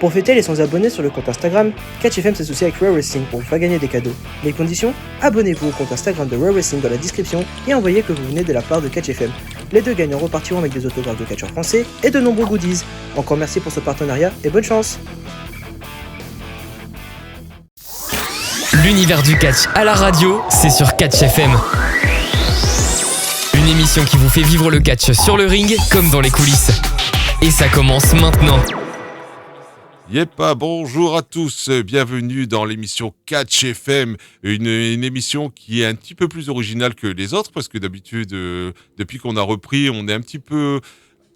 Pour fêter les 100 abonnés sur le compte Instagram, CatchFM s'associe avec Rare Wrestling pour vous faire gagner des cadeaux. Les conditions ? Abonnez-vous au compte Instagram de Rare Wrestling dans la description et envoyez que vous venez de la part de CatchFM. Les deux gagnants repartiront avec des autographes de catcheurs français et de nombreux goodies. Encore merci pour ce partenariat et bonne chance. L'univers du catch à la radio, c'est sur CatchFM. Une émission qui vous fait vivre le catch sur le ring comme dans les coulisses. Et ça commence maintenant. Bonjour à tous, bienvenue dans l'émission CatchFM, une émission qui est un petit peu plus originale que les autres parce que d'habitude, depuis qu'on a repris, on est un petit peu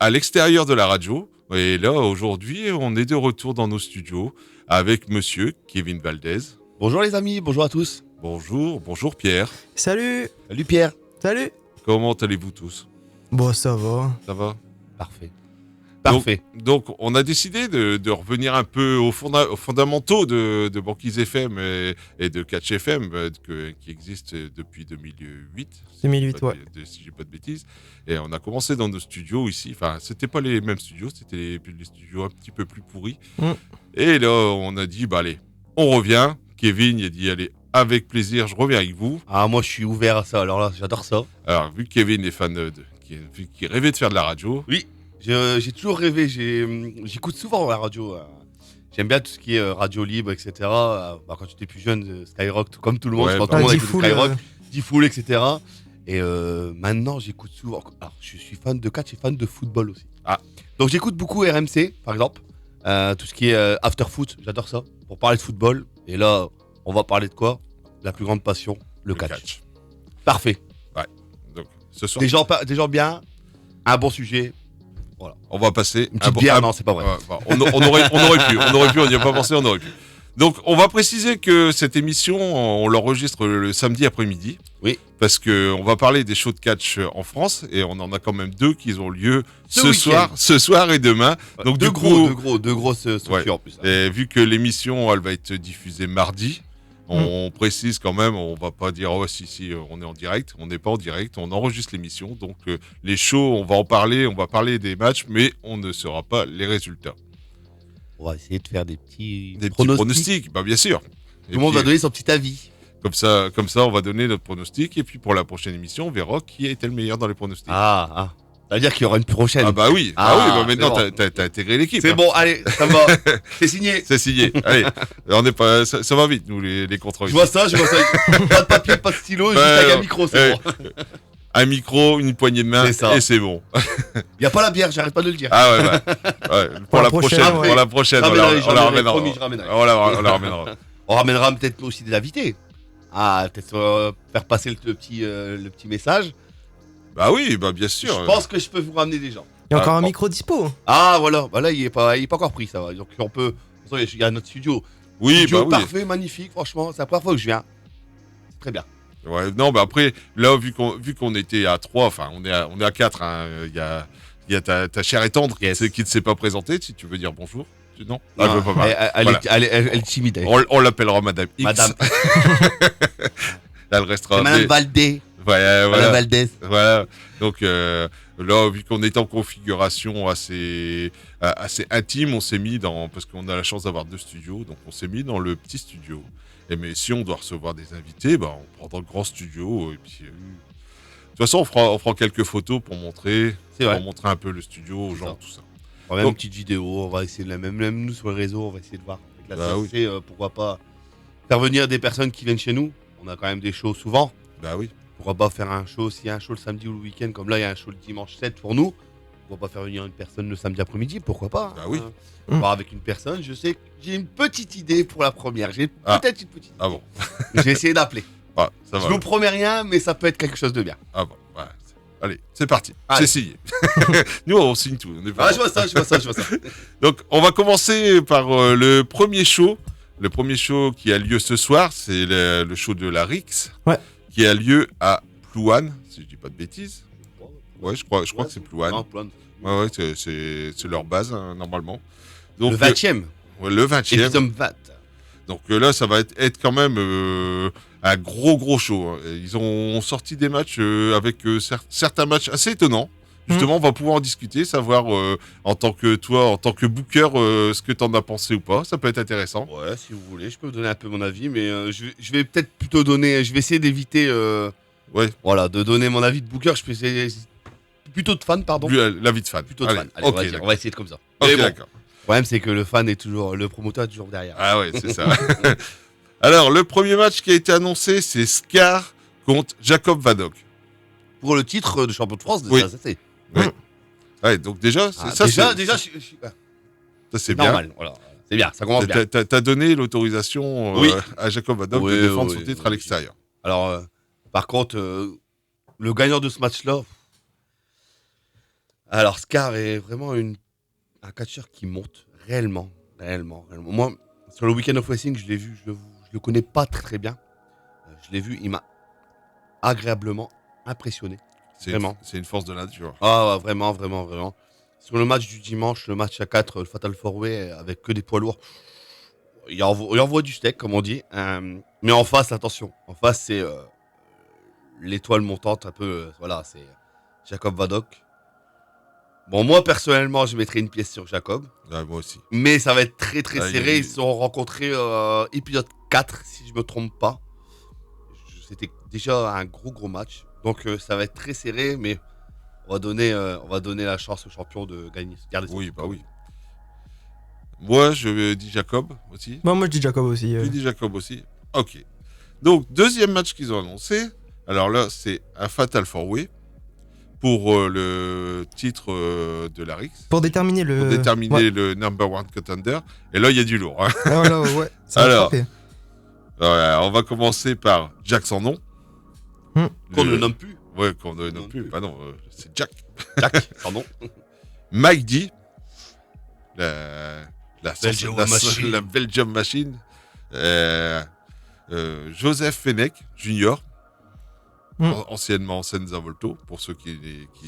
à l'extérieur de la radio. Et là, aujourd'hui, on est de retour dans nos studios avec monsieur Kevin Valdez. Bonjour les amis, bonjour à tous. Bonjour Pierre. Salut. Salut Pierre. Salut. Comment allez-vous tous ? Bon, ça va. Ça va ? Parfait. Donc, on a décidé de revenir un peu aux fondamentaux de Banquise FM et de Catch FM qui existe depuis 2008. 2008, ouais. Si j'ai pas de bêtises. Et on a commencé dans nos studios ici. Enfin, c'était pas les mêmes studios, c'était les studios un petit peu plus pourris. Et là, on a dit, allez, on revient. Kevin, il a dit, allez, avec plaisir, je reviens avec vous. Ah, moi, je suis ouvert à ça. Alors là, j'adore ça. Alors, vu que Kevin est fan qui rêvait de faire de la radio. Oui. J'ai toujours rêvé, j'écoute souvent la radio. J'aime bien tout ce qui est radio libre, etc. Quand j'étais plus jeune, Skyrock, comme tout le monde, je crois que tout le monde écoute Skyrock, D-Full, etc. Et maintenant, j'écoute souvent. Alors, je suis fan de catch et fan de football aussi. Ah. Donc, j'écoute beaucoup RMC, par exemple. Tout ce qui est after foot, j'adore ça. Pour parler de football. Et là, on va parler de quoi ? La plus grande passion, le catch. Parfait. Ouais. Donc, ce soir. Des gens bien, un bon sujet. Voilà. On va passer une petite bière, non, c'est pas vrai. On aurait pu, on n'y a pas pensé, on aurait pu. Donc, on va préciser que cette émission, on l'enregistre le samedi après-midi. Oui. Parce que on va parler des shows de catch en France et on en a quand même 2 qui ont lieu ce soir et demain. Donc, deux grosses structures en plus. Et vu que l'émission, elle va être diffusée mardi. On précise quand même, on va pas dire si on est en direct, on n'est pas en direct, on enregistre l'émission, donc les shows, on va en parler, on va parler des matchs, mais on ne saura pas les résultats. On va essayer de faire des petits pronostics, bien sûr. Tout le monde va donner son petit avis. Comme ça, on va donner notre pronostic, et puis pour la prochaine émission, on verra qui a été le meilleur dans les pronostics. Ça veut dire qu'il y aura une prochaine. Oui, maintenant t'as intégré l'équipe. C'est bon, allez, ça va. C'est signé. Allez, on est pas, ça va vite, nous les contrôles. Je vois ça. Pas de papier, pas de stylo, juste avec un micro, c'est bon. Un micro, une poignée de main, et c'est bon. Il n'y a pas la bière, j'arrête pas de le dire. Pour la prochaine, on la ramènera. On la ramènera. On ramènera peut-être aussi des invités. Peut-être faire passer le petit message. Oui, bien sûr. Je pense que je peux vous ramener des gens. Il y a encore un micro dispo. Voilà. Là, il est pas encore pris, ça va. Donc, on peut. Il y a notre studio. Studio parfait, magnifique, franchement. C'est la première fois que je viens. Très bien. Ouais, non, après, là, vu qu'on était à 3, enfin, on est à 4, hein, il y a ta chère et tendre qui ne s'est pas présentée, si tu veux dire bonjour. Non, je veux pas. Elle est timide. On l'appellera Madame X. Madame. Elle restera. Madame Valdez. Voilà. Valdez. Voilà. Donc là, vu qu'on est en configuration assez intime, on s'est mis parce qu'on a la chance d'avoir 2 studios, donc on s'est mis dans le petit studio. Mais si on doit recevoir des invités, on prendra le grand studio. Et puis, de toute façon, on fera quelques photos pour montrer un peu le studio aux gens, tout ça. On va même une petite vidéo, on va essayer même nous sur les réseaux, on va essayer de voir. Avec la pourquoi pas faire venir des personnes qui viennent chez nous. On a quand même des shows souvent. Oui. Pourquoi pas faire un show, s'il y a un show le samedi ou le week-end, comme là il y a un show le dimanche 7 pour nous. Pourquoi pas faire venir une personne le samedi après-midi, pourquoi pas. Voir avec une personne, je sais que j'ai une petite idée pour la première. J'ai peut-être une petite idée. Ah bon. Je vais essayer d'appeler. Ça va. Je vous promets rien, mais ça peut être quelque chose de bien. Ah bon, allez, c'est parti. C'est signé. Nous, on signe tout. Je vois ça. Donc, on va commencer par le premier show. Le premier show qui a lieu ce soir, c'est le show de la Rix. Ouais. Qui a lieu à Plouane, si je dis pas de bêtises. Ouais, je crois que c'est Plouane. Ouais, c'est leur base, hein, normalement. Donc, le 20e. Le 20e. Donc là, ça va être quand même un gros show. Hein. Ils ont sorti des matchs avec certains matchs assez étonnants. Justement, on va pouvoir en discuter, savoir en tant que booker, ce que t'en as pensé ou pas. Ça peut être intéressant. Ouais, si vous voulez, je peux vous donner un peu mon avis, mais je vais peut-être plutôt donner. Je vais essayer d'éviter. Voilà, de donner mon avis de booker. Je peux essayer plutôt de fan, pardon. L'avis de fan. Plutôt de fan. Allez, Ok, on va essayer de comme ça. Ok, Mais bon, d'accord. le problème, c'est que le fan est toujours, le promoteur est toujours derrière. Ah ouais, c'est ça. Alors, le premier match qui a été annoncé, c'est Scar contre Jacob Vadok. Pour le titre de champion de France, Oui. ça c'est. Ouais, donc déjà, déjà, ça c'est bien. normal. Voilà. C'est bien, ça commence bien. T'as donné l'autorisation Oui. à Jacob Vadok de défendre son titre à l'extérieur. Alors, par contre, le gagnant de ce match-là, alors Scar est vraiment un catcheur qui monte réellement. Moi, sur le Weekend of Wrestling, je l'ai vu, je le connais pas très bien. Je l'ai vu, il m'a agréablement impressionné. Vraiment. C'est une force de nature. Ah, ouais, vraiment. Sur le match du dimanche, le match à 4, le Fatal 4-Way, avec que des poids lourds, il envoie du steak, comme on dit. Mais en face, attention. En face, c'est l'étoile montante, un peu. Voilà, c'est Jacob Vadok. Bon, moi, personnellement, je mettrais une pièce sur Jacob. Ouais, moi aussi. Mais ça va être très Ah, serré. Ils se sont rencontrés épisode 4, si je me trompe pas. C'était déjà un gros match. Donc ça va être très serré, mais on va donner la chance au champion de gagner. Oui, bah oui. Moi, je dis Jacob aussi. Moi, je dis Jacob aussi. Tu dis Jacob aussi. Ok. Donc, deuxième match qu'ils ont annoncé. Alors là, c'est un Fatal 4-Way pour le titre de l'Arix. Pour déterminer le number one contender. Et là, il y a du lourd. Hein. Voilà, ouais. Ça va frapper. On va commencer par Jack sans nom. Qu'on ne nomme plus. Ouais, qu'on ne nomme plus. Bah non, c'est Jack. Jack, pardon. Mike D. La Belgium Machine. Joseph Fenech Jr. Anciennement Senza Volto, pour ceux qui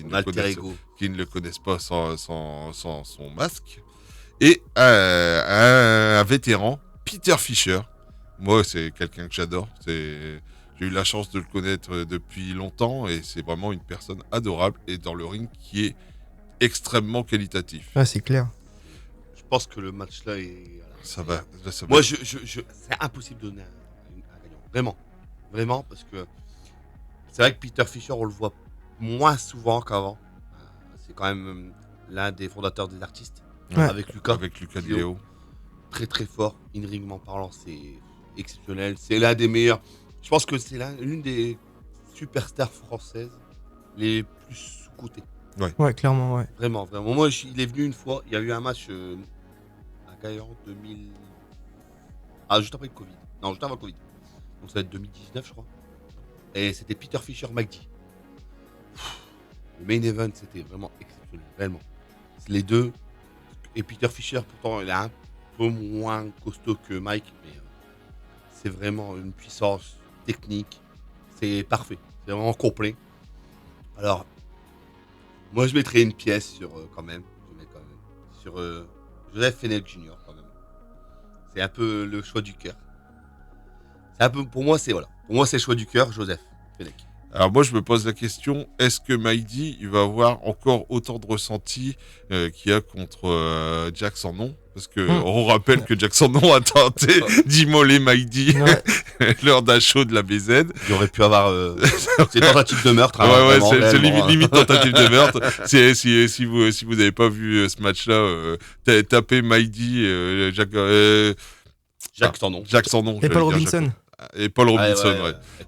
ne le connaissent pas sans son masque. Et un vétéran, Peter Fischer. Moi, c'est quelqu'un que j'adore. J'ai eu la chance de le connaître depuis longtemps et c'est vraiment une personne adorable et dans le ring qui est extrêmement qualitatif. Ah, c'est clair. Je pense que le match là est. Ça va. Moi, c'est impossible de donner un gagnant. Vraiment, parce que c'est vrai que Peter Fischer, on le voit moins souvent qu'avant. C'est quand même l'un des fondateurs des artistes. Ouais. Avec Lucas de Léo. Très fort, in-ringment parlant, c'est exceptionnel. C'est l'un des meilleurs. Je pense que c'est l'une des superstars françaises les plus sous-cotées. Ouais, clairement, ouais. Vraiment. Moi, il est venu une fois. Il y a eu un match à Gaillard 2000. Ah, juste après le Covid. Non, juste avant le Covid. Donc ça va être 2019, je crois. Et c'était Peter Fischer, Mike D. Le main event, c'était vraiment exceptionnel. Réellement. C'est les deux. Et Peter Fischer, pourtant, il est un peu moins costaud que Mike. Mais c'est vraiment une puissance technique. C'est parfait. C'est vraiment complet. Alors, moi, je mettrais une pièce sur, sur Joseph Fenech Jr. quand même. C'est un peu le choix du cœur. C'est un peu, pour moi, c'est le choix du cœur, Joseph Fenech. Alors moi, je me pose la question, est-ce que Maïdi, il va avoir encore autant de ressenti qu'il y a contre Jack sans nom? Parce que on rappelle que Jack sans nom a tenté d'immoler Maïdi lors d'un show de la BZ. Il aurait pu avoir c'est tentative de meurtre. Ouais, c'est limite tentative de meurtre. Si vous n'avez pas vu ce match-là, tapez Maïdi, Jack sans nom. Et Paul Robinson. Et Paul Robinson,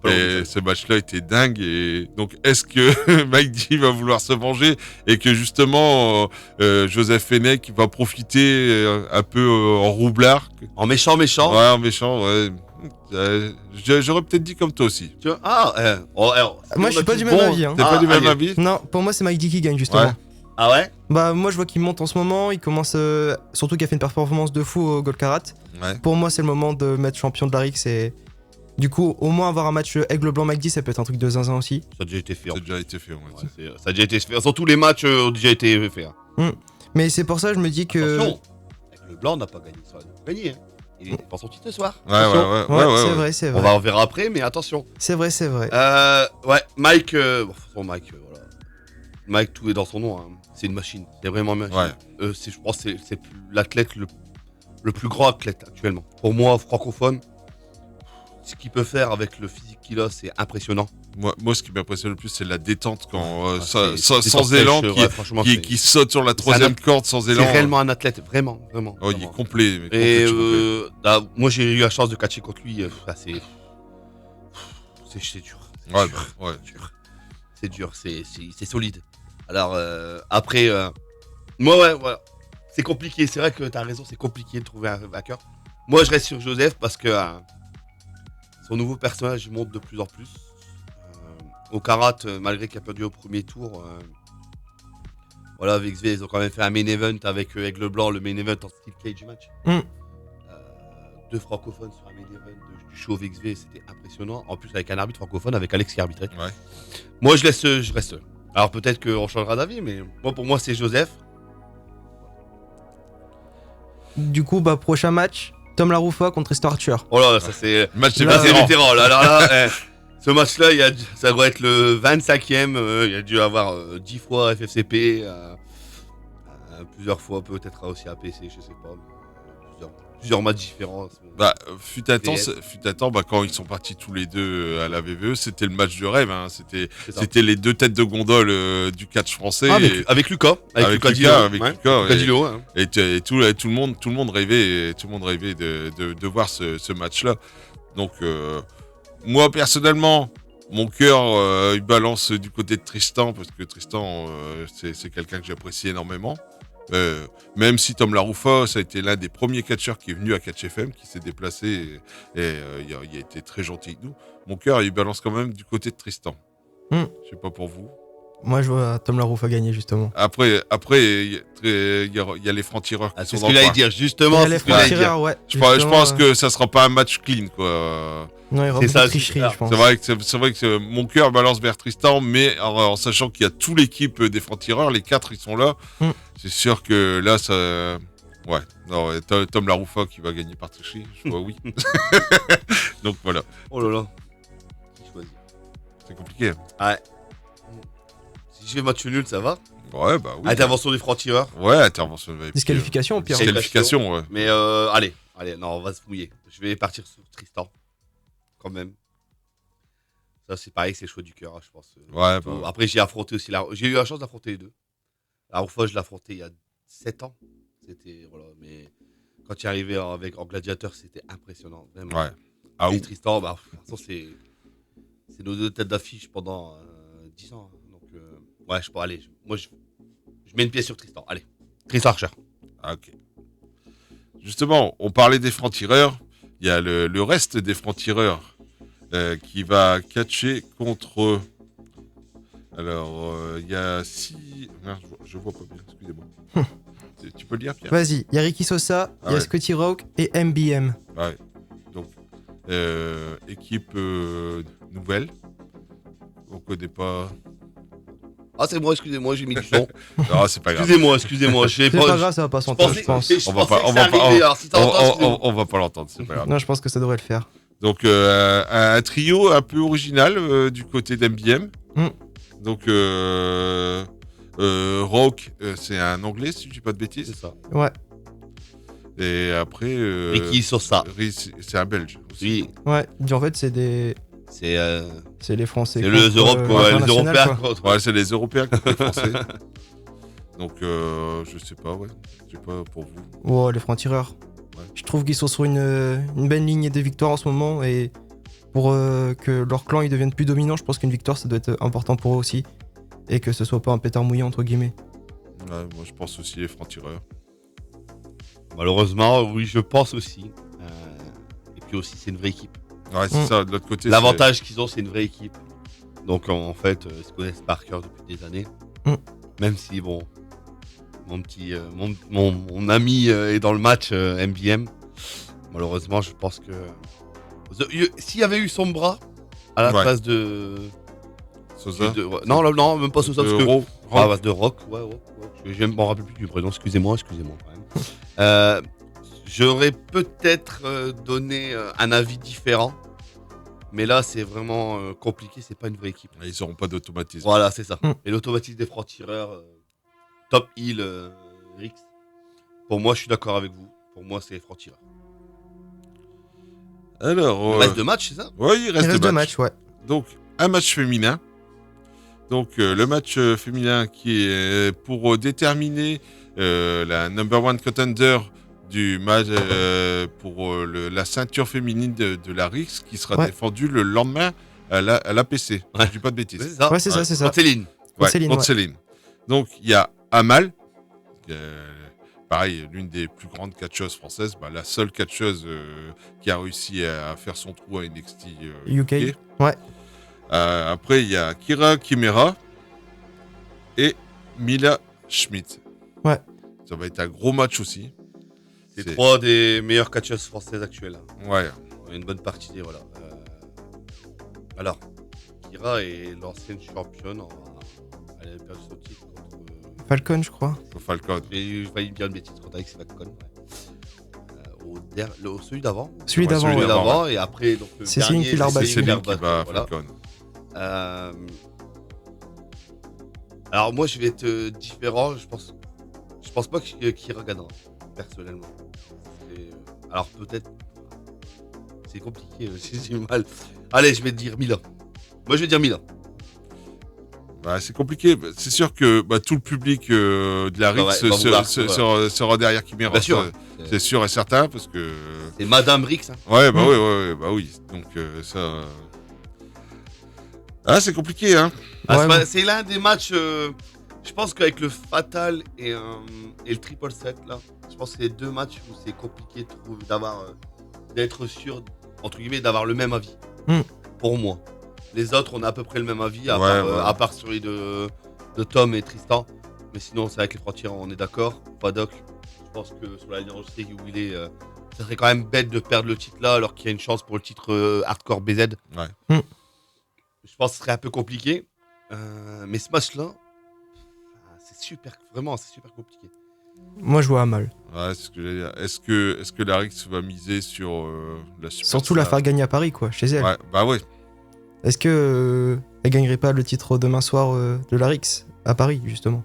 ouais. Ce match-là était dingue. Et donc, est-ce que Mike D va vouloir se venger et que justement Joseph Fenech va profiter un peu en roublard, en méchant. Ouais, en méchant. Ouais. J'aurais peut-être dit comme toi aussi. Tu vois, moi, je suis pas du même avis. Hein. T'es pas du même avis? Non, pour moi, c'est Mike D qui gagne justement. Ouais. Ah ouais? Bah moi je vois qu'il monte en ce moment, il commence surtout qu'il a fait une performance de fou au Gold Karat. Ouais. Pour moi c'est le moment de mettre champion de l'Arix et du coup au moins avoir un match aigle blanc Mike D ça peut être un truc de zinzin aussi. Ça a déjà été fait. Ça a déjà été fait, ça a déjà été fait. Sur tous les matchs ont déjà été faits. Mais c'est pour ça je me dis que... Attention, le blanc n'a pas gagné, ça a gagné. Il est pas son titre ce soir. Ouais, c'est vrai. On verra après, mais attention. C'est vrai. Ouais, Mike, voilà. Mike, tout est dans son nom. Hein. C'est une machine. C'est vraiment une machine. Ouais. Je pense que c'est l'athlète le plus grand athlète actuellement. Pour moi, francophone, ce qu'il peut faire avec le physique qu'il a, c'est impressionnant. Moi, ce qui m'impressionne le plus, c'est la détente sans élan, qui saute sur la troisième corde sans élan. C'est réellement un athlète, vraiment. Oh, il est complet. Moi, j'ai eu la chance de catcher contre lui. C'est dur. C'est dur, c'est solide. Alors, après, moi, voilà. C'est compliqué. C'est vrai que t'as raison, c'est compliqué de trouver un vainqueur. Moi, je reste sur Joseph parce que son nouveau personnage monte de plus en plus. Au Karat, malgré qu'il a perdu au premier tour, voilà, avec XV, ils ont quand même fait un main event avec Aigle Blanc, le main event en steel cage match. 2 francophones sur un main event du show avec XV, c'était impressionnant. En plus, avec un arbitre francophone, avec Alex qui arbitrait. Ouais. Moi, je reste. Alors, peut-être qu'on changera d'avis, mais pour moi, c'est Joseph. Du coup, prochain match, Tom Laroufa contre Tristan Archer. Oh là, ça c'est match des vétérans. Ce match-là, ça doit être le 25e. Il y a dû avoir 10 fois FFCP, plusieurs fois peut-être aussi APC, je sais pas. Plusieurs matchs différents. Fut un temps, quand ils sont partis tous les deux à la VVE, c'était le match de rêve. Hein. C'était les deux têtes de gondole du catch français. Avec Lucas. Avec Lucas Dilo. Hein. Et tout le monde rêvait de voir ce match-là. Donc, moi, personnellement, mon cœur, il balance du côté de Tristan, parce que Tristan, c'est quelqu'un que j'apprécie énormément. Même si Tom Laroufa, ça a été l'un des premiers catcheurs qui est venu à Catch FM, qui s'est déplacé et il a été très gentil avec nous. Mon cœur, il balance quand même du côté de Tristan. Je sais pas pour vous. Moi, je vois Tom Laroufa gagner, justement. Après, il y a les francs-tireurs qui sont dans le parc. Dire, justement. Les francs-tireurs, ouais. Je pense que ça sera pas un match clean, quoi. Non, il y aura beaucoup de tricherie, je pense. C'est vrai que mon cœur balance vers Tristan, mais en sachant qu'il y a toute l'équipe des francs-tireurs, les 4, ils sont là. C'est sûr que là, ça... Ouais, non, Tom Laroufa qui va gagner par tricherie, je vois oui. Donc voilà. Oh là là. Qui choisit ? C'est compliqué. Ouais. Si je fais match nul, ça va ? Ouais, oui. Intervention des francs-tireurs ? Ouais, intervention de disqualification au pire. Disqualification, ouais. Mais allez, non, on va se mouiller. Je vais partir sur Tristan. Quand même. Ça, c'est pareil, c'est le choix du cœur, hein, je pense. Ouais, Après, j'ai affronté aussi j'ai eu la chance d'affronter les deux. La fois, je l'ai affronté il y a 7 ans. C'était, voilà, mais quand tu es arrivé en gladiateur, c'était impressionnant, vraiment. Ouais. Et Tristan, de toute façon, c'est nos deux têtes d'affiche pendant 10 ans. Hein. Donc, ouais, je peux aller. Moi, je mets une pièce sur Tristan. Allez, Tristan Archer. Ah, ok. Justement, on parlait des francs-tireurs. Il y a le reste des francs-tireurs qui va catcher contre... Alors, il y a 6... Merde, je vois pas bien, excusez-moi. Tu peux le dire, Pierre ? Vas-y, il y a Ricky Sosa, il y a Scotty Rock et MBM. Ouais, donc, équipe nouvelle. On connaît pas... Ah, c'est moi, excusez-moi, j'ai mis du son. Non, c'est pas grave. Excusez-moi. C'est pas grave, ça va pas s'entendre, je pense. On va pas l'entendre, c'est pas grave. Non, je pense que ça devrait le faire. Donc, un trio un peu original du côté d'MBM. Donc, Rock, c'est un anglais, si je dis pas de bêtises. C'est ça. Ouais. Et après... Ricky Sosa. C'est un belge aussi. Oui. Ouais, en fait, c'est des... C'est les Français. C'est les Europes, les Européens. Ouais, c'est les Européens contre les Français. Donc, je sais pas, ouais. Je sais pas pour vous. Ouais, les francs-tireurs. Ouais. Je trouve qu'ils sont sur une belle ligne de victoire en ce moment. Et pour que leur clan ils deviennent plus dominants, je pense qu'une victoire, ça doit être important pour eux aussi. Et que ce soit pas un pétard mouillé, entre guillemets. Ouais, moi, je pense aussi les francs-tireurs. Malheureusement, oui, je pense aussi. Et puis aussi, c'est une vraie équipe. Ouais, c'est ça, de l'autre côté. L'avantage qu'ils ont, c'est une vraie équipe. Donc, en fait, ils se connaissent par cœur depuis des années. Même si, bon, mon ami est dans le match MBM. Malheureusement, je pense que... S'il y avait eu son bras à la place de... Sosa non, même pas Sosa. De Rock. Ouais. Je ne m'en rappelle plus du prénom, excusez-moi quand même. J'aurais peut-être donné un avis différent. Mais là, c'est vraiment compliqué, c'est pas une vraie équipe. Ils n'auront pas d'automatisme. Voilà, c'est ça. Mm. Et l'automatisme des francs-tireurs, top heal, Rix. Pour moi, je suis d'accord avec vous. Pour moi, c'est les francs-tireurs. Alors, Il reste 2 matchs, c'est ça? ouais, il Il reste reste 2 2 matchs. matchs, ouais. Donc, un match féminin. Donc, le match féminin qui est pour déterminer la number one contender du match pour la ceinture féminine de la RIX qui sera défendue le lendemain à l'APC. Ouais. Je dis pas de bêtises. C'est ça. Ouais, c'est ça, c'est ça. Contre Céline. Ouais, Céline, contre ouais. Céline. Donc, il y a Amal, pareil, l'une des plus grandes catcheuses françaises, la seule catcheuse qui a réussi à faire son trou à NXT UK. Ouais. Après, il y a Kira Kimera et Mila Schmidt. Ouais. Ça va être un gros match aussi. C'est 3 des meilleures catcheuses françaises actuelles. Ouais. Une bonne partie, voilà. Alors, Kira est l'ancienne championne. Elle a perdu son titre contre Falcon, je crois. Falcon. J'ai failli dire une bêtise contre Alex Falcon. Ouais. Celui d'avant. Celui d'avant, Celui ouais. d'avant, et après, donc, le C'est Céline dernier, qui l'a rebattu. C'est Céline Céline qui l'a qui bat rebattu, voilà. Falcon. Alors moi, je vais être différent. Je pense pas que Kira gagnera, personnellement. Alors peut-être, c'est compliqué. J'ai du mal. Allez, je vais te dire Milan. Moi, je vais dire Milan. C'est compliqué. C'est sûr que tout le public de la RIX sera derrière Kimera. Bien sûr. C'est sûr et certain parce que. C'est Madame Rix. Hein. Ouais, oui. Donc ça. C'est compliqué, hein. C'est l'un des matchs. Je pense qu'avec le Fatal et le Triple Set là, je pense que c'est les 2 matchs où c'est compliqué d'être sûr entre guillemets d'avoir le même avis. Pour moi. Les autres, on a à peu près le même avis, à part celui de Tom et Tristan. Mais sinon, c'est avec les francs-tireurs, on est d'accord. Paddock, je pense que sur la ligne enregistrée où il est, ça serait quand même bête de perdre le titre là, alors qu'il y a une chance pour le titre Hardcore BZ. Ouais. Je pense que ce serait un peu compliqué. Mais ce match-là, c'est super compliqué. Moi, je vois Amal. Ouais, c'est ce que j'allais dire. Est-ce que la RIX va miser sur la super Surtout la faire gagner à Paris, quoi, chez elle. Ouais, ouais. Est-ce que elle gagnerait pas le titre demain soir de la RIX à Paris, justement?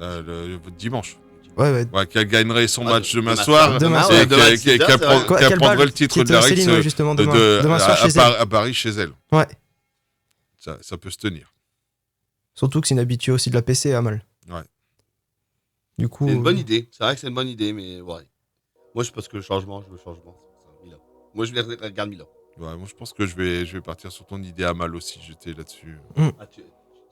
Le dimanche. Ouais. Qu'elle gagnerait son match demain soir. Demain et soir. qu'elle prendrait le titre de la RIX Céline, justement, demain soir chez elle. À Paris chez elle. Ouais. Ça peut se tenir. Surtout que c'est une habituée aussi de la PC, Amal. Ouais. Du coup. C'est une bonne idée. C'est vrai que c'est une bonne idée, mais ouais. Moi, je pense que je veux le changement. Milan. Moi, je vais regarder Milan. Ouais, moi je pense que je vais partir sur ton idée Amal aussi, j'étais là-dessus.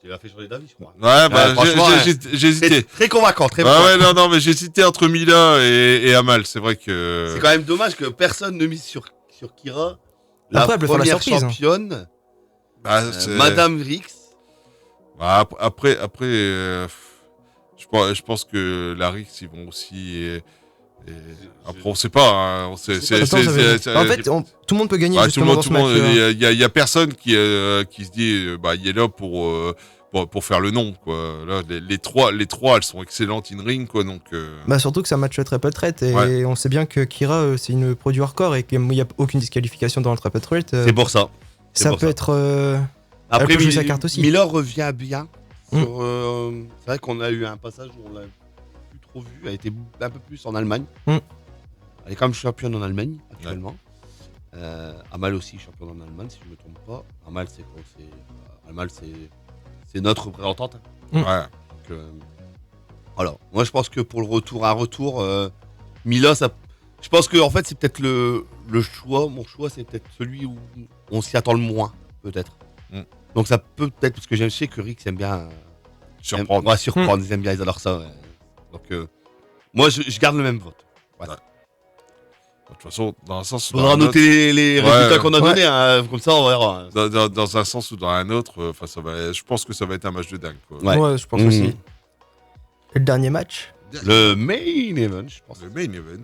Tu l'as fait changer d'avis, je crois. Ouais, franchement, j'ai hésité. Très convaincant, très convaincant. Non, mais j'ai hésité entre Mila et Amal, c'est vrai que... C'est quand même dommage que personne ne mise sur Kira, Après, la première championne, Madame Rix. Après, je pense que la Rix, ils vont aussi... Après, on sait pas. Hein. En fait, tout le monde peut gagner. Tout le monde. Il y a personne qui se dit, il est là pour faire le nom, quoi. Là, les trois, elles sont excellentes in ring, quoi. Donc. Surtout que ça match triple threat et on sait bien que Kira, c'est une produit hardcore et qu'il n'y a aucune disqualification dans le triple threat. C'est pour ça. Ça peut être. Après, elle peut jouer sa carte aussi. Miller revient bien. C'est vrai qu'on a eu un passage où on l'a plus trop vu. Elle était un peu plus en Allemagne. Elle est quand même championne en Allemagne actuellement. Amal aussi championne en Allemagne, si je ne me trompe pas. Amal, c'est notre représentante. Ouais. Donc, voilà. Moi, je pense que pour le retour, Mila, ça. Je pense que en fait, c'est peut-être le choix. Mon choix, c'est peut-être celui où on s'y attend le moins, peut-être. Donc ça peut être parce que je sais que Rick aime bien surprendre. Surprendre, ils aiment bien, ils adorent ça. Ouais. Donc moi, je garde le même vote. Voilà. De toute façon, dans un sens ou dans un autre... noter les résultats qu'on a donnés, hein, comme ça on verra. Dans un sens ou dans un autre, je pense que ça va être un match de dingue. Quoi. Ouais, je pense aussi. Et le dernier match, le main event, je pense. Le main event,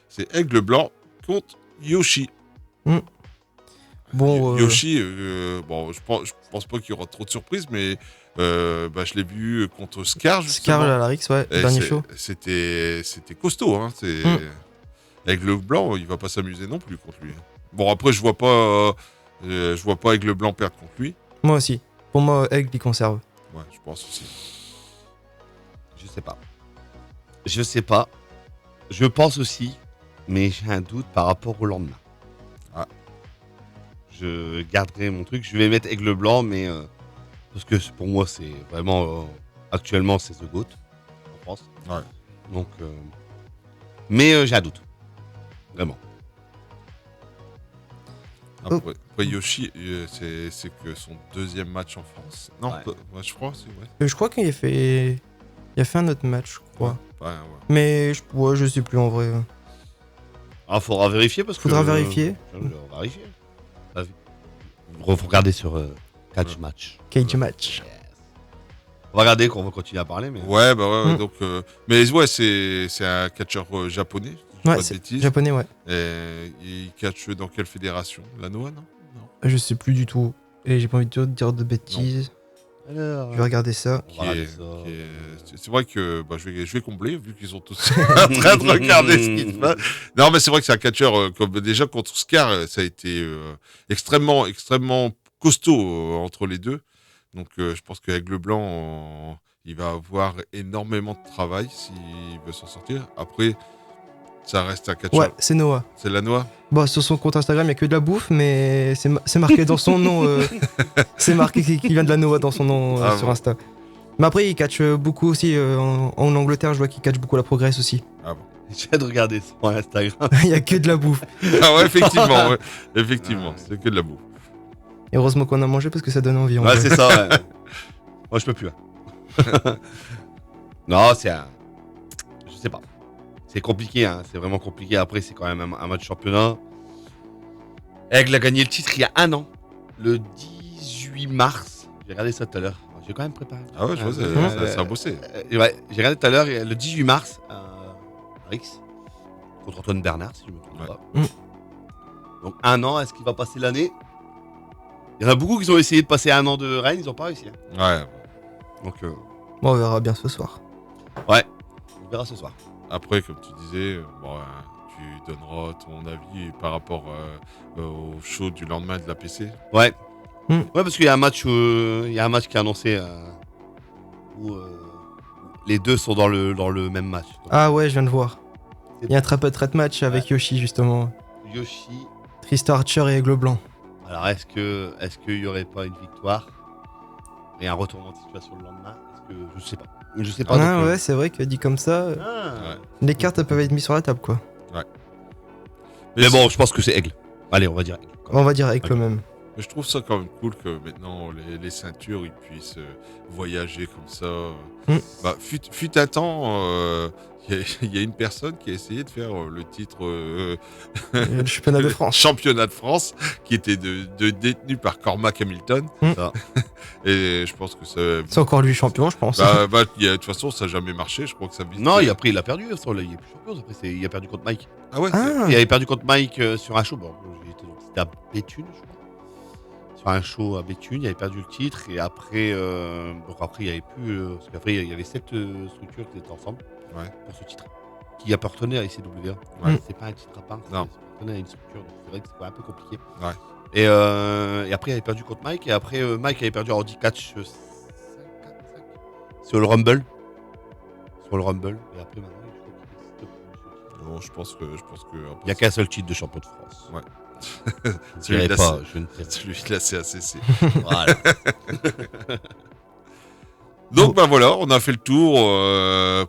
c'est Aigle Blanc contre Yoshi. Bon, Yoshi, je pense pas qu'il y aura trop de surprises, mais je l'ai vu contre Scar. Scar à la Rix, ouais, le dernier show. C'était costaud, hein. Aigle Blanc, il va pas s'amuser non plus contre lui. Bon, après, je vois pas Je vois pas Aigle Blanc perdre contre lui. Moi aussi. Pour moi, Aigle, il conserve. Ouais, je pense aussi. Je sais pas. Je pense aussi, mais j'ai un doute par rapport au lendemain. Ah. Je garderai mon truc. Je vais mettre Aigle Blanc, mais parce que pour moi, c'est vraiment actuellement c'est The Goat en France. Ouais. Donc, mais j'ai un doute. Vraiment. Après Yoshi, c'est que son deuxième match en France. Non, Ouais. je crois, c'est ouais. Je crois qu'il a fait un autre match, je crois. Ouais. Mais je sais plus en vrai. Ah, faudra vérifier parce que. Faudra vérifier. On va vérifier. Faut regarder sur Catch Match. Cage match. Yes. On va regarder qu'on va continuer à parler, mais. Ouais, donc. Mais ouais, c'est un catcheur japonais. si je dis Ouais, pas de c'est bêtises. japonais, ouais. Et il catch dans quelle fédération? La Noah, non? Je sais plus du tout. Et j'ai pas envie de dire de bêtises. Alors. Je vais regarder ça. C'est vrai que je vais combler vu qu'ils sont tous en train de regarder ce qui se passe. Non, mais c'est vrai que c'est un catcheur comme déjà contre Scar, ça a été extrêmement costaud entre les deux. Donc je pense qu'Aigle Blanc, il va avoir énormément de travail s'il veut s'en sortir. Après, ça reste un catcheur. Ouais, c'est Noah. C'est la Noah. Bah, sur son compte Instagram, il y a que de la bouffe, mais c'est marqué dans son nom. C'est marqué qu'il vient de la Noah dans son nom sur bon. Insta. Mais après, il catch beaucoup aussi en Angleterre. Je vois qu'il catch beaucoup la Progress aussi. Ah bon. J'ai de regarder sur Instagram. Il y a que de la bouffe. Ah ouais, effectivement, ouais. Effectivement, c'est que de la bouffe. Et heureusement qu'on a mangé parce que ça donne envie. En Ouais, vrai. c'est ça, ouais. Moi, je peux plus. Non, c'est un. Je sais pas. C'est compliqué, hein. C'est vraiment compliqué. Après, c'est quand même un match championnat. Aigle a gagné le titre il y a un an, le 18 mars. J'ai regardé ça tout à l'heure. J'ai quand même préparé. Ah ouais, je vois, ça a bossé. Ouais, j'ai regardé tout à l'heure, le 18 mars, à Rix, contre Antoine Bernard, si je me trompe Ouais. pas. Mm. Donc un an, est-ce qu'il va passer l'année? Il y en a beaucoup qui ont essayé de passer un an de règne, ils n'ont pas réussi. Hein. Ouais. Donc, Bon, on verra bien ce soir. on verra ce soir. Après, comme tu disais, tu donneras ton avis par rapport au show du lendemain de la PC. Ouais. Mm. Ouais, parce qu'il y a un match, qui est annoncé où les deux sont dans le même match. Donc, Ah ouais, je viens de voir. Il y a un très peu de trade match avec Yoshi justement. Yoshi. Tristan Archer et Aigle Blanc. Alors, est-ce qu'il y aurait pas une victoire et un retournement de situation le lendemain? Je sais pas. Je sais pas. Ah donc, ouais, c'est vrai que dit comme ça, Ah. les cartes peuvent être mises sur la table quoi. Mais bon, je pense que c'est Aigle. Allez, on va dire Aigle. On va dire Aigle Ok. même. Mais je trouve ça quand même cool que maintenant les ceintures ils puissent voyager comme ça. Mm. Fut un temps, il y a une personne qui a essayé de faire le titre Le championnat de France. championnat de France, qui était détenu par Cormac Hamilton. Mm. Ça. Et je pense que ça. C'est encore lui champion, je pense. De toute façon, ça n'a jamais marché. Je crois que ça vise. Non, après il a perdu. Là, il est plus champion. Après, il a perdu contre Mike. Ah ouais. Ah, Il avait perdu contre Mike sur un show. Bon, c'était à Béthune, je crois. Sur un show à Béthune, il avait perdu le titre. Et après, il n'y avait plus. Parce qu'après, il y avait 7 structures qui étaient ensemble pour ce titre. Qui appartenait à ICW. Ouais. C'est pas un titre à part. Non. Ça appartenait à une structure. Donc c'est vrai que c'était un peu compliqué. Ouais. Et après, il avait perdu contre Mike. Et après, Mike avait perdu à Audi Catch 5 sur le Rumble. Et après, maintenant, Non, je pense que. il n'y a qu'un seul titre de champion de France. Ouais. Je ne dirai pas. Celui de la CACC. Voilà. Donc voilà, on a fait le tour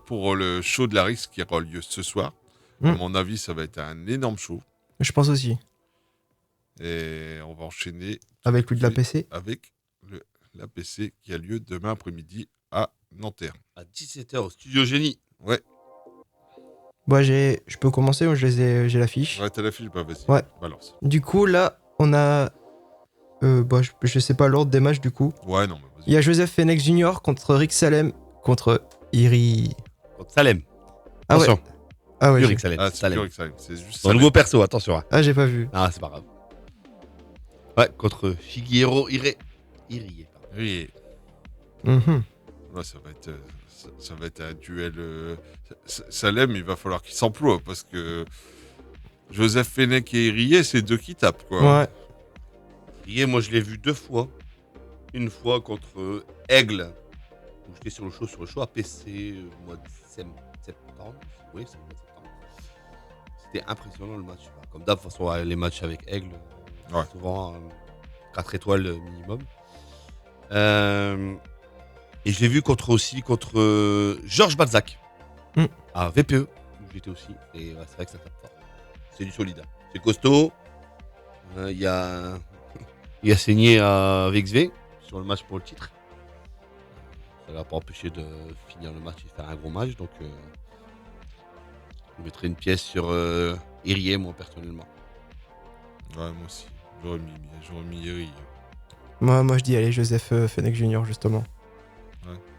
pour le show de la RIX qui aura lieu ce soir. À mon avis, ça va être un énorme show. je pense aussi. Et on va enchaîner Avec lui de la PC. avec l'APC qui a lieu demain après-midi à Nanterre. À 17h au Studio Génie. Ouais, Bon, je peux commencer, j'ai l'affiche. ouais, t'as la fiche, vas-y, Ouais. balance. Du coup, là, on a. Je sais pas l'ordre des matchs du coup. Ouais, non, mais Il vas-y. y a Joseph Fenech Jr. contre Rick Salem contre Iri. Contre Salem. Ah ouais. Attention. Ah ouais. Rick Salem. Ah, c'est Salem. pur Salem, c'est juste Dans Salem. le nouveau perso, attention. Hein. Ah, j'ai pas vu. Ah, c'est pas grave. Ouais, contre Shigeru Irie. Oui. Mhm. Ouais, ça va être un duel. Salem, il va falloir qu'il s'emploie parce que Joseph Fenech et Irié, c'est deux qui tapent, quoi. Ouais. Irie, moi je l'ai vu 2 fois. Une fois contre Aigle, où j'étais sur le show à PC au mois de septembre. Oui, c'est le mois de septembre. C'était impressionnant le match. Comme d'hab, de toute façon, les matchs avec Aigle, souvent 4 étoiles minimum. Et je l'ai vu contre Georges Balzac à VPE, où j'étais aussi. Et c'est vrai que ça tape fort. C'est du solide. C'est costaud. Il y a saigné à VXV sur le match pour le titre. Ça ne l'a pas empêché de finir le match et faire un gros match. Donc, je mettrais une pièce sur Irie, moi, personnellement. Ouais, moi aussi. J'aurais mis Irie. Moi je dis, allez, Joseph Fenech Jr., justement.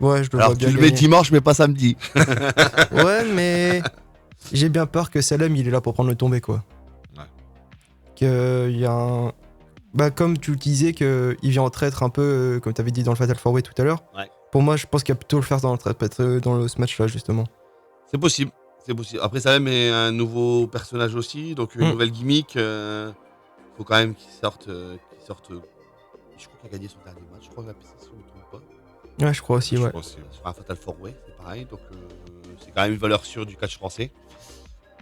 Ouais, je le vois bien. Tu le mets dimanche, mais pas samedi. Ouais, mais j'ai bien peur que Salem, il est là pour prendre le tombé, quoi. Ouais. Qu'il y a un. Bah, comme tu le disais, qu'il vient en traître un peu, comme tu avais dit dans le Fatal 4-Way tout à l'heure. Ouais. Pour moi, je pense qu'il y a plutôt le faire dans ce match-là, justement. C'est possible. Après, Salem est un nouveau personnage aussi, donc une nouvelle gimmick. Faut quand même qu'il sorte. Je crois qu'il a gagné son dernier match. Je crois que la PC, si je ne me trompe pas. Ouais, je crois aussi, ouais. Sur un Fatal 4-Way, c'est pareil. Donc, c'est quand même une valeur sûre du catch français.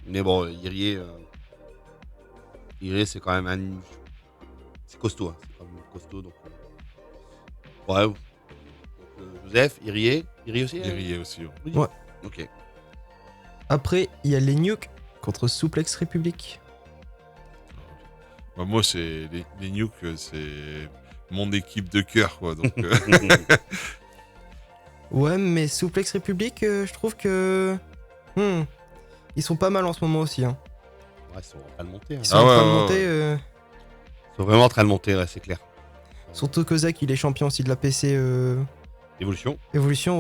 Mais bon, Irie, c'est quand même c'est costaud. Hein. C'est quand même costaud. Donc, ouais. Donc, Joseph, Irie aussi. Irie aussi. Ouais. Ok. Après, il y a les Nuke contre Suplex République. Bah, moi, c'est les Nuke, c'est mon équipe de cœur, quoi. Donc, Ouais, mais Suplex République, je trouve que ils sont pas mal en ce moment aussi. Hein. Ouais, ils sont en train de monter. Hein. Ils sont en train de monter. Ils sont vraiment en train de monter, ouais, c'est clair. Surtout Kozak, il est champion aussi de la PC. Evolution,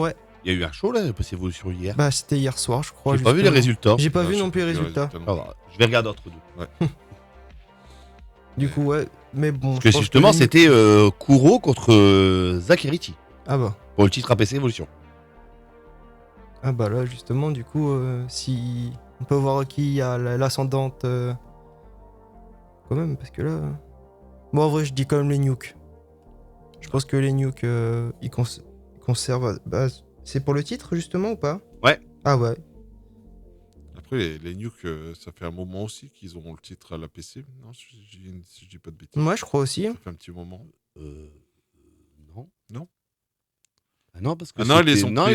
ouais. Il y a eu un show là, la PC Evolution hier. Bah, c'était hier soir, je crois. J'ai pas vu les résultats. J'ai pas vu non plus les résultats. Je vais regarder entre deux. Ouais. Du coup, ouais. Mais bon. Parce que justement, c'était Kuro contre Zakiriti. Ah bah. Pour le titre APC Evolution. Ah bah là, justement, du coup, si on peut voir qui a l'ascendante. Quand même, parce que là. Bon, en vrai, je dis quand même les Nuke. Je pense que les Nuke, ils conservent. Bah, c'est pour le titre, justement, ou pas? Ouais. Ah ouais. Après, les Nuke, ça fait un moment aussi qu'ils auront le titre à la PC. Non, si je dis pas de bêtises. Moi, je crois aussi. Ça fait un petit moment. Non. Non. Ah non, parce que non, ils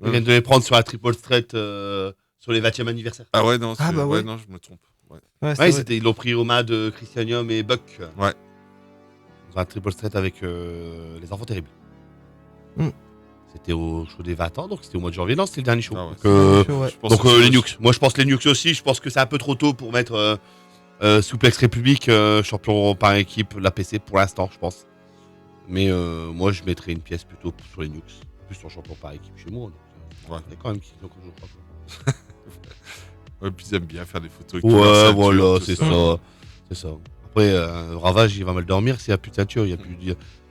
viennent de les prendre sur la Triple Threat sur les 20e anniversaire. Ah ouais, non, bah ouais. Non, je me trompe. Ouais, ils l'ont pris au mat de Christianium et Buck. Ouais. Dans la Triple Threat avec les Enfants Terribles. C'était au show des 20 ans, donc c'était au mois de janvier. Non, c'était le dernier show. Ah ouais, donc les Nukes. Moi, je pense les Nukes aussi. Je pense que c'est un peu trop tôt pour mettre Suplex République champion par équipe, la PC pour l'instant, je pense. Mais moi, je mettrais une pièce plutôt sur les Nukes. En plus, ils sont champions par équipe chez moi. Donc, ouais. Quand même qu'ils ont comme je crois. Ouais, puis ils aiment bien faire des photos. Ouais, voilà, c'est ça. C'est ça. Après, Ravage, il va mal dormir s'il n'y a plus de ceinture. Il n'y a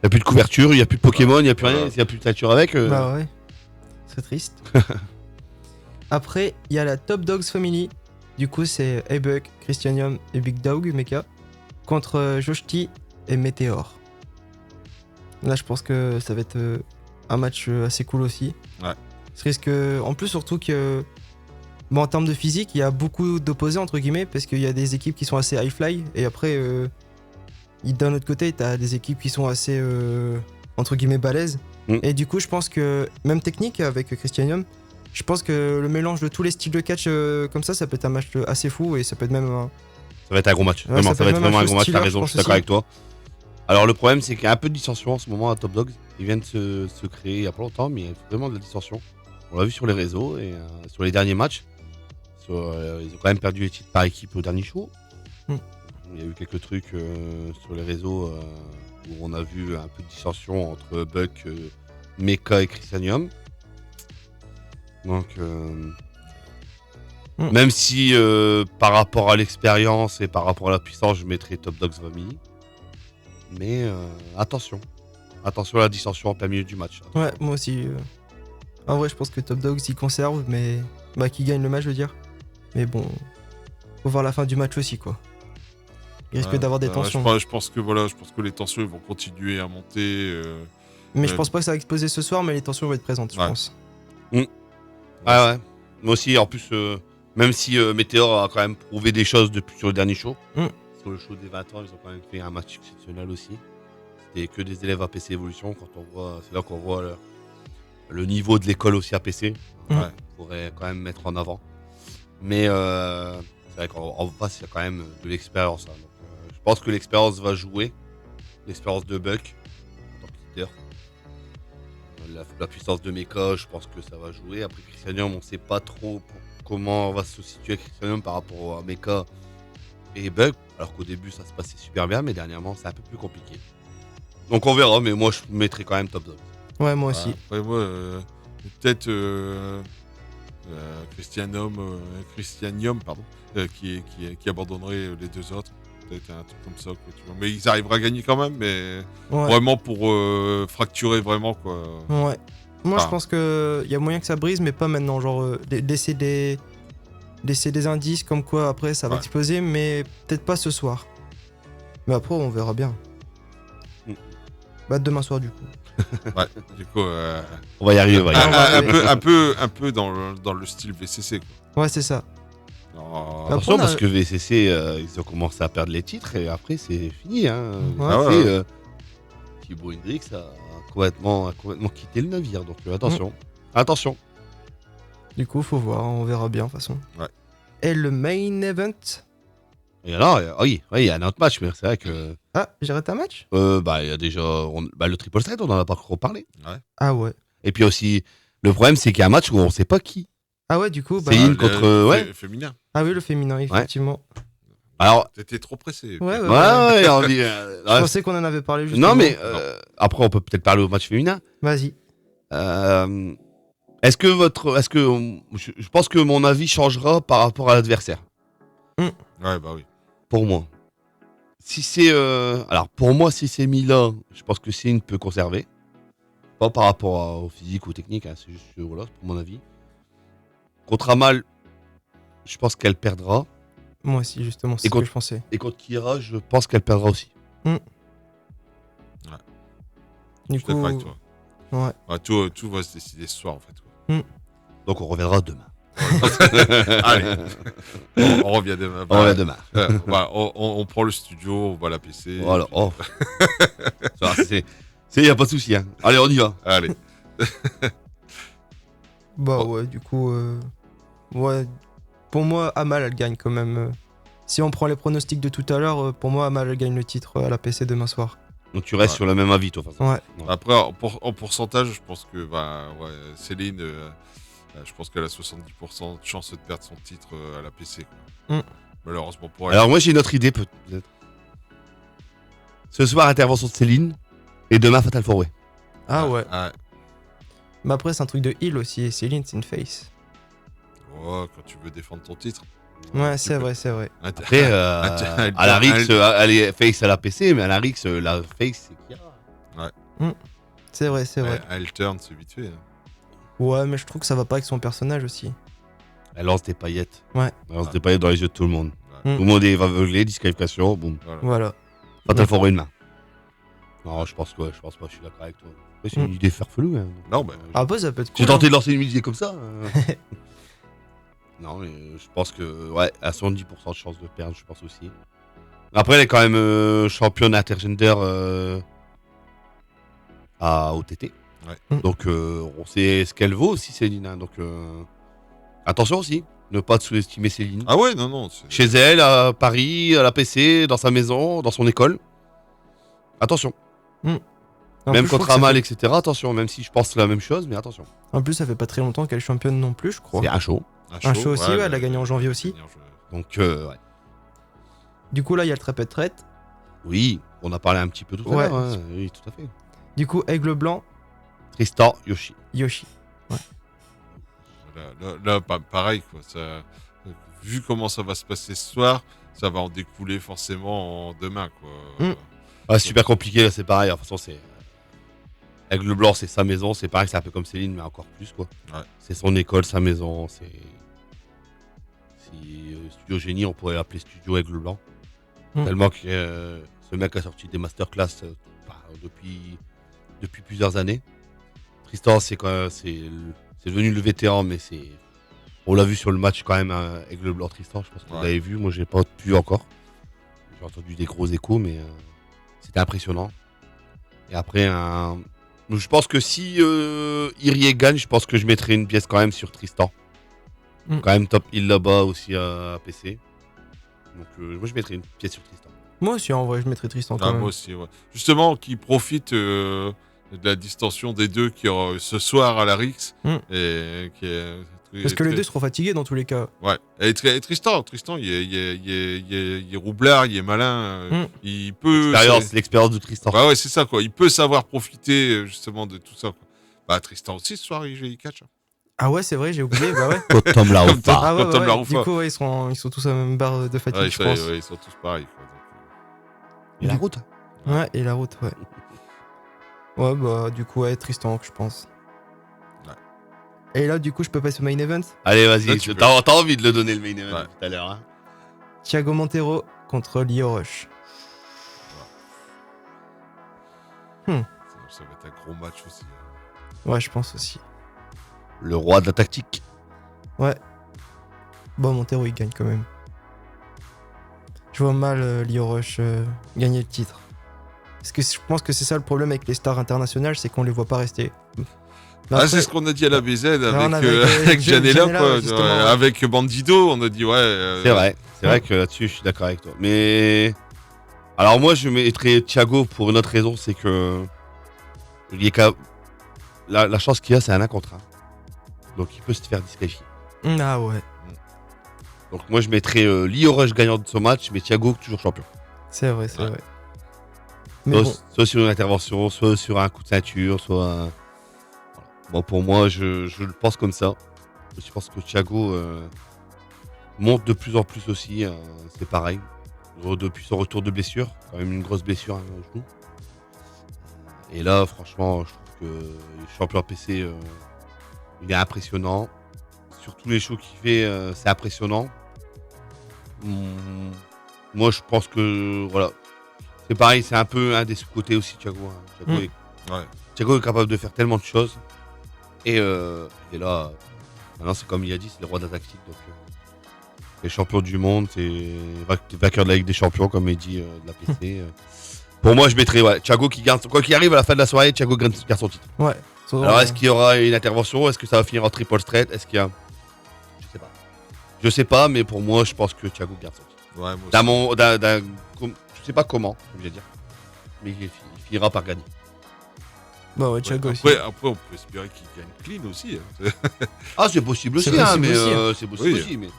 plus de couverture, il n'y a plus de Pokémon, il n'y a plus rien. S'il n'y a plus de ceinture avec. Bah ouais. C'est triste. Après, il y a la Top Dogs Family. Du coup, c'est A-Buck, Christianium et Big Dog Mecha contre Josh T et Meteor. Là, je pense que ça va être un match assez cool aussi. Ouais. Parce que, en plus, surtout que. Bon, en termes de physique, il y a beaucoup d'opposés, entre guillemets, parce qu'il y a des équipes qui sont assez high-fly, et après, d'un autre côté, t'as des équipes qui sont assez, entre guillemets, balèzes. Et du coup, je pense que, même technique avec Christianium, je pense que le mélange de tous les styles de catch comme ça peut être un match assez fou, et ça peut être même un... Ça va être un gros match, vraiment, ça va être vraiment un gros match, t'as raison, je suis d'accord avec toi. Alors le problème, c'est qu'il y a un peu de dissension en ce moment à Top Dogs. Ils viennent de se créer il y a pas longtemps, mais il y a vraiment de la dissension. On l'a vu sur les réseaux et sur les derniers matchs. Ils ont quand même perdu les titres par équipe au dernier show. Il y a eu quelques trucs sur les réseaux où on a vu un peu de dissension entre Buck, Mecha et Christianium. Donc, même si par rapport à l'expérience et par rapport à la puissance, je mettrais Top Dogs Family. Mais attention à la dissension en plein milieu du match. Ouais, moi aussi. En vrai, je pense que Top Dogs ils conservent, mais qui gagne le match, je veux dire. Mais bon, faut voir la fin du match aussi, quoi. Il risque d'avoir des tensions. Je pense que les tensions ils vont continuer à monter. Mais je pense pas que ça va exploser ce soir, mais les tensions vont être présentes, je pense. Ah ouais. Moi aussi, en plus, même si Meteor a quand même prouvé des choses depuis sur le dernier show. Sur le show des 20 ans, ils ont quand même fait un match exceptionnel aussi. C'était que des élèves APC Evolution. C'est là qu'on voit le niveau de l'école aussi APC. On pourrait quand même mettre en avant. Mais c'est vrai qu'en face, il y a quand même de l'expérience. Hein. Donc, je pense que l'expérience va jouer. L'expérience de Buck en tant que leader. La puissance de Mecha, je pense que ça va jouer. Après Christianium, on ne sait pas trop comment va se situer Christianium par rapport à Mecha et Buck. Alors qu'au début, ça se passait super bien, mais dernièrement, c'est un peu plus compliqué. Donc on verra, mais moi, je mettrai quand même top dog. Ouais, moi aussi. Ouais, moi, peut-être Christianium, qui abandonnerait les deux autres. Peut-être un truc comme ça, quoi, tu vois. Mais ils arriveraient à gagner quand même, mais vraiment pour fracturer vraiment, quoi. Ouais. Moi, je pense qu'il y a moyen que ça brise, mais pas maintenant. Genre, laisser des indices comme quoi après ça va exploser, mais peut-être pas ce soir. Mais après, on verra bien. Bah, demain soir, du coup. Ouais, du coup, on va y arriver. Un peu dans le style VCC, quoi. Ouais, c'est ça. Attention, parce que VCC, ils ont commencé à perdre les titres et après, c'est fini. Hein. Thibaut Hendrix a complètement quitté le navire, donc attention. Du coup, faut voir, on verra bien, de toute façon. Ouais. Et le main event. Et alors, oui, il y a un autre match, mais c'est vrai que... Ah, j'ai raté un match ? Il y a déjà... le Triple Threat, on en a pas trop parlé. Ouais. Ah ouais. Et puis aussi, le problème, c'est qu'il y a un match où on sait pas qui. Ah ouais, du coup... Céline contre... féminin. Ah oui, le féminin, effectivement. Alors... T'étais trop pressé. Ouais. Je pensais qu'on en avait parlé, justement. Non, mais après, on peut peut-être parler au match féminin. Vas-y. Est-ce que je pense que mon avis changera par rapport à l'adversaire. Ouais, bah oui. Pour moi. Si c'est... alors, pour moi, si c'est Mila, je pense que Céline peut conserver. Pas par rapport au physique ou au technique, hein, c'est juste voilà, pour mon avis. Contre Amal, je pense qu'elle perdra. Moi aussi, justement, c'est ce que je pensais. Et contre Kira, je pense qu'elle perdra aussi. Ouais. Du coup... avec toi. Ouais. Tout va se décider ce soir, en fait. Quoi. Donc, on reviendra demain. Allez, on revient demain. On revient demain. On prend le studio, on va la PC. Voilà. Il n'y a pas de souci. Hein. Allez, on y va. Allez. Ouais, du coup... Ouais, pour moi, Amal, elle gagne quand même. Si on prend les pronostics de tout à l'heure, pour moi, Amal, elle gagne le titre à la PC demain soir. Donc tu restes sur le même avis, toi, de toute façon. Ouais. Après, en pourcentage, je pense que Céline, je pense qu'elle a 70% de chance de perdre son titre à la PC. Quoi. Malheureusement pour elle. Alors moi, j'ai une autre idée, peut-être. Ce soir, intervention de Céline, et demain, Fatal 4-Way. Ah ouais. Mais après, c'est un truc de heal aussi, et Céline, c'est une face. Oh, quand tu veux défendre ton titre. Ouais, c'est vrai. Après, à la Rix, elle est face à la PC, mais à la Rix, la face, c'est Kira. Ouais. C'est vrai. Elle turn, c'est vite fait. Hein. Ouais, mais je trouve que ça va pas avec son personnage aussi. Elle lance des paillettes. Ouais. Elle lance des paillettes dans les yeux de tout le monde. Ouais. Tout le monde est aveuglé, disqualification, boum. Voilà. Fatal 4-Way une main. Non, je pense pas, je suis d'accord avec toi. C'est une idée farfelue. Hein. Non, bah. Après, ça peut être cool. J'ai tenté de lancer une idée comme ça. Non, mais je pense que, ouais, à 70% de chance de perdre, je pense aussi. Après, elle est quand même championne intergender à OTT. Ouais. Donc, on sait ce qu'elle vaut aussi, Céline. Hein. Donc, attention aussi, ne pas sous-estimer Céline. Ah ouais, non. Chez elle, à Paris, à la PC, dans sa maison, dans son école. Attention. Même contre Amal, etc. Attention, même si je pense la même chose, mais attention. En plus, ça fait pas très longtemps qu'elle est championne non plus, je crois. C'est un show. Un show aussi, elle a gagné en janvier aussi. Donc, ouais. Du coup, là, il y a le Trapet Traite. Oui, on a parlé un petit peu tout à l'heure. Hein. Oui, tout à fait. Du coup, Aigle Blanc. Tristan, Yoshi. Ouais. Là, pareil, quoi. Ça, vu comment ça va se passer ce soir, ça va en découler forcément demain, quoi. Ouais, c'est super compliqué, là, c'est pareil. De toute façon, c'est. Aigle Blanc, c'est sa maison. C'est pareil, c'est un peu comme Céline, mais encore plus, quoi. Ouais. C'est son école, sa maison. C'est. Si Studio Génie, on pourrait l'appeler Studio Aigle Blanc. Tellement que ce mec a sorti des masterclass depuis plusieurs années. Tristan, c'est devenu le vétéran, mais on l'a vu sur le match quand même avec le blanc Tristan. Je pense que vous l'avez vu. Moi, j'ai pas pu encore. J'ai entendu des gros échos, mais c'était impressionnant. Et après, je pense que si Irie gagne, je pense que je mettrai une pièce quand même sur Tristan. Quand même top heal là-bas aussi à PC. Donc moi, je mettrai une pièce sur Tristan. Moi aussi, en vrai, je mettrais Tristan quand même. Moi aussi, ouais. Justement, qui profite de la distension des deux qui ce soir à la Rix. Et qui est parce que les deux seront fatigués dans tous les cas. Ouais. Et Tristan, il est roublard, il est malin. Il peut. L'expérience de Tristan. Ouais, c'est ça, quoi. Il peut savoir profiter justement de tout ça, quoi. Bah, Tristan aussi, ce soir, il catch. Ah ouais, c'est vrai, j'ai oublié. Bah ouais. Comme la Roufa. Ah ouais. Du coup, ils sont tous à la même barre de fatigue, je pense. Ouais, ils sont tous pareils, quoi. Et la route. Ouais, et la route, ouais. Ouais, bah, du coup, Tristan, je pense. Et là, du coup, je peux passer au main event. Allez, vas-y, t'as envie de le donner le main event tout à l'heure. Hein. Thiago Montero contre Lio Rush. Ça va être un gros match aussi. Ouais, je pense aussi. Le roi de la tactique. Ouais. Bon, Montero, il gagne quand même. Je vois mal Lio Rush gagner le titre. Parce que je pense que c'est ça le problème avec les stars internationales, c'est qu'on les voit pas rester. Après, c'est ce qu'on a dit à la BZ avec Janela, quoi. Avec Bandido, on a dit c'est vrai que là-dessus, je suis d'accord avec toi. Mais alors moi, je mettrais Thiago pour une autre raison, c'est que la chance qu'il a, c'est un 1 contre 1. Donc il peut se faire disqualifier. Ah ouais. Donc moi, je mettrais Lio Rush gagnant de ce match, mais Thiago toujours champion. C'est vrai. Mais soit sur une intervention, soit sur un coup de ceinture, soit. Bon, pour moi, je le pense comme ça. Je pense que Thiago monte de plus en plus aussi. C'est pareil. Depuis son retour de blessure, quand même une grosse blessure au genou. Et là, franchement, je trouve que le champion PC, il est impressionnant. Sur tous les shows qu'il fait, c'est impressionnant. Moi, je pense que voilà, c'est pareil, c'est un peu un des sous-côtés aussi, Thiago. Thiago est capable de faire tellement de choses. Et là, maintenant, c'est comme il a dit, c'est le roi de la tactique. Donc, c'est champion du monde, c'est vainqueur de la Ligue des Champions, comme il dit, de la PC. Pour moi, je mettrais Thiago qui gagne. Quoi qu'il arrive à la fin de la soirée, Thiago gagne son titre. Ouais. Alors, est-ce qu'il y aura une intervention? Est-ce que ça va finir en triple straight? Est-ce qu'il y a. Je sais pas, mais pour moi, je pense que Thiago gagne son titre. Ouais, je sais pas comment, je vais dire. Mais il finira par gagner. Bah ouais, Thiago aussi. Après, on peut espérer qu'il gagne clean aussi. Ah, c'est possible aussi, c'est possible aussi. Mais...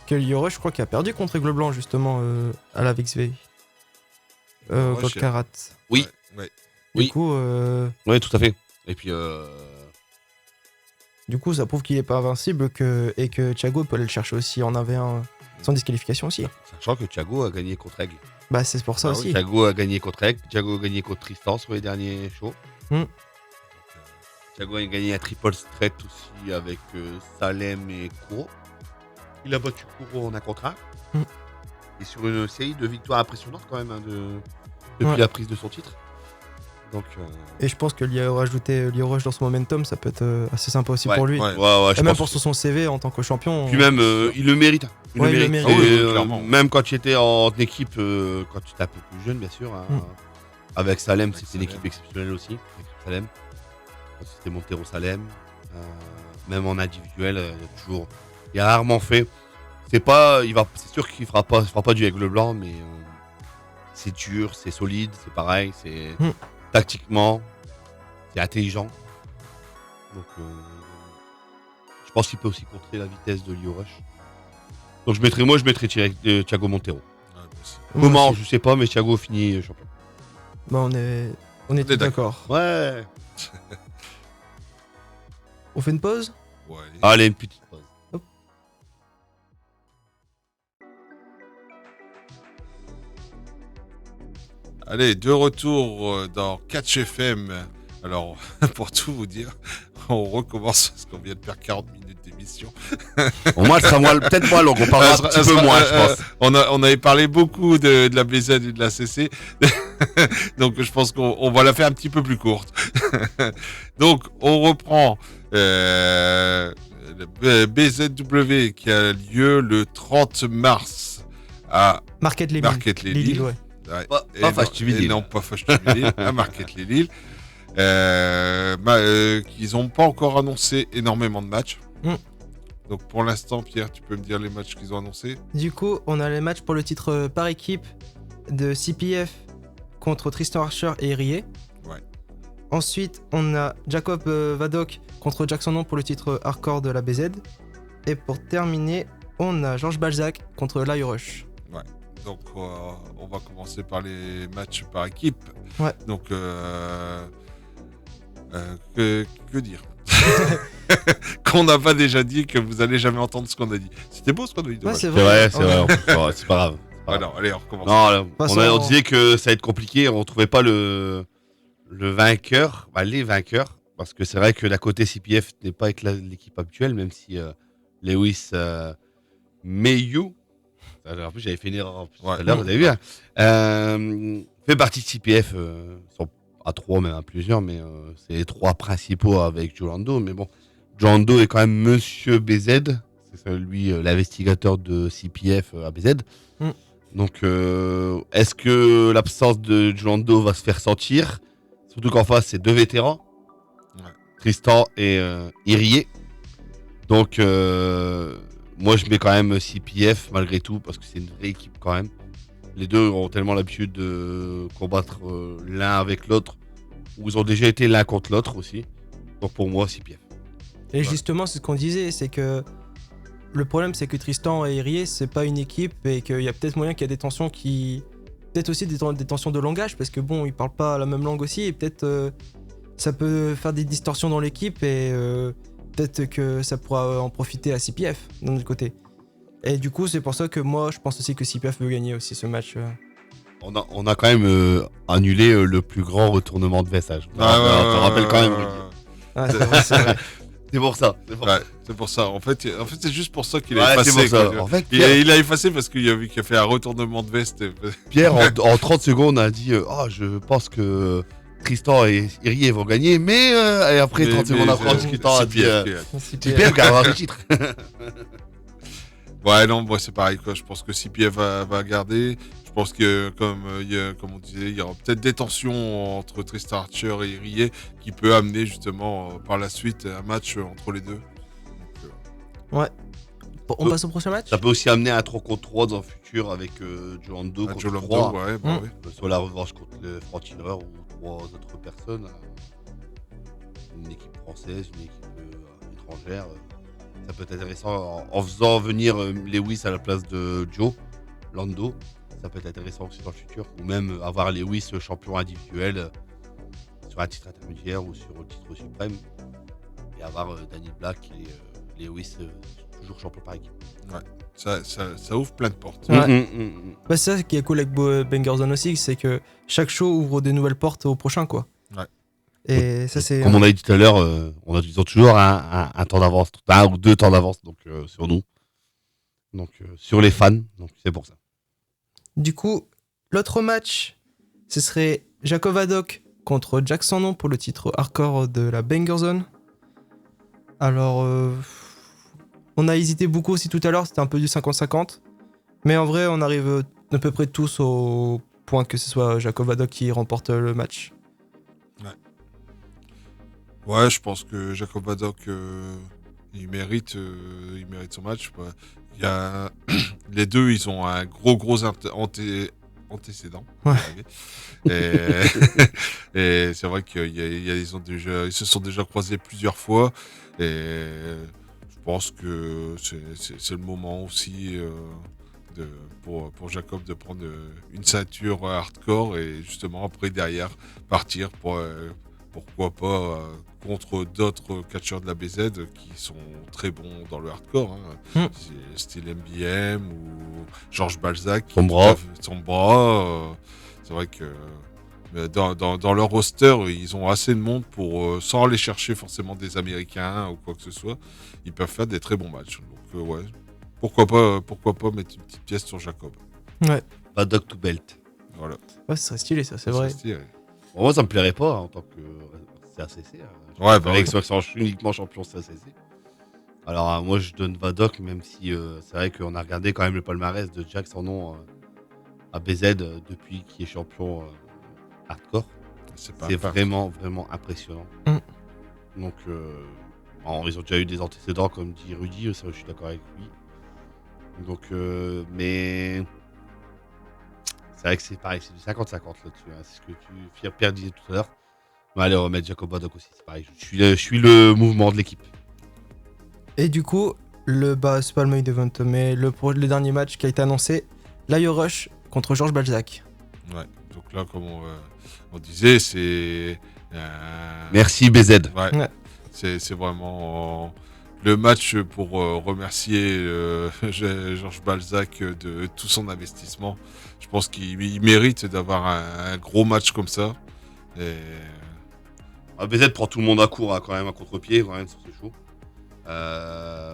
Que Lio Rush, je crois qu'il a perdu contre Aigle Blanc, justement, à la VXV. Contre Karat. Oui. Du coup... Oui, tout à fait. Et puis... Du coup, ça prouve qu'il est pas invincible et que Thiago peut aller le chercher aussi en 1v1 sans disqualification aussi. Sachant que Thiago a gagné contre Aigle. Bah, c'est pour ça aussi. Thiago a gagné contre Aigle, Thiago a gagné contre Tristan sur les derniers shows. Thiago a gagné un triple straight aussi avec Salem et Kuro. Il a battu Kuro en 1 contre 1. Et sur une série de victoires impressionnantes quand même depuis la prise de son titre. Donc, et je pense que rajouter Lio Rush dans son momentum, ça peut être assez sympa aussi pour lui. Et même pour son CV en tant que champion. Puis même, il le mérite. Il le mérite. Même quand tu étais en équipe, quand tu étais un peu plus jeune, bien sûr. Avec Salem, c'était une équipe exceptionnelle aussi. Avec Salem. C'était Montero Salem. Même en individuel, il a rarement fait. C'est sûr qu'il fera pas du aigle blanc, mais c'est dur, c'est solide, c'est pareil, c'est tactiquement, c'est intelligent. Donc, je pense qu'il peut aussi contrer la vitesse de Lio Rush. Donc je mettrais Thiago Montero. Comment, je sais pas, mais Thiago finit champion. Bah on est tous d'accord. Ouais. On fait une pause? Ouais. Allez, une petite pause. Hop. Allez, de retour dans Catch FM. Alors, pour tout vous dire, on recommence parce qu'on vient de perdre 40 minutes cette émission. Au moins, elle sera peut-être moins longue. On parlera un petit peu moins, je pense. On avait parlé beaucoup de la BZ et de la CC. Donc, je pense qu'on va la faire un petit peu plus courte. Donc, on reprend le BZW qui a lieu le 30 mars à Marquette-les-Lilles. Ouais. Pas Fâche-Tuvilliers. Non, pas Fâche-Tuvilliers, à Marquette-les-Lilles. Qu'ils n'ont pas encore annoncé énormément de matchs. Donc pour l'instant, Pierre, tu peux me dire les matchs qu'ils ont annoncés? Du coup, on a les matchs pour le titre par équipe de CPF contre Tristan Archer et Rie. Ouais. Ensuite, on a Jacob Vadok contre Jackson Non pour le titre hardcore de la BZ. Et pour terminer, on a Georges Balzac contre l'Irush. Ouais. Donc on va commencer par les matchs par équipe. Ouais. Donc que dire? Qu'on n'a pas déjà dit, que vous allez jamais entendre ce qu'on a dit. C'était beau ce qu'on a dit. Ouais, c'est vrai. vrai. C'est pas grave. Alors, allez, on recommence. Non, on disait que ça allait être compliqué, on trouvait pas le vainqueur, les vainqueurs, parce que c'est vrai que la côté CPF n'est pas avec l'équipe actuelle, même si Lewis Mayu, en plus j'avais fait une erreur tout à l'heure, vous avez vu, fait partie de CPF, ils sont à 3, même à plusieurs, mais c'est les 3 principaux avec Jolando, mais bon, Jolando est quand même Monsieur BZ, c'est lui l'investigateur de CPF à BZ. Donc, est-ce que l'absence de Jolando va se faire sentir? Surtout qu'en face, c'est 2 vétérans, Tristan et Irié. Donc, moi, je mets quand même CPF malgré tout, parce que c'est une vraie équipe quand même. Les deux ont tellement l'habitude de combattre l'un avec l'autre, ou ils ont déjà été l'un contre l'autre aussi. Donc, pour moi, CPF. Et justement, c'est ce qu'on disait, c'est que le problème, c'est que Tristan et Rie, c'est pas une équipe et qu'il y a peut-être moyen qu'il y a des tensions qui... Peut-être aussi des tensions de langage, parce que bon, ils parlent pas la même langue aussi, et peut-être ça peut faire des distorsions dans l'équipe, et peut-être que ça pourra en profiter à CPF, d'un autre côté. Et du coup, c'est pour ça que moi, je pense aussi que CPF veut gagner aussi ce match. On a quand même annulé le plus grand retournement de vestiaire. On te rappelle quand même, Rudy. Ah, c'est vrai, c'est vrai. C'est pour ça. C'est pour ça. En fait, c'est juste pour ça qu'il a effacé. C'est pour ça. En fait, Pierre... il a effacé parce qu'il a vu qu'il a fait un retournement de veste. Pierre, en 30 secondes, a dit je pense que Tristan et Rie vont gagner, mais et après 30 secondes après, en discutant, a dit CPF gardera le titre. Ouais, non, moi c'est pareil, quoi. Je pense que CPF va garder. Je pense que, comme on disait, il y aura peut-être des tensions entre Tristan Archer et Rie qui peut amener justement par la suite un match entre les deux. Donc, ouais. On passe au prochain match. Ça peut aussi amener un 3 contre 3 dans le futur avec Jolando contre 3. Ouais, soit la revanche contre le Franchiner ou 3 autres personnes. Une équipe française, une équipe étrangère. Ça peut être intéressant en faisant venir Lewis à la place de Joe Lando. Ça peut être intéressant aussi dans le futur. Ou même avoir Lewis champion individuel sur un titre intermédiaire ou sur un titre suprême. Et avoir Danny Black et Lewis toujours champion par équipe. Ouais, ça ouvre plein de portes. Ouais. Bah, c'est ça qui est cool avec Bangerzone aussi, c'est que chaque show ouvre des nouvelles portes au prochain, quoi. Ouais. Et ça, c'est... Euh, euh, Comme on a dit tout à l'heure, ils ont toujours un temps d'avance, 1 ou 2 temps d'avance donc, sur nous. Donc sur les fans, donc c'est pour ça. Du coup, l'autre match, ce serait Jacob Haddock contre Jack Sans Nom pour le titre hardcore de la Bangerzone. Alors, on a hésité beaucoup aussi tout à l'heure, c'était un peu du 50-50. Mais en vrai, on arrive à peu près tous au point que ce soit Jacob Haddock qui remporte le match. Ouais, je pense que Jacob Haddock, il mérite son match. Ouais. Il y a... Les deux, ils ont un gros antécédent. Ouais. Et c'est vrai ils se sont déjà croisés plusieurs fois. Et je pense que c'est le moment aussi pour Jacob de prendre une ceinture hardcore et justement après derrière partir pour pourquoi pas contre d'autres catcheurs de la BZ qui sont très bons dans le hardcore, style MBM ou Georges Balzac, son bras, c'est vrai que Dans leur roster, ils ont assez de monde pour, sans aller chercher forcément des Américains ou quoi que ce soit, ils peuvent faire des très bons matchs. Donc ouais, pourquoi pas mettre une petite pièce sur Jacob. Ouais. Pas Doc to Belt. Voilà. Ouais, ce serait stylé, ça, c'est vrai. Stylé. Bon, moi, ça me plairait pas en tant que CACC. Ouais, bah avec uniquement champion CACC. Alors moi, je donne Vadok, même si c'est vrai qu'on a regardé quand même le palmarès de Jack sans nom à BZ depuis qu'il est champion hardcore. C'est vraiment impressionnant. Donc, ils ont déjà eu des antécédents, comme dit Rudy, ça, je suis d'accord avec lui. Donc, mais c'est vrai que c'est pareil, c'est du 50-50 là-dessus. Hein. C'est ce que Pierre disait tout à l'heure. On va aller remettre Jacob Vadok aussi, c'est pareil. Je suis le mouvement de l'équipe. Et du coup, c'est pas le main event, mais le dernier match qui a été annoncé, l'Io Rush contre Georges Balzac. Ouais, donc là, comme on disait, c'est... Merci BZ. Ouais. C'est vraiment le match pour remercier Georges Balzac de tout son investissement. Je pense qu'il mérite d'avoir un gros match comme ça. Et... BZ prend tout le monde à court, hein, quand même, à contre-pied, quand même, c'est chaud.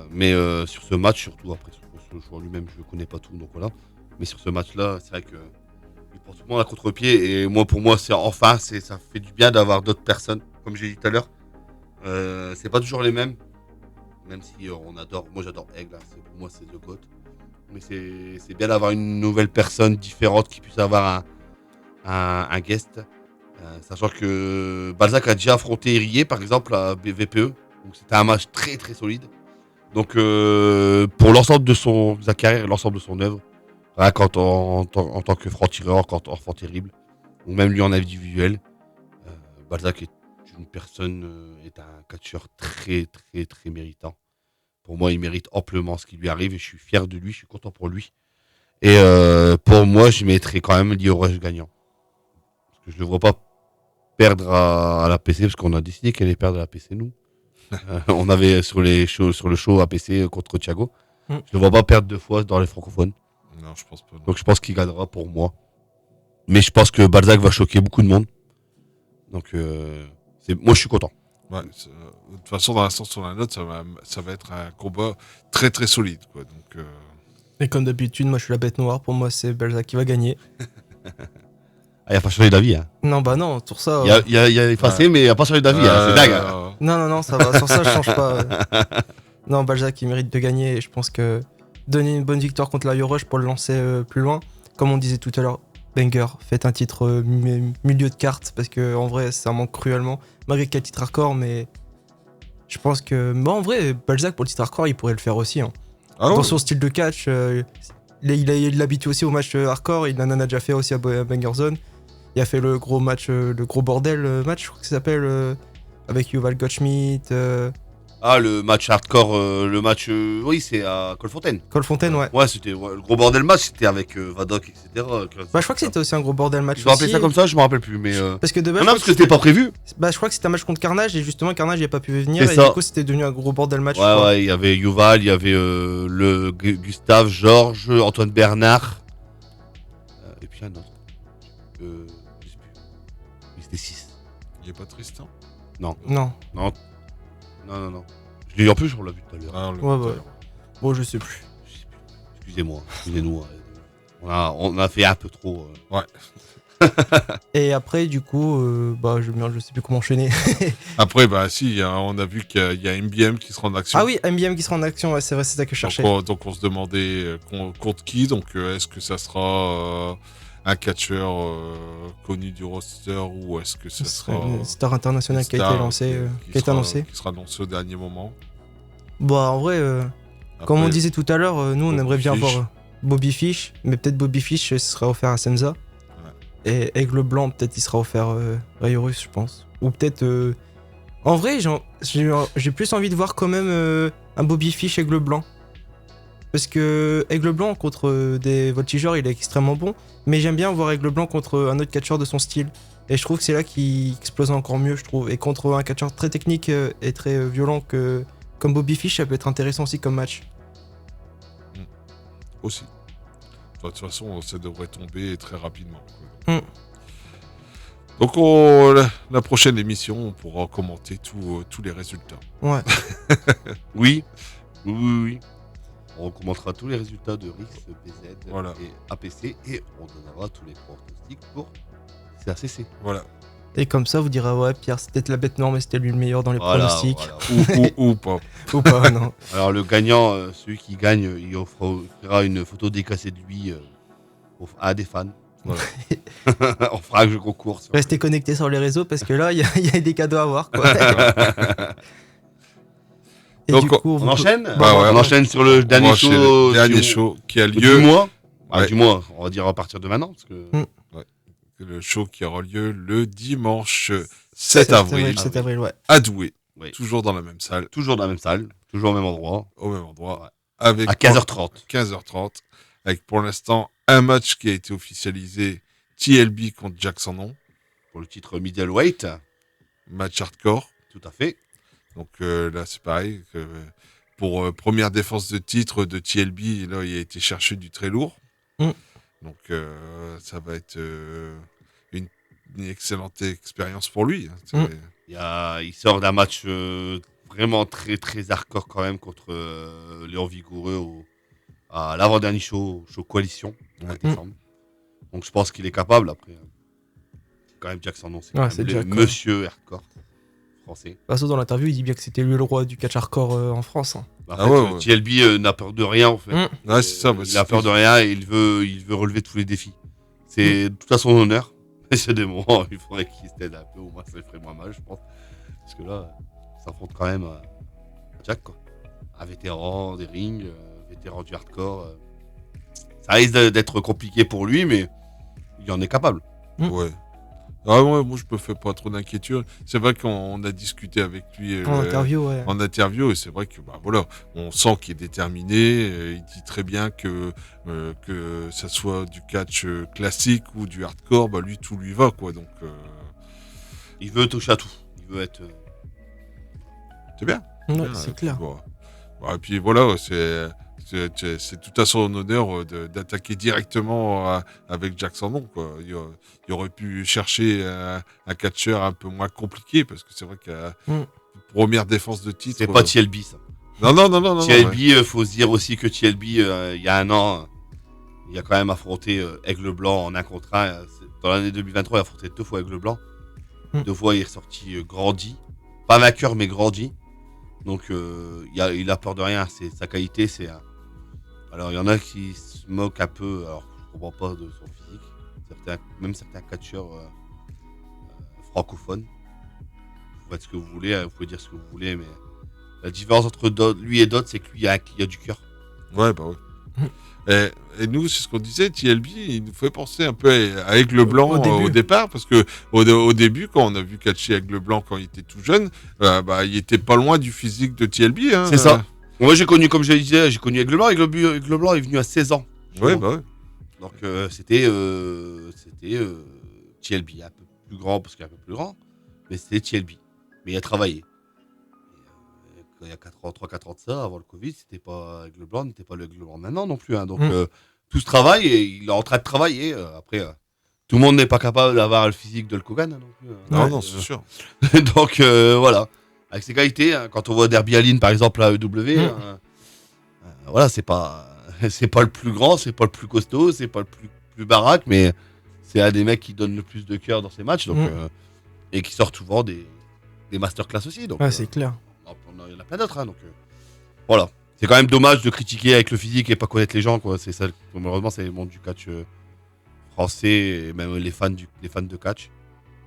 Mais sur ce match, surtout, après, sur ce joueur lui-même, je ne connais pas tout, donc voilà. Mais sur ce match-là, c'est vrai que il prend tout le monde à contre-pied. Et pour moi, ça fait du bien d'avoir d'autres personnes, comme j'ai dit tout à l'heure. C'est pas toujours les mêmes. Même si on adore, moi j'adore Aigle, hein, pour moi c'est le GOAT. Mais c'est bien d'avoir une nouvelle personne différente qui puisse avoir un guest. Sachant que Balzac a déjà affronté Irié par exemple à VPE. Donc c'était un match très très solide. Donc pour l'ensemble de sa carrière et l'ensemble de son œuvre, en tant que franc-tireur, enfant terrible, ou même lui en individuel, Balzac est un catcheur très très très méritant. Pour moi, il mérite amplement ce qui lui arrive et je suis fier de lui, je suis content pour lui. Et pour moi, je mettrais quand même l'Io Rush gagnant. Parce que je ne le vois pas perdre à la PC, parce qu'on a décidé qu'elle allait perdre à la PC, nous. On avait sur le show APC contre Thiago. Je ne le vois pas perdre 2 fois dans les francophones. Non, je pense pas. Non. Donc je pense qu'il gagnera pour moi. Mais je pense que Balzac va choquer beaucoup de monde. Donc moi je suis content. Ouais, de toute façon, dans l'instant sur la note, ça va être un combat très très solide, quoi. Donc, Et comme d'habitude, moi je suis la bête noire. Pour moi, c'est Balzac qui va gagner. Il n'a pas changé d'avis. Hein. Non, bah non, sur ça. Il a effacé, mais il n'a pas changé d'avis. C'est dingue. Hein. Non, ça va. Sur ça, je change pas. Non, Balzac, il mérite de gagner. Et je pense que donner une bonne victoire contre l'Io Rush pour le lancer plus loin, comme on disait tout à l'heure, Banger, faites un titre milieu de carte, parce que en vrai, ça manque cruellement. Malgré qu'il y a le titre hardcore, mais je pense que. Bon, en vrai, Balzac pour le titre hardcore, il pourrait le faire aussi. Hein. Dans son style de catch, il l'habitue aussi au match hardcore. Il en a déjà fait aussi à Banger Zone. Il a fait le gros match, le gros bordel match, je crois que ça s'appelle, avec Yuval Gottschmidt. Le match hardcore, oui, c'est à Colfontaine. Colfontaine, ouais. Ouais, c'était le gros bordel match, c'était avec Vadok, etc. Bah, je crois que c'était aussi un gros bordel match. Je vais appeler ça comme ça, je me rappelle plus, mais. Parce que de base. Non, parce que c'était pas prévu. Bah, je crois que c'était un match contre Carnage, et justement, Carnage, il a pas pu venir, c'est et ça. du coup, c'était devenu un gros bordel match. Ouais, il y avait Yuval, il y avait le Gustave, Georges, Antoine Bernard. Et puis un autre. Je sais plus. C'était 6. il n'y a pas Tristan. Non. Non. Je l'ai en plus, je l'a vu tout à l'heure. Ouais. Bon, je sais plus. Excusez-moi, excusez-nous. On a fait un peu trop. Ouais. Et après, du coup, je sais plus comment enchaîner. Après, on a vu qu'il y a MBM qui sera en action. Ah oui, MBM qui sera en action, ouais, c'est vrai, c'est ça que je cherchais. Donc on se demandait contre qui. Donc est-ce que ça sera un catcheur connu du roster ou est-ce que ce sera une star internationale qui a été lancée, qui a été annoncée. Qui sera annoncée au dernier moment. Bah en vrai, comme on disait tout à l'heure, nous on aimerait bien voir Bobby Fish, mais peut-être Bobby Fish ce sera offert à Senza. Et Aigle Blanc, peut-être il sera offert à Eurus, je pense. Ou peut-être. En vrai, j'ai plus envie de voir quand même un Bobby Fish Aigle Blanc. Parce que Aigle Blanc contre des voltigeurs, il est extrêmement bon. Mais j'aime bien voir Aigle Blanc contre un autre catcheur de son style. Et je trouve que c'est là qu'il explose encore mieux, je trouve. Et contre un catcheur très technique et très violent comme Bobby Fish, ça peut être intéressant aussi comme match. Aussi. De toute façon, ça devrait tomber très rapidement. Donc la prochaine émission, on pourra commenter tous les résultats. Ouais. Oui. On commentera tous les résultats de RIX, PZ et APC et on donnera tous les pronostics pour CACC. Voilà. Et comme ça, vous direz, ouais, Pierre, c'était peut-être la bête noire, mais c'était lui le meilleur dans les pronostics. Voilà. Ou pas. Ou pas, non. Alors, le gagnant, celui qui gagne, il offrira une photo décassée de lui à des fans. Voilà. On fera un jeu concours. Restez connectés sur les réseaux parce que là, il y a des cadeaux à avoir. Quoi. Et donc, du coup, on enchaîne on enchaîne sur le dernier show. Dernier show qui a lieu. Du mois. Du mois, on va dire à partir de maintenant. Parce que... Le show qui aura lieu le dimanche 7 avril. 7 avril, ouais. À Douai. Oui. Toujours dans la même salle. Toujours dans la même salle. Toujours au même endroit. Au même endroit. Ouais. Avec à 15h30. 15h30. Avec pour l'instant un match qui a été officialisé. TLB contre Jackson Non. Pour le titre middleweight. Match hardcore. Tout à fait. Donc là, c'est pareil. Pour première défense de titre de TLB, là, il a été cherché du très lourd. Donc ça va être une excellente expérience pour lui. Il sort d'un match vraiment très très hardcore quand même contre Léon Vigoureux à l'avant-dernier show Coalition en décembre. Donc je pense qu'il est capable après. Quand même Jackson Non, c'est le monsieur hardcore français. De toute façon, dans l'interview, il dit bien que c'était lui le roi du catch hardcore en France. Hein. TLB n'a peur de rien en fait. Ouais, c'est ça. Il a peur de rien et il veut relever tous les défis. C'est tout à son honneur. Et c'est des moments, il faudrait qu'il se t'aide un peu, au moins ça lui ferait moins mal, je pense. Parce que là, ça affronte quand même Jack, quoi. Un vétéran des rings, vétéran du hardcore. Ça risque d'être compliqué pour lui, mais il en est capable. Ouais. Ah ouais, moi je me fais pas trop d'inquiétude. C'est vrai qu'on a discuté avec lui en interview, et c'est vrai que voilà, on sent qu'il est déterminé. Il dit très bien que ça soit du catch classique ou du hardcore, lui tout lui va quoi. Donc il veut toucher à tout. Il veut être. C'est bien. Ouais, c'est clair. Et puis voilà, c'est tout à son honneur d'attaquer directement avec Jackson Non, quoi. Il aurait pu chercher un catcheur un peu moins compliqué, parce que c'est vrai que première défense de titre... C'est pas TLB, ça. Non. TLB, faut se dire aussi que TLB, il y a un an, il a quand même affronté Aigle Blanc en 1 contre 1. Dans l'année 2023, il a affronté 2 fois Aigle Blanc. 2 fois, il est ressorti grandi. Pas vainqueur, mais grandi. Donc, il a peur de rien. C'est sa qualité, c'est... Alors, il y en a qui se moquent un peu, alors je comprends pas de son physique. Même certains catcheurs francophones. Vous faites ce que vous voulez, vous pouvez dire ce que vous voulez, mais la différence entre lui et d'autres, c'est que lui, il y a du cœur. Ouais. Et nous, c'est ce qu'on disait, TLB, il nous fait penser un peu à Aigle Blanc au départ, parce que au début, quand on a vu catcher Aigle Blanc quand il était tout jeune, il était pas loin du physique de TLB. Hein, c'est ça. Moi, j'ai connu, comme je le disais, Aigle Blanc. Aigle Blanc est venu à 16 ans. Ouais. Donc, c'était TLB, un peu plus grand, parce qu'il est un peu plus grand, mais c'était TLB. Mais il a travaillé. Il y a 3-4 ans de ça, avant le Covid, c'était pas Aigle Blanc, n'était pas le Aigle Blanc maintenant non plus. Hein. Donc, tout ce travail, et il est en train de travailler. Après, tout le monde n'est pas capable d'avoir le physique de Hulk Hogan non plus. Non, c'est sûr. Donc, voilà. Avec ses qualités, quand on voit Derby Allin par exemple à EW, voilà, c'est pas le plus grand, c'est pas le plus costaud, c'est pas le plus baraque, mais c'est un des mecs qui donne le plus de cœur dans ses matchs, donc, et qui sort souvent des masterclass aussi. Donc, c'est clair. Il y en a plein d'autres, hein, donc voilà. C'est quand même dommage de critiquer avec le physique et pas connaître les gens, quoi. C'est ça, malheureusement, c'est le monde du catch français et même les fans de catch.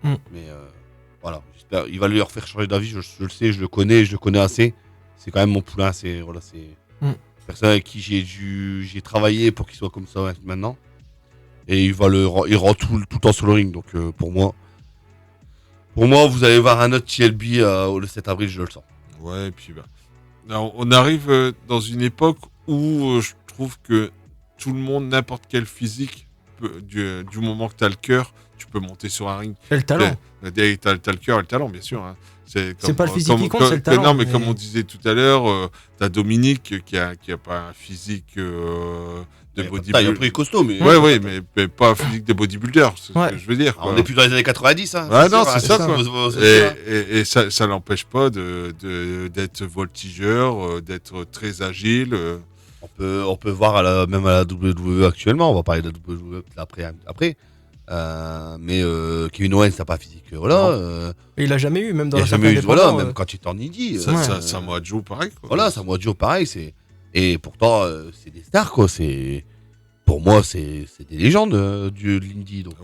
Mais voilà, j'espère, il va lui refaire changer d'avis, je le sais, je le connais assez. C'est quand même mon poulain, c'est personne avec qui j'ai travaillé pour qu'il soit comme ça maintenant. Et il rend tout le temps sur le ring. Donc pour moi, vous allez voir un autre TLB le 7 avril, je le sens. Ouais, et puis alors, on arrive dans une époque où je trouve que tout le monde, n'importe quel physique, du moment que tu as le cœur, tu peux monter sur un ring. Et le talent. T'as le cœur et le talent, bien sûr. Hein. C'est pas le physique qui compte, c'est le talent. Non, mais comme on disait tout à l'heure, t'as Dominique qui a pas un physique bodybuilders. Il est costaud, mais. Ouais, mais pas un physique de bodybuilder, c'est ce que je veux dire. On n'est plus dans les années 90, hein. Ah non, c'est ça, quoi. Et ça n'empêche pas d'être voltigeur, d'être très agile. On peut voir même à la WWE actuellement, on va parler de la WWE après. Mais Kevin Owens n'a pas physique, voilà. Et il a jamais eu, même dans il la a jamais eu, indépendant, voilà, même quand il était en indie. Samoa Joe, pareil. Quoi. Voilà, Samoa Joe, pareil. Et pourtant, c'est des stars, quoi. Pour moi, c'est des légendes de l'indie. Donc,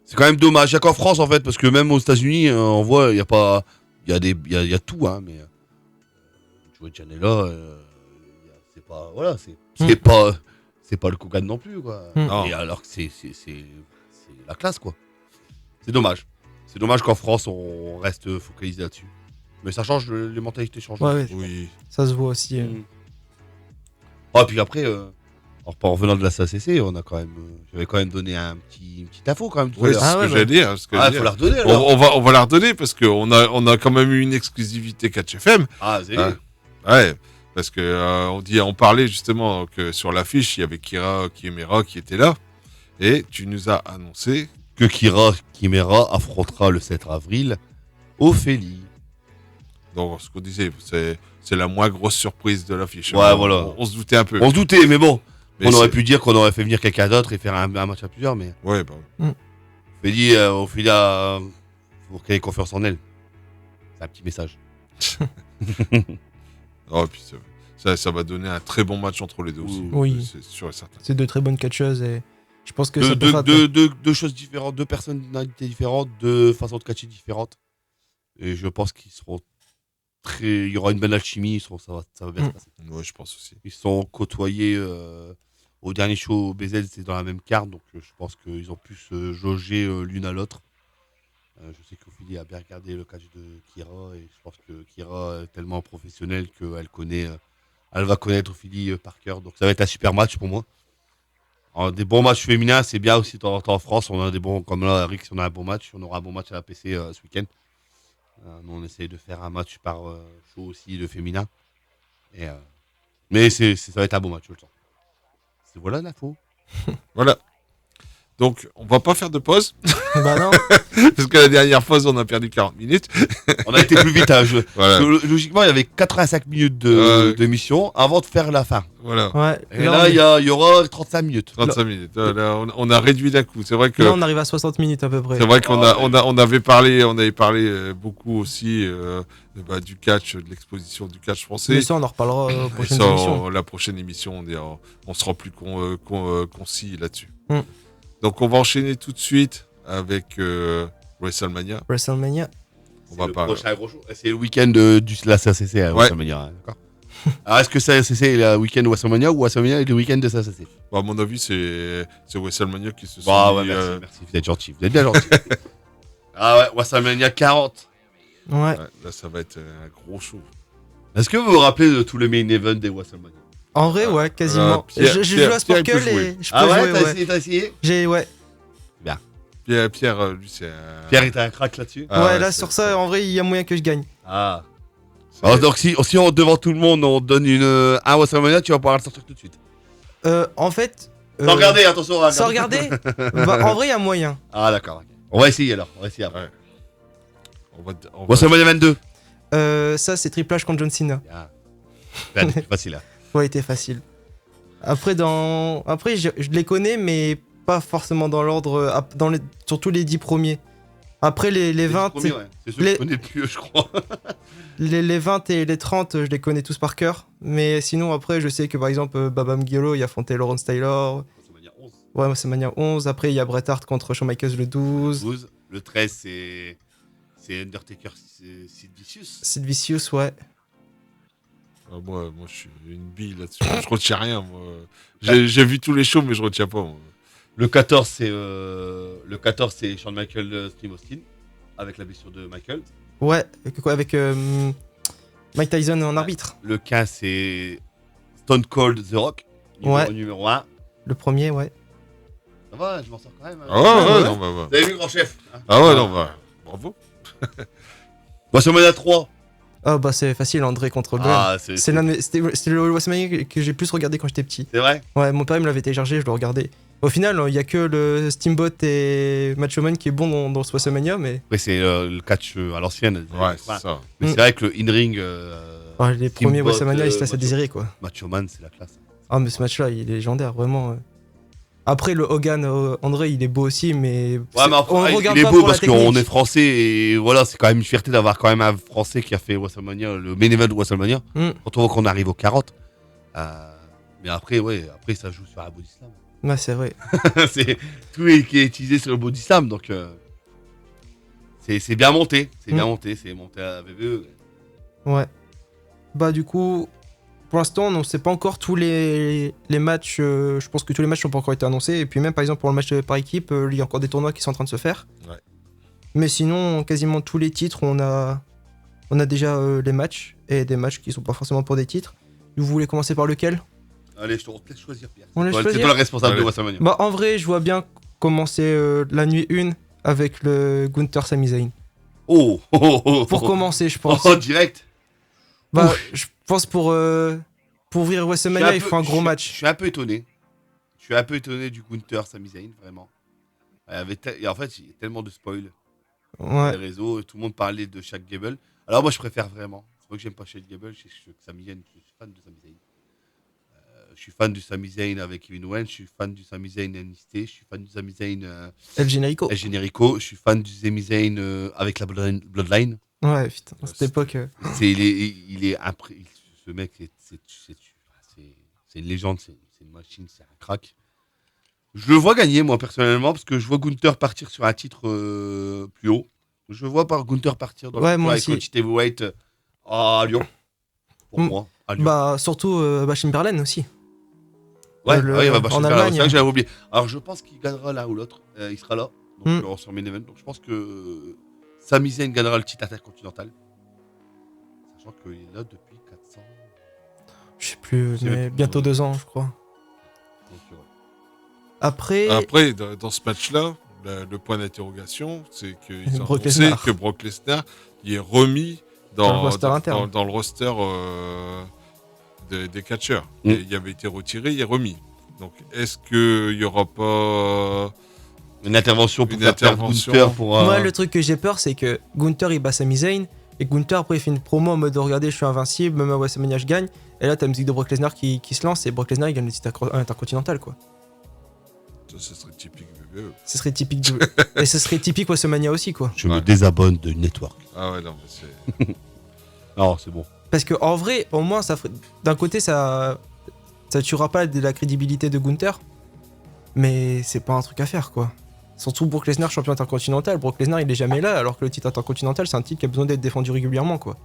c'est quand même dommage. Il n'y a qu'en France, en fait, parce que même aux États-Unis, on voit, il y a pas. Il y a tout, hein, mais. Joey Janela, c'est pas. Voilà, c'est pas le Kogan non plus, quoi. Et alors que c'est la classe, quoi. C'est dommage. C'est dommage qu'en France, on reste focalisé là-dessus. Mais ça change, les mentalités changent. Ouais, oui. Ça se voit aussi. Et puis après, en revenant de la SACC, j'avais quand même donné un petit info quand même. Oui, c'est ce que j'allais dire. Faut la redonner, alors. On va la redonner parce qu'on a quand même eu une exclusivité Catch FM. Ah, c'est ouais. Parce que on parlait justement que sur l'affiche, il y avait Kira Kimera qui était là. Et tu nous as annoncé que Kira Kimera affrontera le 7 avril Ophélie. Donc, ce qu'on disait, c'est la moins grosse surprise de l'affiche. Ouais, voilà. On se doutait un peu. On se doutait, mais bon. On aurait pu dire qu'on aurait fait venir quelqu'un d'autre et faire un match à plusieurs, mais. Ouais, bah. Ophélie, pour qu'elle ait confiance en elle. C'est un petit message. Oh, puis ça va donner un très bon match entre les deux aussi. Oui. C'est sûr et certain. C'est de très bonnes catcheuses et je pense que deux choses différentes, deux personnalités différentes, deux façons de catcher différentes. Et je pense qu'ils seront il y aura une belle alchimie, ça va bien se passer. Ouais, je pense aussi. Ils sont côtoyés au dernier show au BZ, c'est dans la même carte, donc je pense qu'ils ont pu se jauger l'une à l'autre. Je sais qu'Ophélie a bien regardé le catch de Kira et je pense que Kira est tellement professionnelle elle va connaître Ophélie par cœur, donc ça va être un super match pour moi. Alors, des bons matchs féminins, c'est bien aussi de temps en temps en France. On a des bons, comme là, Eric, si on a un bon match, on aura un bon match à la PC ce week-end. Nous, on essaye de faire un match par show aussi de féminin. Mais ça va être un bon match, je le sens. Voilà l'info. Voilà. Donc, on va pas faire de pause. Bah non. Parce que la dernière pause, on a perdu 40 minutes. On a été plus vite. Voilà. Logiquement, il y avait 85 minutes d'émission avant de faire la fin. Voilà. Ouais. Et là, il y aura 35 minutes. 35 minutes. Là, on a réduit d'un coup. C'est vrai que. Là, on arrive à 60 minutes à peu près. C'est vrai qu'on avait parlé beaucoup aussi du catch, de l'exposition du catch français. Mais ça, on en reparlera aux prochaines émissions. La prochaine émission, on sera plus concis là-dessus. Donc on va enchaîner tout de suite avec WrestleMania. On va parler. C'est le week-end de la CACC à WrestleMania. D'accord. Alors est-ce que CACC est le week-end de WrestleMania ou WrestleMania est le week-end de CACC? À mon avis, c'est WrestleMania qui se sont merci, vous êtes gentil. Vous êtes bien gentil. WrestleMania 40. Ouais. Là, ça va être un gros show. Est-ce que vous vous rappelez de tous les main events des WrestleMania? En vrai, ouais, quasiment. J'ai joué à Sporcle et je peux jouer. T'as essayé? Ouais. Bien. Pierre, lui, c'est Pierre, était un crack là-dessus? Là, sur ça, en vrai, il y a moyen que je gagne. Alors, donc, si on, devant tout le monde, on donne un WrestleMania, tu vas pouvoir le sortir tout de suite. En fait... Sans regarder, attention. Sans regarder en vrai, il y a moyen. Ah, d'accord. Okay. On va essayer alors. On va essayer après. Ouais. WrestleMania 22. Ça, c'est Triple H contre John Cena. C'est facile, là. Ouais, c'était facile. Après, je les connais, mais pas forcément dans l'ordre, surtout les 10 premiers. Après, les 20... Premiers, ouais. C'est ceux que je connais le plus, je crois. les 20 et les 30, je les connais tous par cœur. Mais sinon, après, je sais que, par exemple, Baba Mguelo, il affrontait Lawrence Taylor. WrestleMania 11. Ouais, WrestleMania 11. Après, il y a Bret Hart contre Shawn Michaels le 12. Le 13, c'est Undertaker, Sid Vicious. Sid Vicious, ouais. Moi, je suis une bille là-dessus. Je retiens rien, moi. J'ai vu tous les shows, mais je retiens pas, moi. Le 14, c'est Shawn Michaels, Steve Austin, avec la blessure de Michael. Ouais, avec Mike Tyson en arbitre. Le 15, c'est Stone Cold The Rock, numéro 1. Le premier, ouais. Ça va, je m'en sors quand même. Non, Vous avez vu, grand chef? Non, bravo. WrestleMania 3, Ah bah c'est facile, André contre Glenn. C'était le WrestleMania que j'ai plus regardé quand j'étais petit. C'est vrai? Ouais, mon père il me l'avait téléchargé, je le regardais. Au final, il y a que le Steamboat et Macho Man qui est bon dans ce WrestleMania, mais... Ouais, c'est le catch à l'ancienne. Ouais, c'est ça. Mais c'est vrai que le in-ring... les premiers WrestleMania, ils se laissent à désirer, quoi. Macho Man, c'est la classe. Ah, mais ce match-là, il est légendaire, vraiment. Après, le Hogan, André, il est beau aussi, mais... Ouais, mais après, il est beau parce qu'on est français et voilà, c'est quand même une fierté d'avoir quand même un français qui a fait WrestleMania, le main event de WrestleMania. Quand on voit qu'on arrive aux 40. Mais après, ça joue sur la body slam. Ouais, c'est vrai. C'est tout qui est utilisé sur le body slam, donc c'est bien monté. C'est bien monté, c'est monté à VVE. Ouais. Bah, du coup... Pour l'instant, on ne sait pas encore tous les matchs. Je pense que tous les matchs n'ont pas encore été annoncés. Et puis même, par exemple, pour le match par équipe, il y a encore des tournois qui sont en train de se faire. Ouais. Mais sinon, quasiment tous les titres, on a déjà les matchs. Et des matchs qui ne sont pas forcément pour des titres. Vous voulez commencer par lequel? Allez, je te laisse choisir, Pierre. C'est toi le responsable de WrestleMania. Bah, en vrai, je vois bien commencer la nuit 1 avec le Gunther Sami Zayn. Pour commencer, je pense. Direct. Bah, je pense pour ouvrir WrestleMania, il faut un gros match. Je suis un peu étonné. Je suis un peu étonné du Gunther Sami Zayn, vraiment. Et en fait, il y a tellement de spoil sur les réseaux. Et tout le monde parlait de Shaq Gable. Alors moi, je préfère vraiment. C'est pas que j'aime pas Shaq Gable, je suis Sami Zayn. Je suis fan de Sami Zayn. Je suis fan du Sami Zayn avec Kevin Owens. Je suis fan du Sami Zayn NXT. Je suis fan du Sami Zayn El Generico. Je suis fan du Sami Zayn avec la Bloodline. Ouais, putain, à cette époque. Il est ce mec, c'est une légende, c'est une machine, c'est un crack. Je le vois gagner, moi, personnellement, parce que je vois Gunther partir sur un titre plus haut. Je vois Gunther partir dans le titre heavyweight à Lyon. Pour moi, à Lyon. Bah, surtout Chamberlain aussi. En Allemagne. C'est vrai que j'avais oublié. Alors, je pense qu'il gagnera l'un ou l'autre. Il sera là, donc, sur main event. Donc, je pense que Sami Zayn gagnera le titre intercontinental. Sachant qu'il est là depuis 400. Je sais plus, mais bientôt 2 ans, je crois. Donc, Après, dans ce match-là, le point d'interrogation, c'est qu'ils ont Brock annoncé Lesnar. que Brock Lesnar y est remis dans le roster interne. dans le roster des catcheurs. Il avait été retiré, il est remis. Donc, est-ce qu'il n'y aura pas une intervention pour faire perdre Gunther pour... Moi, le truc que j'ai peur, c'est que Gunther, il bat Sami Zayn, et Gunther, après, il fait une promo en mode « Regardez, je suis invincible, même à WrestleMania, je gagne ». Et là, t'as la musique de Brock Lesnar qui se lance, et Brock Lesnar, il gagne le titre intercontinental, quoi. Ça, ce serait typique VVE. Ce serait typique et ce serait typique WrestleMania aussi, quoi. Je me désabonne de Network. Ah ouais, non, mais c'est... Non, c'est bon. Parce que en vrai, au moins, ça ferait... d'un côté, ça tuera pas de la crédibilité de Gunther, mais c'est pas un truc à faire, quoi. Surtout Brock Lesnar, champion intercontinental. Brock Lesnar, il est jamais là, alors que le titre intercontinental, c'est un titre qui a besoin d'être défendu régulièrement, quoi.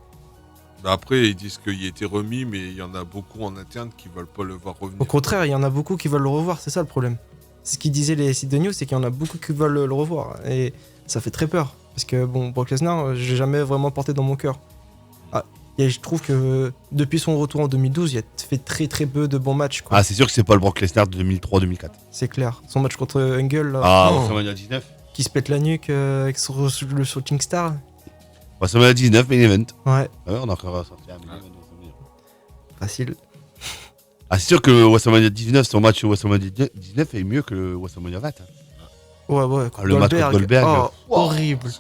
Bah après, ils disent qu'il a été remis, mais il y en a beaucoup en interne qui veulent pas le voir revenir. Au contraire, il y en a beaucoup qui veulent le revoir, c'est ça le problème. C'est ce qu'ils disaient les sites de news, c'est qu'il y en a beaucoup qui veulent le revoir. Et ça fait très peur. Parce que bon, Brock Lesnar, j'ai jamais vraiment porté dans mon cœur. Et je trouve que depuis son retour en 2012, il a fait très très peu de bons matchs, quoi. Ah, c'est sûr que c'est pas le Brock Lesnar de 2003-2004. C'est clair. Son match contre Engel, là, WrestleMania 19. qui se pète la nuque avec le Shooting Star. WrestleMania 19, main event. Ouais. Ah ouais, on a encore sorti un main event. Facile. Ah, c'est sûr que WrestleMania 19, son match WrestleMania 19 est mieux que le WrestleMania 20. Ouais, le match contre Goldberg. Horrible.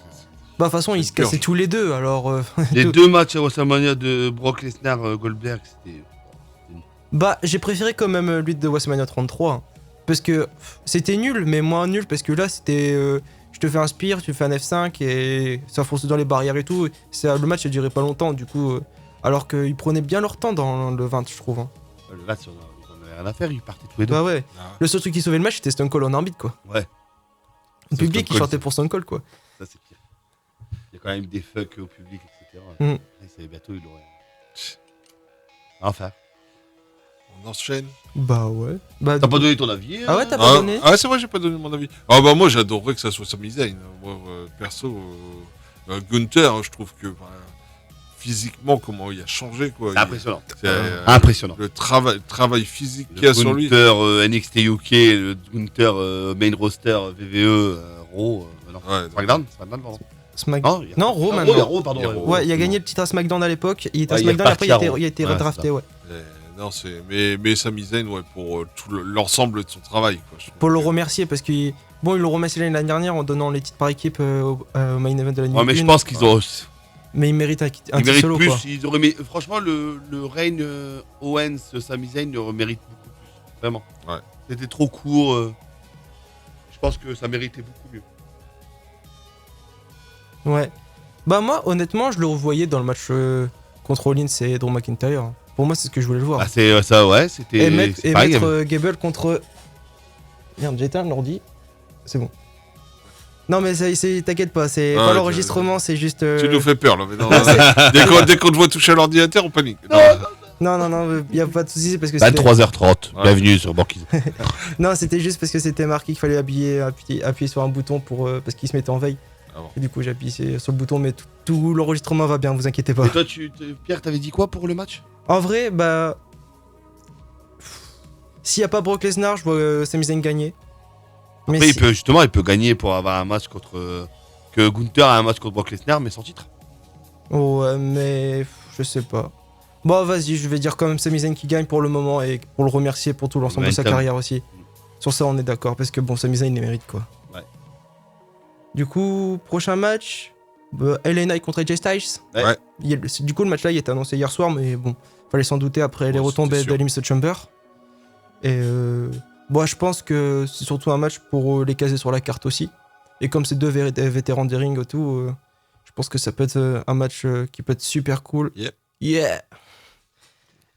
Bah, de toute façon, ils se cassaient tous les deux, alors... Les deux matchs à WrestleMania de Brock Lesnar, Goldberg, c'était... Bah, j'ai préféré quand même lui de WrestleMania 33. Hein, parce que c'était nul, mais moins nul, parce que là, c'était... je te fais un spear, tu fais un F5, et ça fonce dans les barrières et tout. Le match, a duré pas longtemps, du coup... alors qu'ils prenaient bien leur temps dans le 20, je trouve. Hein. Le 20, on avait rien à faire, ils partaient tous les deux. Bah ouais. Le seul truc qui sauvait le match, c'était Stone Cold en arbitre, quoi. Ouais. Le public, qui chantait pour Stone Cold, quoi. Ça, c'est pire. Il y a quand même des fucks au public, etc. Il savait bientôt, il aurait... Enfin. On enchaîne. Bah ouais. Bah, t'as pas donné ton avis? Ah ouais, t'as pas donné? Ah, c'est vrai, j'ai pas donné mon avis. Ah bah moi, j'adorerais que ça soit Sami Zayn. Moi, perso, Gunther, je trouve que... physiquement, comment il a changé, quoi. C'est impressionnant. Impressionnant. Le travail physique qu'il y a sur lui. Gunther NXT UK, le Gunther main roster VVE Raw. Ouais, SmackDown, pardon. Non, Raw maintenant. Il y a Raw, pardon. Ouais, il a gagné le titre à SmackDown à l'époque. Il était à SmackDown et après il a été redrafté, ouais. Non, mais Sami Zayn, ouais, pour tout l'ensemble de son travail. Quoi, pour le remercier, parce qu'ils l'ont remercié l'année dernière en donnant les titres par équipe au main event de la nuit. Ouais, mais je pense qu'ils ont. Mais ils méritent un titre solo, plus. quoi. Ils auraient franchement, le Reign Owens, Sami Zayn le mérite beaucoup plus. Vraiment. Ouais. C'était trop court. Je pense que ça méritait beaucoup mieux. Ouais. Bah, moi, honnêtement, je le revoyais dans le match contre Rollins et Drew McIntyre. Pour moi, c'est ce que je voulais le voir. Ah, c'est ça, ouais, c'était. Et mettre Gable contre. Merde, j'ai éteint l'ordi. C'est bon. Non, mais t'inquiète pas, c'est pas l'enregistrement, c'est juste. Tu nous fais peur là, mais non. Dès qu'on te voit toucher à l'ordinateur, on panique. Non, y a pas de soucis, c'est parce que 23h30, bienvenue sur Banquise. Non, c'était juste parce que c'était marqué qu'il fallait appuyer sur un bouton parce qu'il se mettait en veille. Ah bon. Et du coup, j'ai appuyé sur le bouton, mais tout l'enregistrement va bien, vous inquiétez pas. Et toi, Pierre, t'avais dit quoi pour le match ? En vrai, bah. S'il y a pas Brock Lesnar, je vois Sami Zayn gagner. Mais après, il peut gagner pour avoir un match contre. Que Gunther a un match contre Brock Lesnar, mais sans titre. Ouais, mais. Je sais pas. Bon, vas-y, je vais dire quand même Sami Zayn qui gagne pour le moment et pour le remercier pour tout l'ensemble de sa carrière aussi. Sur ça, on est d'accord, parce que bon, Sami Zayn, il les mérite, quoi. Ouais. Du coup, prochain match, LA Knight contre AJ Styles. Ouais. Du coup, le match là, il était annoncé hier soir, mais bon, fallait s'en douter après les retombées d'Elimination Chamber. Et bon, je pense que c'est surtout un match pour les caser sur la carte aussi. Et comme c'est deux vétérans des rings et tout, je pense que ça peut être un match qui peut être super cool. Yep. Yeah!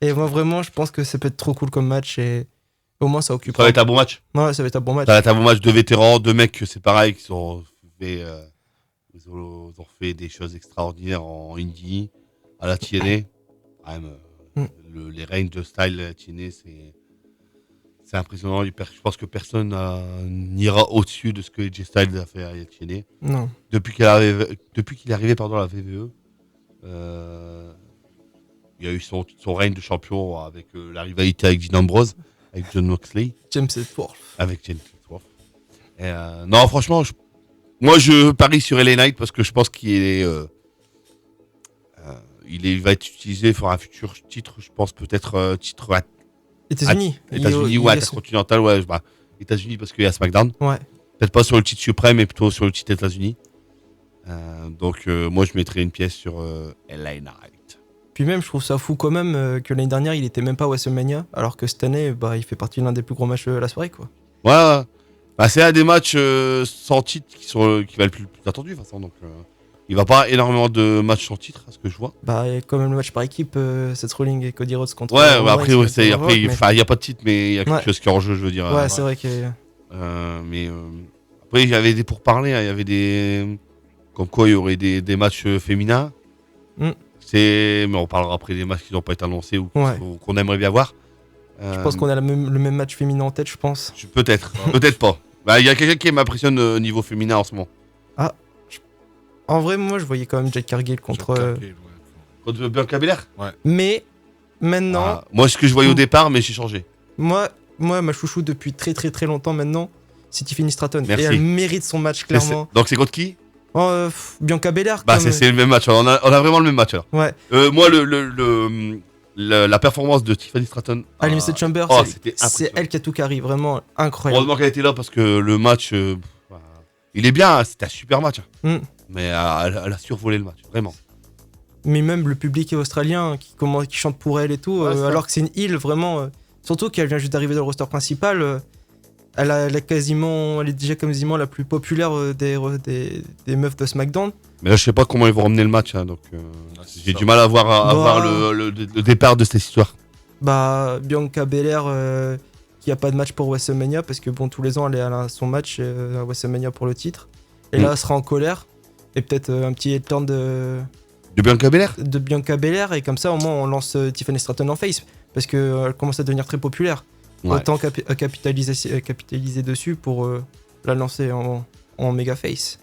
Et moi, vraiment, je pense que ça peut être trop cool comme match et au moins ça occupe. Ça va être un bon match. Ouais, ça va être un bon match. Ça va être un bon match de vétérans, deux mecs, c'est pareil, qui ont fait, ils ont fait des choses extraordinaires en indie, à la TNA. Les ranges de style TNA, c'est impressionnant. Je pense que personne n'ira au-dessus de ce que AJ Styles a fait à la TNA. Non. Depuis qu'il est arrivé à la VVE, il y a eu son règne de champion avec la rivalité avec Dean Ambrose, avec John Moxley. James Ellsworth. Avec James Ellsworth. Non, franchement, moi je parie sur LA Knight parce que je pense qu'il va être utilisé pour un futur titre, je pense peut-être titre États-Unis ou intercontinental, ouais, États-Unis parce qu'il y a SmackDown. Ouais. Peut-être pas sur le titre suprême, mais plutôt sur le titre États-Unis. Donc moi je mettrais une pièce sur LA Knight. Puis même, je trouve ça fou quand même que l'année dernière, il était même pas à WrestleMania, alors que cette année, il fait partie de l'un des plus gros matchs de la soirée, quoi. Ouais. C'est un des matchs sans titre qui va être le plus attendu, de toute façon. Donc, il va pas avoir énormément de matchs sans titre, à ce que je vois. Quand même le match par équipe, Seth Rollins et Cody Rhodes contre. Ouais, après, il y a pas de titre, mais il y a quelque chose qui est en jeu, je veux dire. Ouais, c'est vrai que. Après, il y avait des pourparlers, il y avait des. Comme quoi, il y aurait des matchs féminins. Mais on parlera après des matchs qui n'ont pas été annoncés ou qu'on aimerait bien voir. Je pense qu'on a le même match féminin en tête, je pense. Peut-être, peut-être pas. Il y a quelqu'un qui m'impressionne au niveau féminin en ce moment. Ah, en vrai, moi, je voyais quand même Jade Cargill contre Bianca Belair. Ouais. Mais maintenant, moi, ce que je voyais au départ, mais j'ai changé. Moi, ma chouchou depuis très très très longtemps maintenant, c'est Tiffany Stratton. Merci. Et elle mérite son match clairement. Donc c'est contre qui? Bianca Belair. C'est le même match. On a vraiment le même match alors. Ouais. Moi, la performance de Tiffany Stratton à Elimination Chamber, c'est elle qui a tout carré, vraiment incroyable. Heureusement qu'elle était là parce que le match, il est bien, c'était un super match. Mais elle a survolé le match, vraiment. Mais même le public australien qui chante pour elle et tout, alors que c'est une île vraiment. Surtout qu'elle vient juste d'arriver dans le roster principal. Elle est déjà quasiment la plus populaire des meufs de SmackDown. Mais là, je sais pas comment ils vont ramener le match, donc j'ai du mal à voir le départ de cette histoire. Bianca Belair qui a pas de match pour WrestleMania parce que tous les ans elle est à son match à WrestleMania pour le titre. Et là, elle sera en colère et peut-être un petit turn de Bianca Belair. De Bianca Belair et comme ça au moins on lance Tiffany Stratton en face parce que elle commence à devenir très populaire. Ouais. Autant capitaliser dessus pour la lancer en méga face.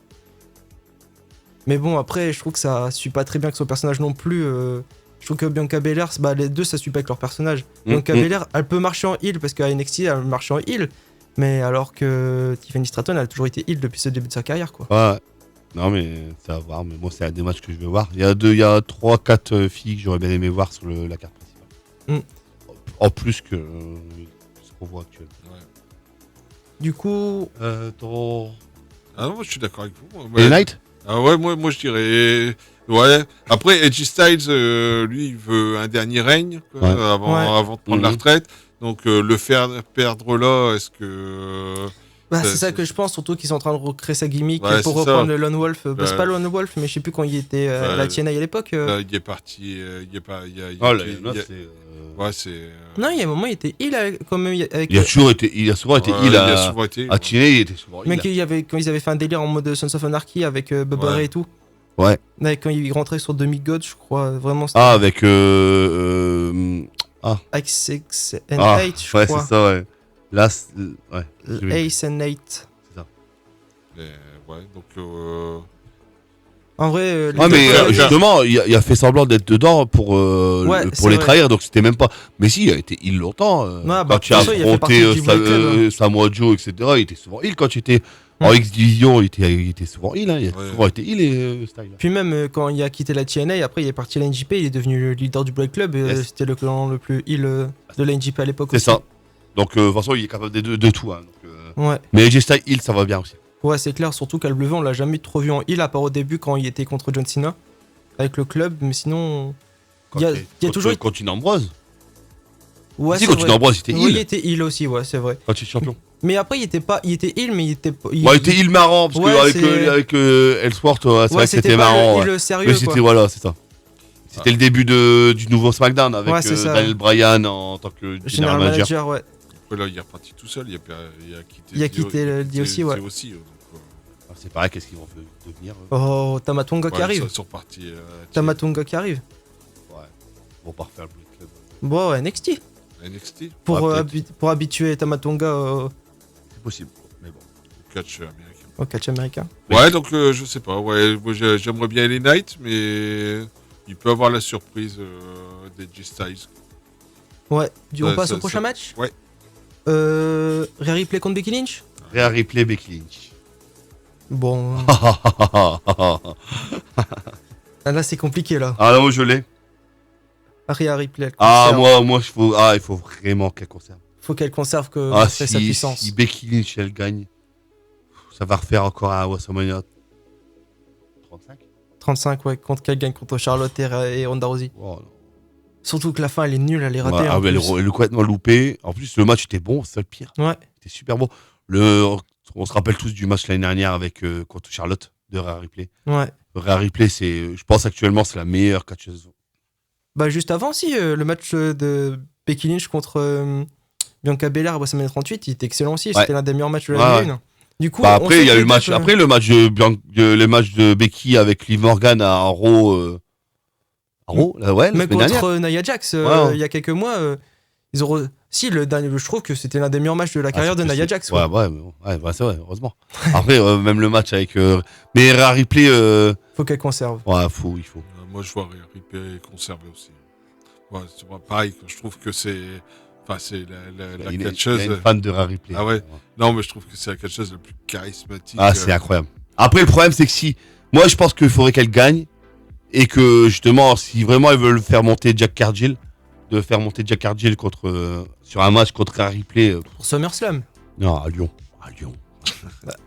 Mais bon, après, je trouve que ça suit pas très bien que son personnage non plus. Je trouve que Bianca Belair, les deux, ça suit pas avec leur personnage. Bianca Belair, elle peut marcher en heel parce qu'à NXT, elle marche en heel. Mais alors que Tiffany Stratton, elle a toujours été heel depuis le début de sa carrière, quoi. Ouais. Non, mais ça va voir. Mais moi, c'est un des matchs que je veux voir. Il y a 3-4 filles que j'aurais bien aimé voir sur la carte principale. En plus que ce qu'on voit actuellement. Ouais. Du coup. Ah non, moi je suis d'accord avec vous. Et Knight Ah ouais, moi je dirais. Ouais. Après, Edgy Styles, lui, il veut un dernier règne quoi, avant de prendre la retraite. Donc le faire perdre là, est-ce que. C'est ça que je pense, surtout qu'ils sont en train de recréer sa gimmick pour c'est reprendre ça. le Lone Wolf. C'est pas Lone Wolf, mais je sais plus quand il était à la TNA à l'époque. Là, il est parti. Il est pas. c'est. Ouais, c'est. Non, il y a un moment, il était heal avec. Il a souvent été heal à TNA, il était souvent heal. Mais quand ils avaient fait un délire en mode Sons of Anarchy avec Bubba Ray et tout. Ouais. Quand il rentrait sur Demigod, je crois, vraiment. Avec. X and 8, je crois. Ouais, c'est ça, ouais. Là, Ace and 8. C'est ça. Ouais, donc. En vrai. mais justement, il a fait semblant d'être dedans pour les trahir, donc c'était même pas. Mais si, il a été heal longtemps. Quand il a affronté Samoa Joe, etc., il était souvent heal. Quand il était en X-Division, il était souvent heal. Il a souvent été heal et style. Puis même quand il a quitté la TNA, après il est parti à la NJP, il est devenu le leader du Bullet Club. C'était le clan le plus heal de la NJP à l'époque. C'est ça. Donc, de toute façon, il est capable de tout. Hein, donc, ouais. Mais G-Style heal, ça va bien aussi. Ouais, c'est clair, surtout qu'AW, on l'a jamais trop vu en heal, à part au début quand il était contre John Cena, avec le club, mais sinon. Il y a toujours. Quand il Ambrose. Ouais, si, quand il Ambrose, il était heal. Oui, il était heal aussi, ouais, c'est vrai. Quand il est champion. Mais après, il était heal, mais il était. Il était heal marrant, parce qu'avec Ellsworth, c'est vrai que c'était marrant. Heal sérieux, mais c'était, voilà, c'est ça. C'était le début du nouveau SmackDown avec Daniel Bryan en tant que General Manager, ouais. Après, là, il est reparti tout seul, il a quitté le DOC, ouais. C'est pareil, qu'est-ce qu'ils vont devenir Oh, Tamatonga qui arrive. Ils sont repartis. Tamatonga qui arrive. Ouais. Ils vont pas refaire le Bullet Club. Bon, ouais, NXT. NXT pour habituer Tamatonga c'est possible, mais bon. Catch américain. Au catch américain. Ouais, donc je sais pas. Ouais, moi, j'aimerais bien les Knights, mais il peut avoir la surprise des G-Styles. Ouais, on passe au prochain match. Ouais. Rhea Ripley contre Becky Lynch. Rhea Ripley, Becky Lynch. Bon. Là, c'est compliqué, là. Ah, là, moi, je l'ai. Rhea Ripley. Il faut vraiment qu'elle conserve. Faut qu'elle conserve sa puissance. Si Becky Lynch, elle gagne, ça va refaire encore un WrestleMania 35, ouais, contre qu'elle gagne contre Charlotte et Ronda Rousey. Oh, surtout que la fin, elle est nulle, elle est ratée. Elle est complètement loupée. En plus, le match était bon, c'est ça le pire. Ouais. C'était super bon. On se rappelle tous du match l'année dernière avec contre Charlotte de Rhea Ripley. Ouais. Rhea Ripley, je pense actuellement, c'est la meilleure catcheuse. Bah, juste avant, le match de Becky Lynch contre Bianca Belair à WrestleMania 38, il était excellent aussi. C'était l'un des meilleurs matchs de l'année 1. Du coup, après, il y a eu le match. Après, le match de Becky avec Liv Morgan à Raw. Mais contre Nia Jax, il y a quelques mois, ils ont. Si, je trouve que c'était l'un des meilleurs matchs de la carrière de Nia Jax. Ouais, c'est vrai, heureusement. Après, même le match avec. Mais Rhea Ripley. Faut qu'elle conserve. Ouais, il faut. Moi, je vois Rhea Ripley conserver aussi. Ouais, c'est pareil, je trouve que c'est. Enfin, c'est la catcheuse. Il y a une fan de Rhea Ripley. Ah ouais. Non, mais je trouve que c'est la catcheuse la plus charismatique. Ah, c'est incroyable. Après, le problème, c'est que moi, je pense qu'il faudrait qu'elle gagne. Et que, justement, si vraiment ils veulent faire monter Jack Cargill, sur un match contre Rhea Ripley. Pour SummerSlam. Non, à Lyon.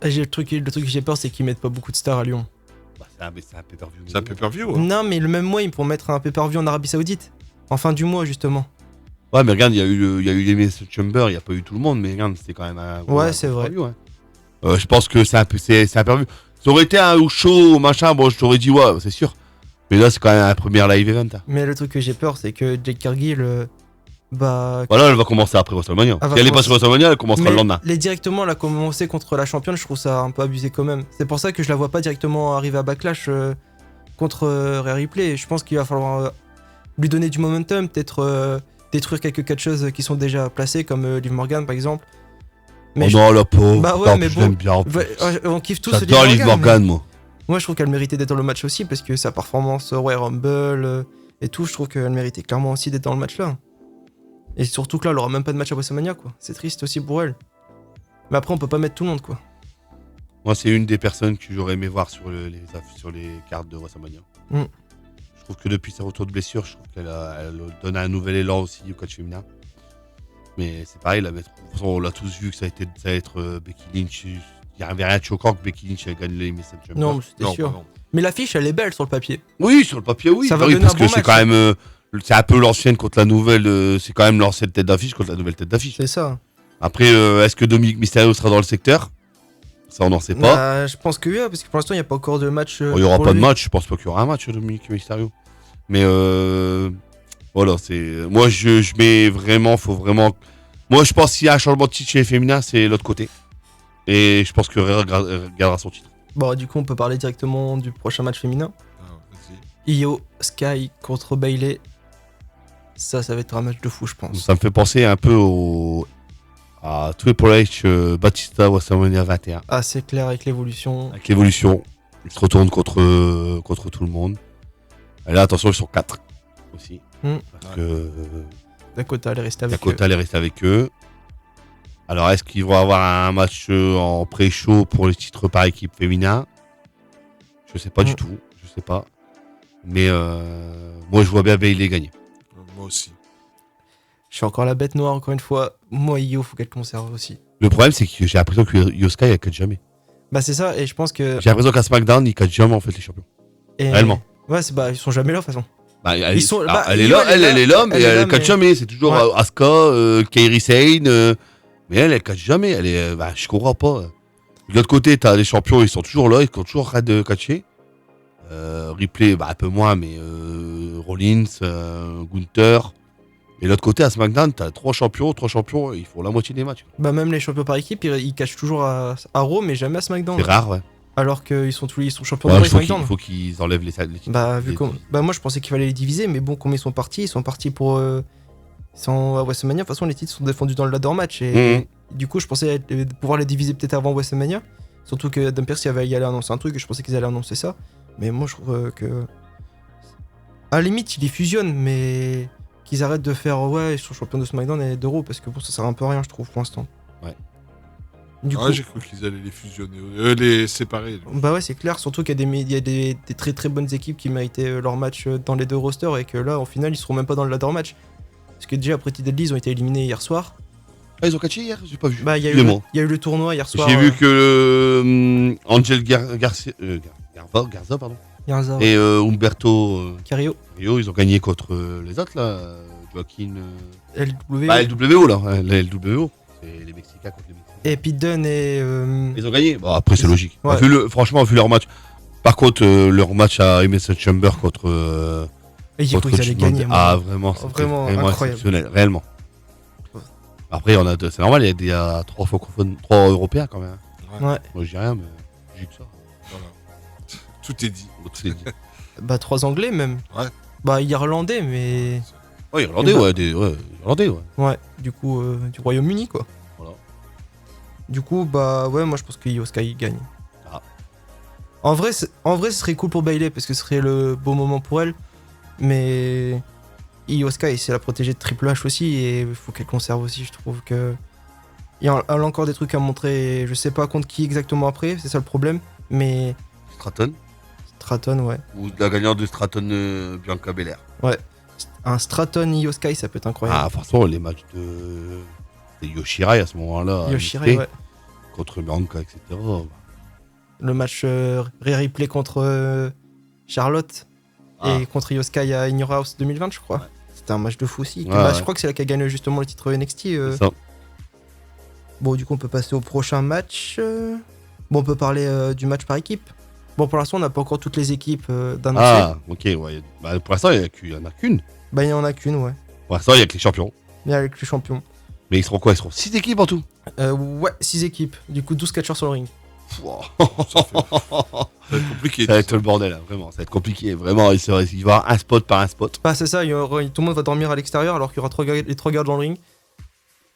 Le truc que j'ai peur, c'est qu'ils mettent pas beaucoup de stars à Lyon. C'est un pay-per-view. C'est un pay-per-view. Non, mais le même mois, ils pourront mettre un pay-per-view en Arabie Saoudite. En fin du mois, justement. Ouais, mais regarde, il y a eu l'Elimination Chamber, il n'y a pas eu tout le monde, mais regarde, c'était quand même un. Ouais, c'est vrai. Je pense que c'est un pay-per-view. Ça aurait été un show, machin, bon, je t'aurais dit, ouais, c'est sûr. Mais là, c'est quand même un premier live event. Hein. Mais le truc que j'ai peur, c'est que Jake Cargill. Voilà, elle va commencer après WrestleMania. Si elle est pas sur WrestleMania, elle commencera le lendemain. Directement, elle a commencé contre la championne, je trouve ça un peu abusé quand même. C'est pour ça que je la vois pas directement arriver à Backlash contre Rhea Ripley. Je pense qu'il va falloir lui donner du momentum, peut-être détruire quelques catcheuses qui sont déjà placées, comme Liv Morgan par exemple. Mais non, la pauvre. Bah ouais, mais bon. J'aime bien. On kiffe tous J'adore Liv Morgan, moi. Moi, je trouve qu'elle méritait d'être dans le match aussi, parce que sa performance au Royal Rumble et tout, je trouve qu'elle méritait clairement aussi d'être dans le match là. Et surtout que là, elle aura même pas de match à WrestleMania, quoi. C'est triste aussi pour elle. Mais après, on peut pas mettre tout le monde, quoi. Moi, c'est une des personnes que j'aurais aimé voir sur les cartes de WrestleMania. Je trouve que depuis sa retour de blessure, je trouve elle donne un nouvel élan aussi au catch féminin. Mais c'est pareil, on l'a tous vu que ça va être Becky Lynch. Il n'y avait rien de choquant que Becky Lynch ait gagné l'Elimination Chamber. Non, c'était sûr. Non. Mais l'affiche, elle est belle sur le papier. Oui, sur le papier, oui. Ça va oui, donner parce un que bon c'est match. quand même. C'est un peu l'ancienne contre la nouvelle. C'est quand même l'ancienne tête d'affiche contre la nouvelle tête d'affiche. C'est ça. Après, est-ce que Dominique Mysterio sera dans le secteur? Ça, on n'en sait pas. Bah, je pense que oui, parce que pour l'instant, il n'y a pas encore de match. Il n'y aura pour pas de lui. match. Je pense pas qu'il y aura un match, Dominique Mysterio. Mais voilà, c'est. Moi, je mets vraiment. Faut vraiment. Moi, je pense qu'il y a un changement de titre chez les féminins, c'est l'autre côté. Et je pense que Rhea gardera son titre. Bon, du coup, on peut parler directement du prochain match féminin. Ah, vas-y. Io Sky contre Bayley. Ça va être un match de fou, je pense. Ça me fait penser un peu à Triple H Batista WrestleMania 21. Ah, c'est clair avec l'évolution. Avec l'évolution, ils se retournent contre tout le monde. Et là, attention, ils sont 4 aussi. Parce que Dakota, elle est restée avec Dakota, elle est restée avec eux. Alors, est-ce qu'ils vont avoir un match en pré-show pour les titres par équipe féminin? Je sais pas du tout. Je sais pas. Mais moi, je vois bien Bayley gagner. Moi aussi. Je suis encore la bête noire, encore une fois. Moi, Io, faut qu'elle conserve aussi. Le problème, c'est que j'ai l'impression que Yosuke, elle cut jamais. Bah, c'est ça, et je pense que. J'ai l'impression qu'à SmackDown, ils cut jamais en fait les champions. Et... Réellement. Ouais, ils sont jamais là, de toute façon. Bah, Elle est là, elle est là, mais elle cut jamais. C'est toujours Asuka, Kairi Sane. Mais elle cut jamais. Je comprends pas. De l'autre côté, t'as les champions, ils sont toujours là, ils sont toujours en train de catcher. Ripley, un peu moins, mais Rollins, Gunther. Et de l'autre côté, à SmackDown, t'as 3 champions, ils font la moitié des matchs. Bah, même les champions par équipe, ils cachent toujours à Raw, mais jamais à SmackDown. C'est rare, ouais. Alors qu'ils sont champions de SmackDown. Il faut qu'ils enlèvent les titres. Bah, moi, je pensais qu'il fallait les diviser, mais bon, comme ils sont partis pour. À WrestleMania, de toute façon, les titres sont défendus dans le ladder match. Et du coup, je pensais pouvoir les diviser peut-être avant WrestleMania. Surtout que Adam Pearce y allait annoncer un truc, et je pensais qu'ils allaient annoncer ça. Mais moi, je trouve que. À la limite, ils les fusionnent, mais. Qu'ils arrêtent de faire ils sont champions de SmackDown et d'Euro, parce que bon, ça sert un peu à rien, je trouve, pour l'instant. Ouais. Du coup, J'ai cru qu'ils allaient les fusionner, les séparer. Bah ouais, c'est clair, surtout qu'il y a des très très bonnes équipes qui méritaient leur match dans les deux rosters, et que là, au final, ils seront même pas dans le ladder match. Parce que déjà, après Deadly, ils ont été éliminés hier soir. Ah, ils ont catché hier? J'ai pas vu. Bah, il y a eu le tournoi hier soir. J'ai vu que Angel Garza, pardon. Garza, Et Humberto Carrillo. Rio, ils ont gagné contre les autres là. Joaquin. LW. Bah, LWO là. Les LWO. C'est les Mexicains contre les Mexicains. Et Pete Dunne et. Ils ont gagné. Bon, après, c'est logique. Ouais. Franchement, vu leur match. Par contre, leur match à Elimination Chamber contre. Et ils allaient gagner. Vraiment, vraiment incroyable. Exceptionnel, réellement. Ouais. Après, c'est normal, il y a 3 francophones, 3 européens quand même. Ouais. Moi, je dis rien, mais j'ai que ça. Voilà. Tout est dit. Tout est dit. Bah, 3 anglais même. Ouais. Bah, irlandais, mais. Ouais, irlandais, irlandais, ouais. Ouais, du coup, du Royaume-Uni, quoi. Voilà. Du coup, bah, ouais, moi je pense que Io Sky gagne. Ah. En vrai, ce serait cool pour Bayley, parce que ce serait le beau moment pour elle. Mais. Io Sky, c'est la protégée de Triple H aussi, et il faut qu'elle conserve aussi, je trouve que. Elle a encore des trucs à montrer, et je sais pas contre qui exactement après, c'est ça le problème. Mais. Stratton, ouais. Ou la gagnante de Stratton Bianca Belair. Ouais. Un Stratton Io Sky, ça peut être incroyable. Ah, forcément, les matchs de Yoshirai à ce moment-là. Yoshirai, ouais. Contre Bianca, etc. Le match Rhea Ripley contre Charlotte et contre Io Sky à In Your House 2020, je crois. Ouais. C'était un match de fou aussi. Je crois que c'est là qu'elle gagne justement le titre NXT. C'est ça. Bon, du coup, on peut passer au prochain match. Bon, on peut parler du match par équipe. Bon, pour l'instant, on n'a pas encore toutes les équipes d'annoncer. Ah, ok, ouais. Bah, pour l'instant, il n'y en a qu'une. Bah, il n'y en a qu'une, ouais. Pour l'instant, il n'y a que les champions. Il y a les champions. Mais ils seront quoi? Ils seront 6 équipes en tout? Ouais, 6 équipes. Du coup, 12 catcheurs sur le ring. Ça va être compliqué. Ça va être le bordel, hein, vraiment. Ça va être compliqué. Vraiment, il va y avoir un spot par un spot. Bah, c'est ça. Tout le monde va dormir à l'extérieur alors qu'il y aura les 3 gars dans le ring.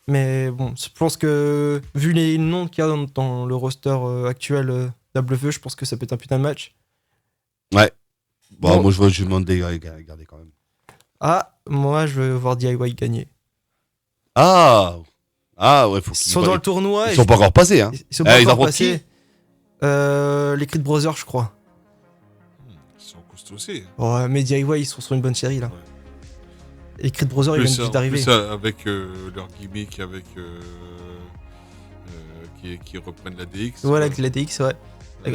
Mais bon, je pense que vu les noms qu'il y a dans le roster actuel WWE, je pense que ça peut être un putain de match. Ouais. Bon, moi je demande de garder quand même. Ah, moi je veux voir DIY gagner. Ah ouais, faut qu'ils sont dans le tournoi. Ils sont pas encore passés, hein. Ils sont pas encore passés. Les Creed Brothers, je crois. Ils sont costauds aussi. Ouais, mais DIY, ils sont sur une bonne série là. Ouais. Et Creed Brothers, ils viennent juste d'arriver. Plus avec leur gimmick, avec qui reprennent la DX. Voilà, avec la DX, ouais.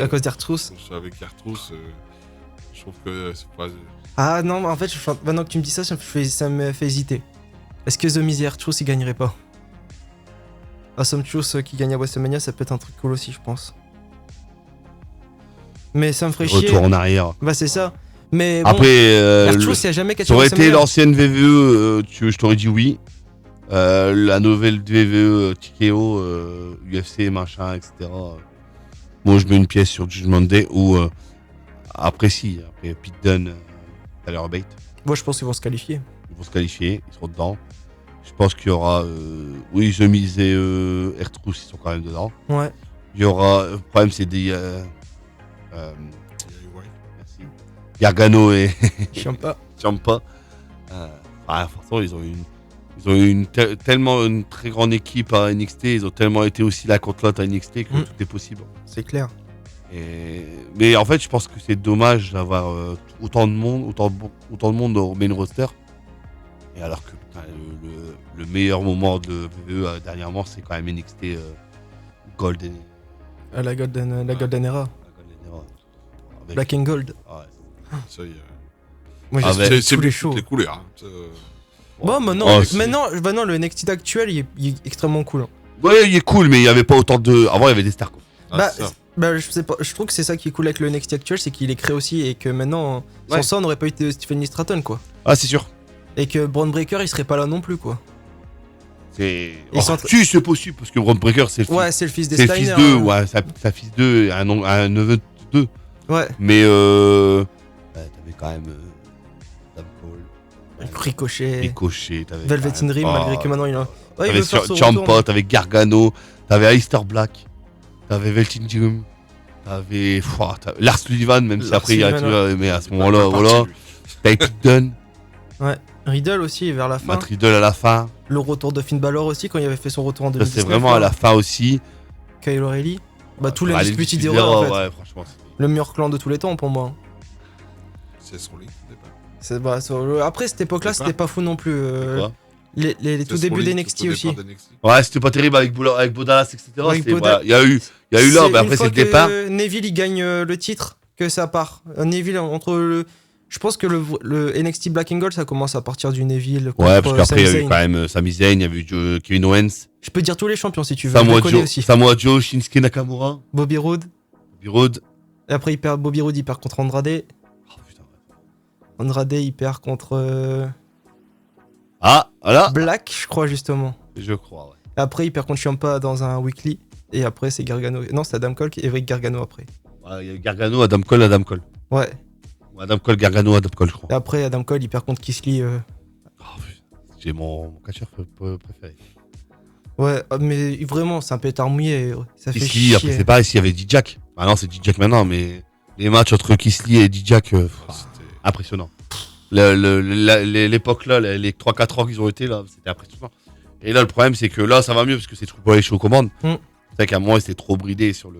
À cause d'R-Truth. Avec R-Truth, je trouve que c'est pas. Ah non, en fait, maintenant que tu me dis ça, ça me fait hésiter. Est-ce que The Miz et R-Truth, ils gagneraient pas? Awesome Truth qui gagne à WrestleMania, ça peut être un truc cool aussi, je pense. Mais ça me ferait chier. Retour en arrière. Bah, c'est ça. Mais bon, Après, R-Truth, il a jamais catché ça aurait été WrestleMania. l'ancienne VVE, je t'aurais dit oui. La nouvelle VVE, TKO, UFC, machin, etc. Moi, je mets une pièce sur Judgment Day ou après Pete Dunne, Tyler Bate. Moi, je pense qu'ils vont se qualifier. Ils vont se qualifier, ils seront dedans. Je pense qu'il y aura, oui, The Miz et R-Truth, ils sont quand même dedans. Ouais. Il y aura, le problème c'est des, merci. Gargano et Ciampa. Ciampa. Forcément, ils ont eu tellement une très grande équipe à NXT, ils ont tellement été aussi là contre l'autre à NXT que tout est possible. C'est clair. Mais en fait, je pense que c'est dommage d'avoir autant de monde au main roster. Et alors que putain, le meilleur moment de VVE dernièrement, c'est quand même NXT Golden. La Golden Era. La Golden Era. Avec- Black and Gold. Ouais. Ça y est. Moi, Avec- j'ai tous les shows. Les couleurs. Hein. Bon, maintenant, maintenant, le NXT actuel, il est extrêmement cool. Ouais, il est cool, mais il n'y avait pas autant de. Avant, il y avait des stars. Quoi. Je sais pas, je trouve que c'est ça qui est cool avec le NXT actuel, c'est qu'il est créé aussi et que maintenant, sans ça, on n'aurait pas eu de Stephen Lee Stratton, quoi. Ah, c'est sûr. Et que Braun Breaker, il serait pas là non plus, quoi. C'est. Ils sont Si, c'est possible, parce que Braun Breaker, c'est le fils. Ouais, c'est le fils des C'est le Steiner. fils d'eux, ouais, sa fils d'eux, un neveu d'eux. Ouais. Mais t'avais quand même Adam Cole, Ricochet, t'avais Velvet quand in même- Dream, malgré que maintenant il a. Ouais, il t'avais veut faire son Ciampa, retour. t'avais Gargano, t'avais Aleister Black, t'avais Velvet in Dream, t'avais Lars Sullivan, même si Lars après il y a Sullivan, mais à ce moment-là, voilà. T'avais Pete Dunne, Riddle aussi vers la fin. Matt Riddle à la fin. Le retour de Finn Balor aussi quand il avait fait son retour en Ça, 2019. c'est vraiment à la fin aussi. Kyle O'Reilly. Bah, tous les Ah, Undisputed Undisputed Era, en fait. Ouais, franchement. Le meilleur clan de tous les temps pour moi. C'est son ligne, Après cette époque-là, c'était pas fou non plus. Quoi Les tout débuts d'NXT aussi. Ouais, c'était pas terrible avec Bodalas, etc. Avec Voilà, il y a eu là, mais après c'est le départ. Neville il gagne le titre, que ça part. Neville entre le. Je pense que le NXT Black and Gold ça commence à partir du Neville. Ouais, parce qu'après il y a Sami eu Zayn. quand même Sami Zayn, il y a eu Kevin Owens, Je peux dire tous les champions si tu veux. Je les connais aussi. Samoa Joe, Shinsuke Nakamura, Bobby Roode. Roode. Et après Bobby Roode il perd contre Andrade. Oh, putain. Andrade il perd contre Ah, voilà. Black, je crois justement. Je crois, ouais. Et après il perd contre Ciampa dans un weekly. Et après c'est Gargano. Non, c'est Adam Cole et avec Gargano après. Il y a eu Gargano, Adam Cole. Ouais. Adam Cole, Gargano, Adam Cole, je crois. Et après Adam Cole il perd contre Kisly. Oh, putain. J'ai mon catcheur préféré. Ouais, mais vraiment, c'est un pétard mouillé. Ça fait Kisly, chier. après c'est pareil, s'il y avait D-Jack. Ah non, c'est D-Jack maintenant, mais les matchs entre Kisly et D-Jack, impressionnant. L'époque là, les 3-4 ans qu'ils ont été là, c'était impressionnant. Et là, le problème, c'est que là, ça va mieux parce que c'est Triple H aux commandes. C'est vrai qu'à un moment, c'était trop bridé sur le.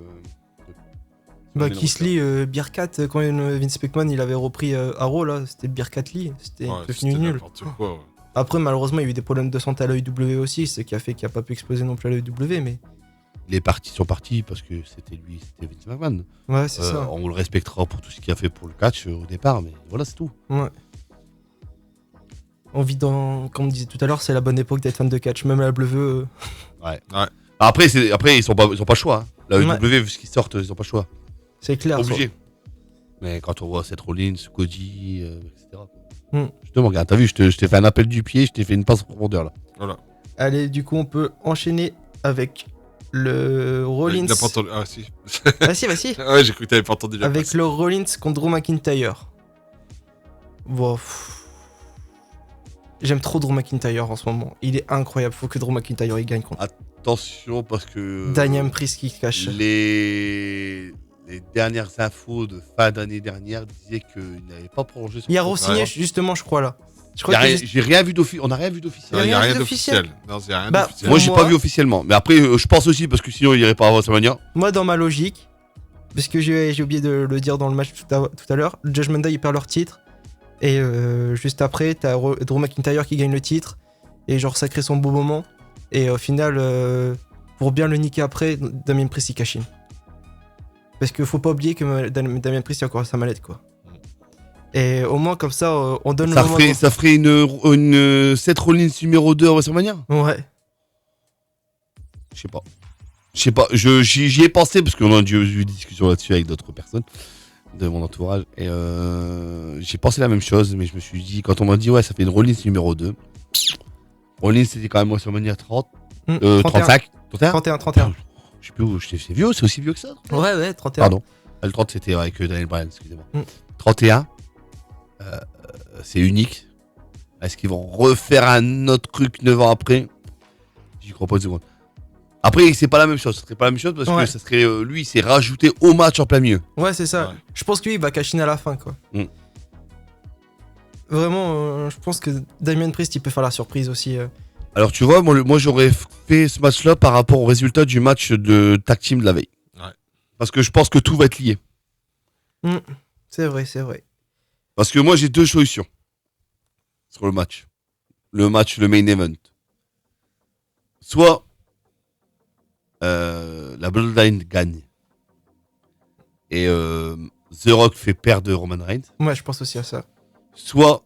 Bah, Kisly, Bearcat, quand Vince McMahon il avait repris Arrow, là, c'était Bearcat Lee. C'était devenu nul. Quoi, ouais. Après, malheureusement, il y a eu des problèmes de santé à l'AEW aussi, ce qui a fait qu'il n'a pas pu exploser non plus à l'AEW, mais. Les partis sont partis parce que c'était Vince McMahon. Ouais, c'est ça. On le respectera pour tout ce qu'il a fait pour le catch au départ, mais voilà, c'est tout. Ouais. On vit dans, comme on disait tout à l'heure, c'est la bonne époque d'être fan de catch, même la WWE. Ouais. Après, ils ont pas le choix. Hein. La AEW, vu ce qu'ils sortent, ils ont pas le choix. C'est clair. Obligé. Mais quand on voit Seth Rollins, Cody, etc. Justement, regarde, t'as vu, je t'ai fait un appel du pied, je t'ai fait une passe en profondeur là. Voilà. Allez, du coup, on peut enchaîner avec le Rollins. Il a pas entendu. Ah, si. Vas-y. Ouais, j'ai cru que t'avais pas entendu la Avec passe. le Rollins contre Drew McIntyre. Bon. J'aime trop Drew McIntyre en ce moment. Il est incroyable. Faut que Drew McIntyre il gagne contre. Attention parce que. Daniel Priest qui cache. Les dernières infos de fin d'année dernière disaient qu'il n'avait pas prolongé son Il a contrat. re-signé justement, je crois là. Je crois que J'ai rien vu d'officiel. On n'a rien vu d'officiel. Il n'y a rien d'officiel. d'officiel. Non, il y a rien Bah, d'officiel. Moi, j'ai moi- pas vu officiellement. Mais après, je pense aussi parce que sinon, il irait pas à WrestleMania. moi, dans ma logique, Parce que j'ai oublié de le dire dans le match tout à l'heure, Judgment Day, ils perdent leur titre. Et juste après, t'as Drew McIntyre qui gagne le titre. Et genre, ça crée son beau moment. Et au final, pour bien le niquer après, Damien Priest il cash in. Parce qu'il faut pas oublier que Damien Priest il a encore sa mallette, quoi. Et au moins, comme ça, on donne ça le moment. Ça ferait une Seth Rollins numéro 2 à WrestleMania. Ouais. Je sais pas, j'y ai pensé parce qu'on a eu des discussions là-dessus avec d'autres personnes de mon entourage. Et j'ai pensé la même chose, mais je me suis dit, quand on m'a dit, ouais, ça fait une Rollins numéro 2. Rollins, c'était quand même WrestleMania 30. 35. 31. Je sais plus où, c'est vieux, c'est aussi vieux que ça. Ouais, 31. Pardon. Le 30, c'était avec Daniel Bryan, excusez-moi. 31. C'est unique. Est-ce qu'ils vont refaire un autre truc 9 ans après? J'y crois pas une seconde. Après, c'est pas la même chose. Ce serait pas la même chose parce que ça serait lui, il s'est rajouté au match en plein milieu. Ouais, c'est ça. Ouais. Je pense que lui, il va cash in à la fin, quoi. Vraiment, je pense que Damien Priest, il peut faire la surprise aussi. Alors, tu vois, moi j'aurais fait ce match-là par rapport au résultat du match de tag team de la veille. Ouais. Parce que je pense que tout va être lié. C'est vrai. Parce que moi, j'ai deux solutions sur le match. Le main event. Soit la Bloodline gagne et The Rock fait perdre Roman Reigns. Ouais, je pense aussi à ça. Soit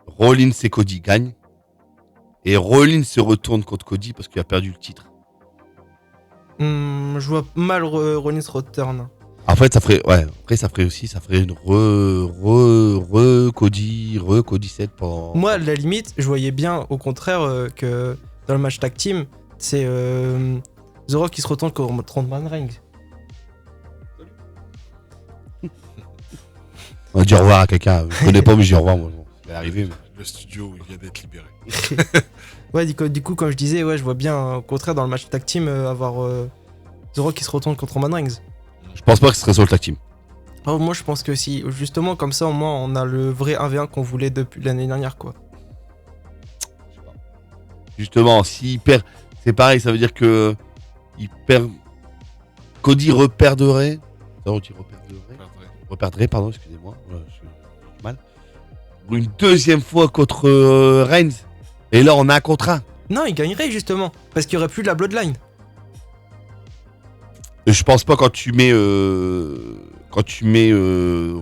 Rollins et Cody gagnent et Rollins se retourne contre Cody parce qu'il a perdu le titre. Je vois mal Rollins return. Après, ça ferait une Cody 7 pendant. Moi, à la limite, je voyais bien, au contraire, que dans le match tag team, c'est The Rock qui se retourne contre Roman Reigns. On va dire au revoir à quelqu'un. Je connais pas, mais je dis au revoir. Moi. Il est arrivé. Mais... Le studio, il vient d'être libéré. Ouais, du coup, comme je disais, je vois bien, au contraire, dans le match tag team, avoir The Rock qui se retourne contre Roman Reigns. Je pense pas que ce serait sur le tag team. Oh, moi, je pense que si. Justement, comme ça, au moins, on a le vrai 1v1 qu'on voulait depuis l'année dernière, quoi. Je sais pas. Justement, s'il perd, c'est pareil, ça veut dire que il perd. Cody reperdrait. Reperdrait, pardon, excusez-moi. Je suis mal. Une deuxième fois contre Reigns. Et là, on a un contre 1. Non, il gagnerait, justement. Parce qu'il n'y aurait plus de la Bloodline. Je pense pas quand tu mets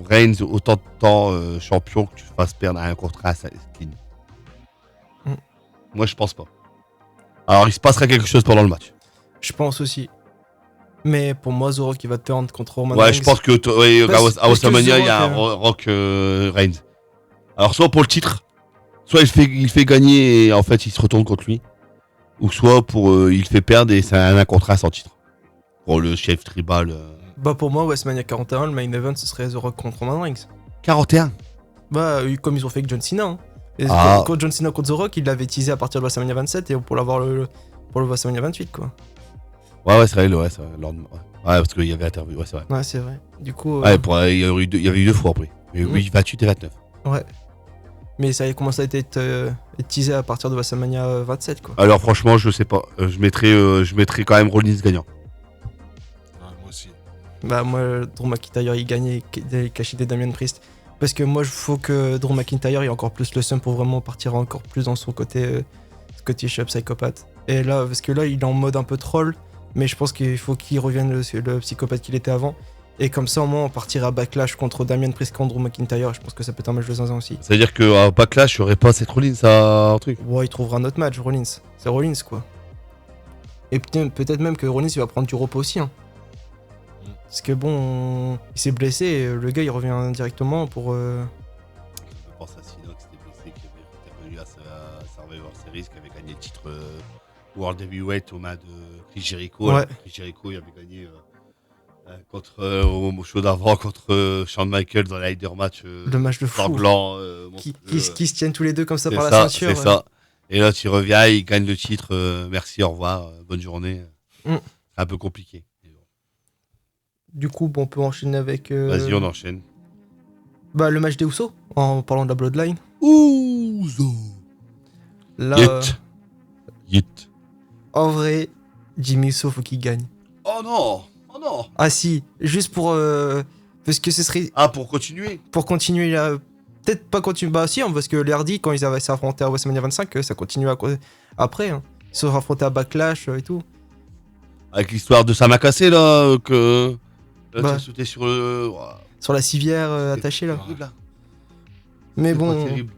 Reigns autant de temps champion que tu fasses perdre un contre 1 à Clean. Moi, je pense pas. Alors, il se passera quelque chose pendant le match. Je pense aussi. Mais pour moi, The Rock, il va turn contre Roman Reigns. Reigns. Je pense que à WrestleMania, il y a un Rock Reigns. Alors, soit pour le titre, soit il fait gagner et en fait, il se retourne contre lui. Ou soit il fait perdre et c'est un contre 1 sans titre. Pour le chef tribal. Bah pour moi, WrestleMania 41, le main event, ce serait The Rock contre Roman Reigns. 41 Bah, comme ils ont fait avec John Cena. Hein. Et quand John Cena contre The Rock, il l'avait teasé à partir de WrestleMania 27 et pour l'avoir pour le WrestleMania 28, quoi. Ouais, c'est vrai, ouais, parce qu'il y avait interview, ouais, c'est vrai. Ouais, c'est vrai. Du coup. Ouais, il y avait eu deux fois après. Oui, 28 et 29. Ouais. Mais ça avait commencé à être teasé à partir de WrestleMania 27, quoi. Alors, franchement, je sais pas. Je mettrais quand même Rollins gagnant. Bah moi, Drew McIntyre il gagne et caché des Damien Priest. Parce que moi, il faut que Drew McIntyre ait encore plus le seum pour vraiment partir encore plus dans son côté Scottish psychopathe. Et là, parce que là, il est en mode un peu troll, mais je pense qu'il faut qu'il revienne le psychopathe qu'il était avant. Et comme ça, au moins, on partira Backlash contre Damien Priest contre Drew McIntyre. Je pense que ça peut être un match de zinzin aussi. Ça veut dire qu'à Backlash, il n'y aurait pas cette Rollins à un truc. Ouais, il trouvera un autre match, Rollins. C'est Rollins, quoi. Et peut-être même que Rollins, il va prendre du repos aussi, hein. Parce que bon, il s'est blessé et le gars il revient directement pour. Je pense à Sinox qui était blessé, qui avait revenu à Survivor Series, qui avait gagné le titre World Heavyweight aux mains de Chris Jericho. Ouais. Chris Jericho il avait gagné au show d'avant contre Shawn Michaels dans l'Hider match. Le match de fou. Sanglant. Qui se tiennent tous les deux comme ça par la ceinture. C'est ça. Et là tu reviens, il gagne le titre. Merci, au revoir, bonne journée. C'est un peu compliqué. Du coup, on peut enchaîner avec. Vas-y, on enchaîne. Bah, le match des Usos, en parlant de la Bloodline. Usos. Là. Yit. En vrai, Jimmy Uso, faut qu'il gagne. Oh non. Oh non. Ah si, juste pour parce que ce serait Pour continuer. pour continuer là. Peut-être pas continuer. Bah si, hein, parce que les Hardy quand ils avaient s'affronté à WrestleMania 25, ça continue après. Hein. Ils se sont affrontés à Backlash et tout. Avec l'histoire de Samakase là, que. Là, Bah. tu as sauté sur le. Sur la civière attachée là. Terrible, là. Mais C'est pas bon. terrible.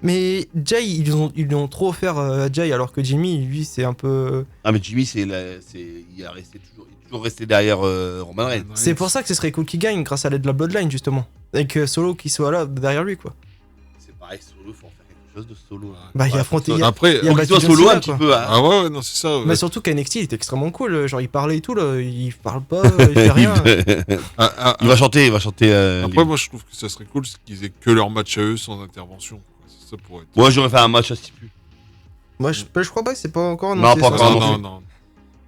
Mais Jay, ils lui ont trop offert à Jay, alors que Jimmy, lui, c'est un peu. Ah, mais Jimmy, il est toujours resté derrière Roman Reigns. C'est pour ça que ce serait cool qu'il gagne grâce à l'aide de la Bloodline, justement. Et que Solo qui soit là derrière lui, quoi. C'est pareil, Solo, faut en faire quelque chose de Solo. Hein. Bah, il a affronté. Après, il y a Faut qu'il battu soit John Solo Cena, un petit quoi. peu. Hein. ah ouais, non, c'est ça. Ouais. Mais surtout qu'NXT, il était extrêmement cool. Genre, il parlait et tout, là. Il parle pas, il fait rien. Il va chanter. Après, moi, je trouve que ça serait cool qu'ils aient que leur match à eux sans intervention. Ça pourrait être. Moi, j'aurais fait un match à Stipu. Moi, je crois pas que c'est pas encore. Non, pas encore. Non.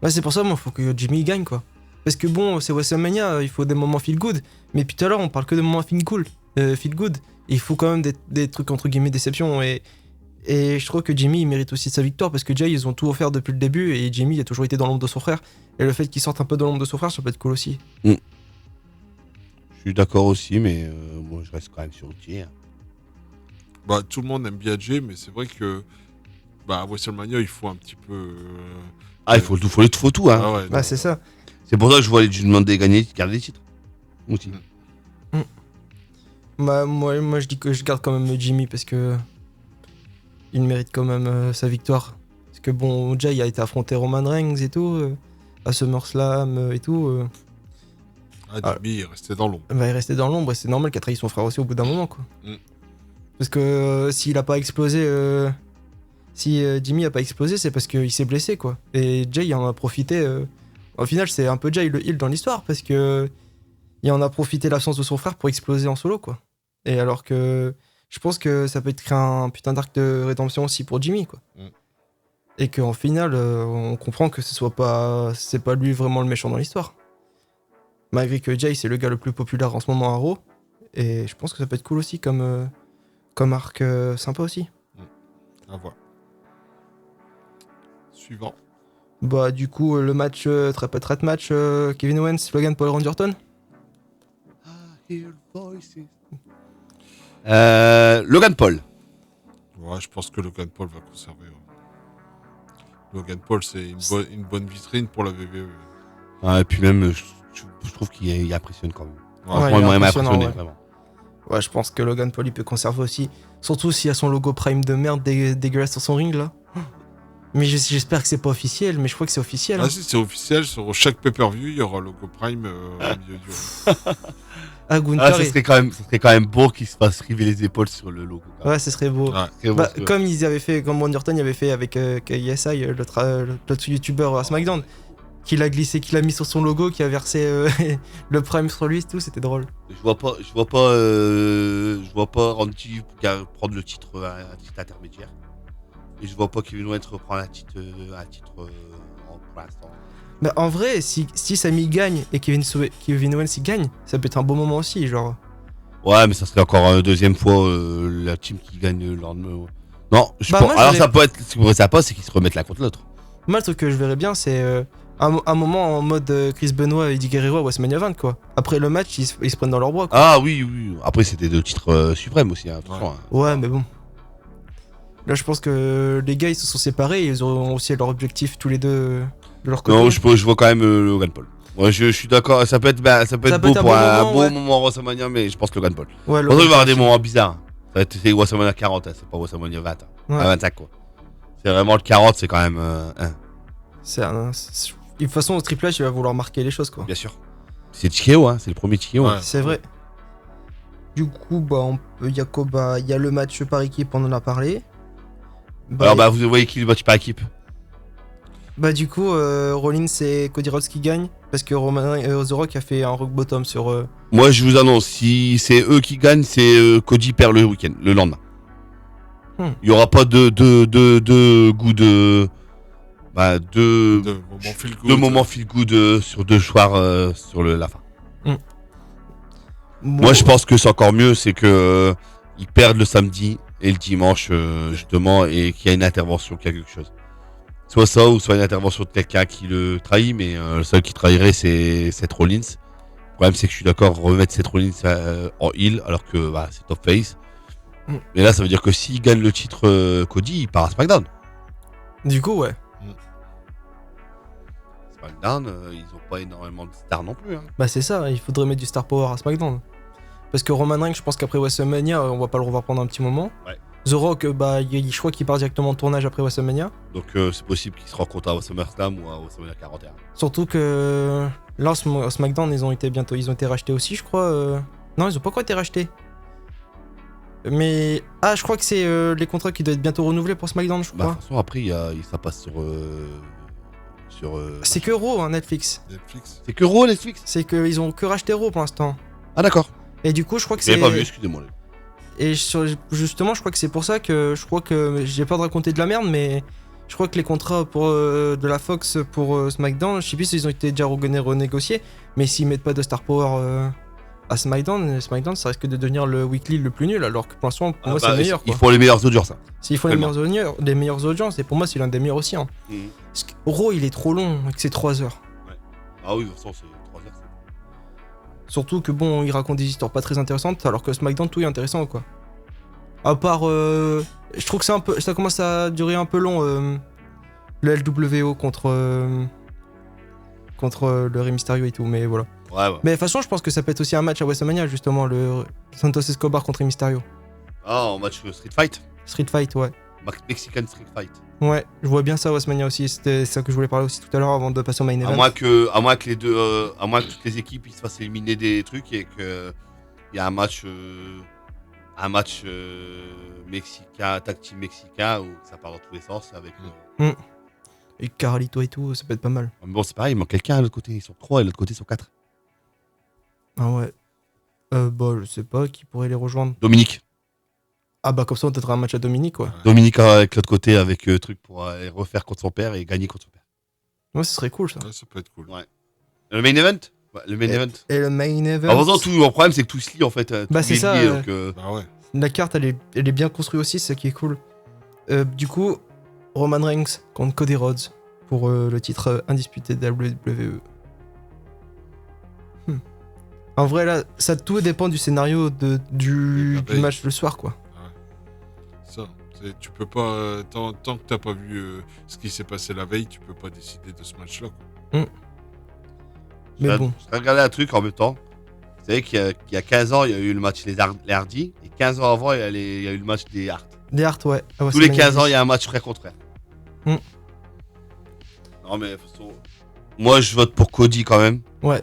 Ouais, c'est pour ça, moi, faut que Jimmy gagne, quoi. Parce que bon, c'est WrestleMania, il faut des moments feel good. Mais puis tout à l'heure, on parle que de moments feel good. Il faut quand même des trucs entre guillemets déception. Et je trouve que Jimmy, il mérite aussi sa victoire parce que Jay, ils ont tout offert depuis le début. Et Jimmy a toujours été dans l'ombre de son frère. Et le fait qu'il sorte un peu de l'ombre de son frère, ça peut être cool aussi. Je suis d'accord aussi, mais moi, je reste quand même sur Jay. Hein. Bah, tout le monde aime bien Jay, mais c'est vrai que. Bah, à WrestleMania, il faut un petit peu. Il faut tout. Hein. Ah ouais, Bah, non. c'est ça. C'est pour ça que je vois les demander de garder les titres. Aussi. Bah, moi, je dis que je garde quand même Jimmy parce que. Il mérite quand même sa victoire. Parce que bon, Jay a été affronté Roman Reigns et tout. À SummerSlam et tout. Jimmy est resté dans l'ombre. Bah, il restait dans l'ombre et c'est normal qu'il a trahi son frère aussi au bout d'un moment, quoi. Parce que s'il a pas explosé. Si Jimmy a pas explosé, c'est parce qu'il s'est blessé, quoi. Et Jay en a profité. Au final, c'est un peu Jay le heel dans l'histoire parce que. Il en a profité l'absence de son frère pour exploser en solo, quoi. Et alors que. Je pense que ça peut être un putain d'arc de rédemption aussi pour Jimmy, quoi. Et qu'en final, on comprend que c'est pas lui vraiment le méchant dans l'histoire. Malgré que Jay, c'est le gars le plus populaire en ce moment à Raw. Et je pense que ça peut être cool aussi comme arc sympa aussi. À voir. Suivant. Bah, du coup, le match, très match, Kevin Owens, Logan Paul, Randy Orton. Logan Paul. Ouais, je pense que Logan Paul va conserver. Ouais. Logan Paul, c'est une bonne vitrine pour la WWE. Et puis même, je trouve qu'il impressionne quand même. Ouais, Franchement, il m'a impressionnant, impressionné, ouais. vraiment. Ouais, je pense que Logan Paul, il peut conserver aussi. Surtout s'il y a son logo Prime de merde dégueulasse sur son ring, là. Mais j'espère que c'est pas officiel, mais je crois que c'est officiel. Ah si, c'est officiel, sur chaque pay-per-view, il y aura logo Prime au milieu du Ah, Gunther. Ça serait quand même beau qu'il se fasse river les épaules sur le logo. Ouais, ce serait beau. Ouais. Bah, comme ils avaient fait, comme Randy Orton avait fait avec KSI, l'autre youtubeur à SmackDown, qu'il a glissé, qu'il a mis sur son logo, qui a versé le Prime sur lui, tout, c'était drôle. Je vois pas Randy prendre le titre, un titre intermédiaire. Et je vois pas Kevin Owens reprendre un titre pour l'instant. Bah, en vrai, si Sami gagne et Kevin Owens il gagne, ça peut être un beau moment aussi, genre. Ouais, mais ça serait encore une deuxième fois la team qui gagne le lendemain. Non, je Bah, pense. moi, Alors je ça peut être, ce qui pourrait sympa, c'est qu'ils se remettent l'un contre l'autre. Moi, le truc que je verrais bien, c'est un moment en mode Chris Benoit et Eddie Guerrero à WrestleMania 20, quoi. Après le match, ils se prennent dans leurs bras, quoi. Ah oui. Après, c'était 2 titres suprêmes aussi. Hein, attention, hein. Ouais, mais bon. Là, je pense que les gars, ils se sont séparés et ils auront aussi leur objectif tous les deux de leur côté. Non, je vois quand même Logan Paul. Ouais, je suis d'accord. Ça peut être beau pour un beau moment WrestleMania, mais je pense Logan Paul. Ouais, Pour ça, il va y avoir des moments bizarres. Ça va être c'est WrestleMania 40, hein, c'est pas WrestleMania 20. Ouais. 25, quoi. C'est vraiment le 40, c'est quand même. De toute façon, au Triple H, il va vouloir marquer les choses, quoi. Bien sûr. C'est TKO, hein, c'est le premier TKO. Ouais. Hein. C'est vrai. Du coup, bah, il y a le match par équipe, on en a parlé. Alors, vous voyez qui est battu par équipe? Bah, du coup, Rollins et Cody Rhodes qui gagnent parce que The Rock a fait un rock bottom sur. Moi, je vous annonce, si c'est eux qui gagnent, c'est Cody perd le week-end, le lendemain. Il y aura pas de goût de. Bah, deux moments feel good sur 2 soirs sur la fin. Moi, je pense que c'est encore mieux, c'est que ils perdent le samedi et le dimanche justement, et qu'il y a une intervention, qu'il y a quelque chose. Soit ça, ou soit une intervention de quelqu'un qui le trahit, mais le seul qui trahirait, c'est Seth Rollins. Le problème, c'est que je suis d'accord, remettre Seth Rollins en heel, alors que c'est top face. Mais là, ça veut dire que s'il gagne le titre Cody, il part à SmackDown. Du coup, ouais. SmackDown, ils ont pas énormément de stars non plus. Hein. Bah c'est ça, il faudrait mettre du star power à SmackDown. Parce que Roman Reigns, je pense qu'après WrestleMania, on va pas le revoir pendant un petit moment. Ouais. The Rock, je crois qu'il part directement en tournage après WrestleMania. Donc c'est possible qu'ils se rencontrent à SummerSlam ou à WrestleMania 41. Surtout que là, SmackDown, ils ont été rachetés aussi, je crois. Non, ils ont pas encore été rachetés. Mais je crois que c'est les contrats qui doivent être bientôt renouvelés pour SmackDown, je crois. De toute façon, après, ça passe sur. C'est que Raw, hein, Netflix. C'est que Raw, Netflix. C'est qu'ils ont que racheté Raw pour l'instant. Ah d'accord. Et du coup, je crois que J'avais pas vu, excusez-moi. Et justement, je crois que c'est pour ça que j'ai peur de raconter de la merde, mais je crois que les contrats de la Fox pour SmackDown, je sais plus s'ils ont été déjà renégociés, mais s'ils mettent pas de star power à SmackDown, ça risque de devenir le weekly le plus nul, alors que pour l'instant, pour moi, c'est le meilleur. Il faut les meilleures audiences. Hein. S'il faut les meilleures audiences, et pour moi, c'est l'un des meilleurs aussi. Hein. Parce que Raw, il est trop long avec ses 3 heures. Ouais. Ah oui, de toute façon, c'est 3 heures. Surtout que bon, il raconte des histoires pas très intéressantes, alors que SmackDown, tout est intéressant, quoi. À part, je trouve que ça commence à durer un peu long, le LWO contre le Rey Mysterio et tout, mais voilà. Ouais. Mais de toute façon, je pense que ça peut être aussi un match à WrestleMania, justement, le Santos Escobar contre Rey Mysterio. Ah, en match Street Fight. Street Fight, ouais. Mexican Street Fight. Ouais, je vois bien ça à WrestleMania aussi, c'était ça que je voulais parler aussi tout à l'heure avant de passer au main event. À moins que les deux, à moins que toutes les équipes ils se fassent éliminer des trucs et que il y a un match mexicain, tag team mexicain où ça part dans tous les sens avec. Et Carlito et tout, ça peut être pas mal. Mais bon, c'est pareil, il manque quelqu'un à l'autre côté, ils sont 3 et de l'autre côté ils sont 4. Ah ouais. Je sais pas qui pourrait les rejoindre. Dominique. Ah bah comme ça on peut-être un match à Dominique quoi. Dominique avec l'autre côté avec truc pour refaire contre son père et gagner contre son père. Ouais, ce serait cool ça. Ouais, ça peut être cool. Ouais. Le main event. Ouais, le main event. Et le main event. En faisant tout, le problème c'est que tout se lie en fait. Bah c'est ça. Lié, donc, Bah ouais. La carte elle est bien construite aussi, c'est ça qui est cool. Du coup, Roman Reigns contre Cody Rhodes pour le titre indisputé de WWE. En vrai là, ça tout dépend du scénario du match le soir quoi. Ça, tu peux pas, tant que t'as pas vu ce qui s'est passé la veille, tu peux pas décider de ce match-là. Mais bon. Je regardais un truc en même temps. Vous savez qu'il y a 15 ans, il y a eu le match les Hardy, et 15 ans avant, il y a eu le match des Hart. Des Hart, ouais. Tous les 15 ans, il y a un match frère contre frère. Non, mais de toute façon, moi je vote pour Cody quand même. Ouais.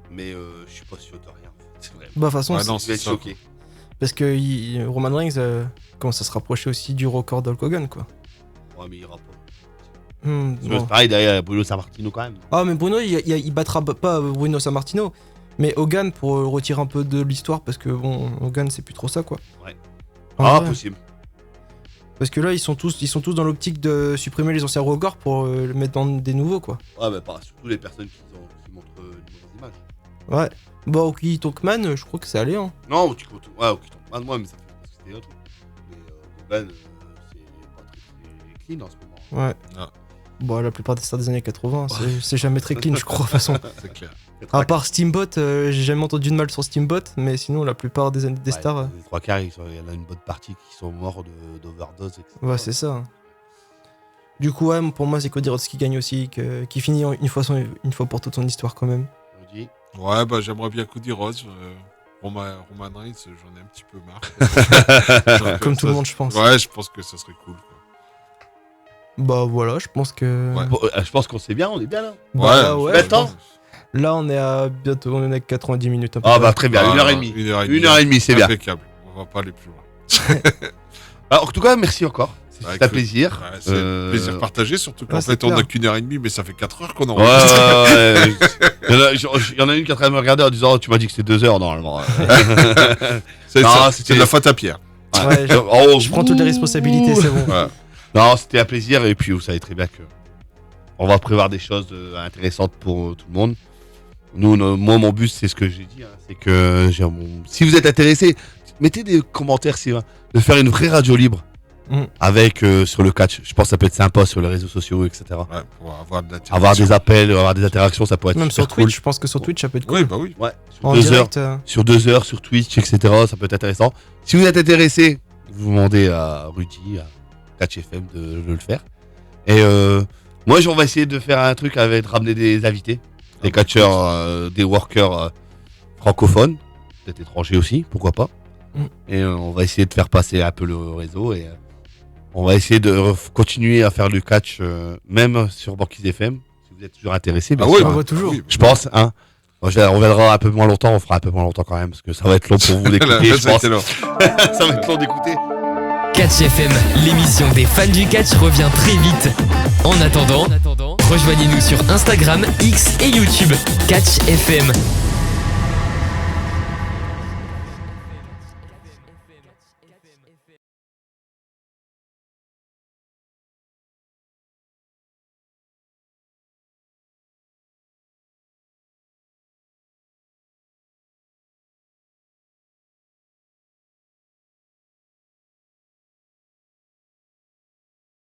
Mais je suis pas sûr de rien. C'est vrai. Bah, de toute façon, je vais être choqué. Parce que Roman Reigns commence à se rapprocher aussi du record d'Hulk Hogan, quoi. Ouais, mais il ira pas. Bon. Pareil, derrière Bruno Sammartino quand même. Ah, mais Bruno, il battra pas Bruno Sammartino. Mais Hogan pour retirer un peu de l'histoire, parce que bon, Hogan c'est plus trop ça, quoi. Ouais. Ouais. Possible. Parce que là, ils sont tous dans l'optique de supprimer les anciens records pour le mettre dans des nouveaux, quoi. Ouais, mais surtout les personnes qui montrent de mauvaises images. Ouais. Bah, Oki Talkman, je crois que c'est allé, hein. Non, Oki Talkman, moi, mais ça fait parce que c'était autre. Mais Hogan, c'est pas très clean en ce moment. Ouais. Ah. Bon, la plupart des stars des années 80, c'est jamais très clean, je crois, de toute façon. C'est clair. À part Steamboat, j'ai jamais entendu de mal sur Steamboat, mais sinon, la plupart des stars. Les 3 quarts, il y en a une bonne partie qui sont morts d'overdose, etc. Ouais, c'est ça. Du coup, ouais, pour moi, c'est Cody Rhodes qui gagne aussi, qui finit une fois pour toute son histoire, quand même. Ouais, bah j'aimerais bien Cody Rhodes. Roman Reigns, j'en ai un petit peu marre. Comme tout le monde, je pense. Ouais, je pense que ça serait cool, quoi. Bah voilà, je pense que. Ouais. Bon, je pense qu'on sait bien, on est bien là. Bah, ouais. Maintenant là, on est à bientôt, on est à 90 minutes. Ah bah très bien, 1h30. 1h30, c'est bien. Impeccable. On va pas aller plus loin. Alors, en tout cas, merci encore. C'est un plaisir. Ouais, c'est un plaisir partagé, surtout qu'en fait, on a qu'1h30, mais ça fait 4 heures qu'on en ouais. Il y en a une qui est en train de me regarder en disant tu m'as dit que c'était 2 heures normalement. C'est de la faute à Pierre. Ouais, je prends toutes les responsabilités, c'est bon. Ouais. Non, c'était un plaisir et puis vous savez très bien que on va prévoir des choses intéressantes pour tout le monde. Moi, mon but, c'est ce que j'ai dit, hein, c'est que si vous êtes intéressé, mettez des commentaires de faire une vraie radio libre. avec sur le catch. Je pense que ça peut être sympa sur les réseaux sociaux, etc. Ouais, pour avoir des appels, avoir des interactions, ça pourrait être même super sur Twitch, cool. je pense que sur Twitch ça peut être cool. Oui, bah oui. Ouais, En sur 2 heures. direct, Sur 2 heures, sur Twitch, etc. Ça peut être intéressant. Si vous êtes intéressé, vous demandez à Rudy, à Catch FM de le faire. Et moi, on va essayer de faire un truc avec ramener des invités, des catcheurs, des workers francophones, peut-être étrangers aussi, pourquoi pas. Et on va essayer de faire passer un peu le réseau et on va essayer de continuer à faire le catch, même sur Banquise FM. Si vous êtes toujours intéressé, bien sûr. on va toujours. Je pense, hein. On verra un peu moins longtemps, on fera un peu moins longtemps quand même, parce que ça va être long pour vous d'écouter, je pense. Ça va être long d'écouter. Catch FM, l'émission des fans du catch revient très vite. En attendant, rejoignez-nous sur Instagram, X et YouTube. Catch FM.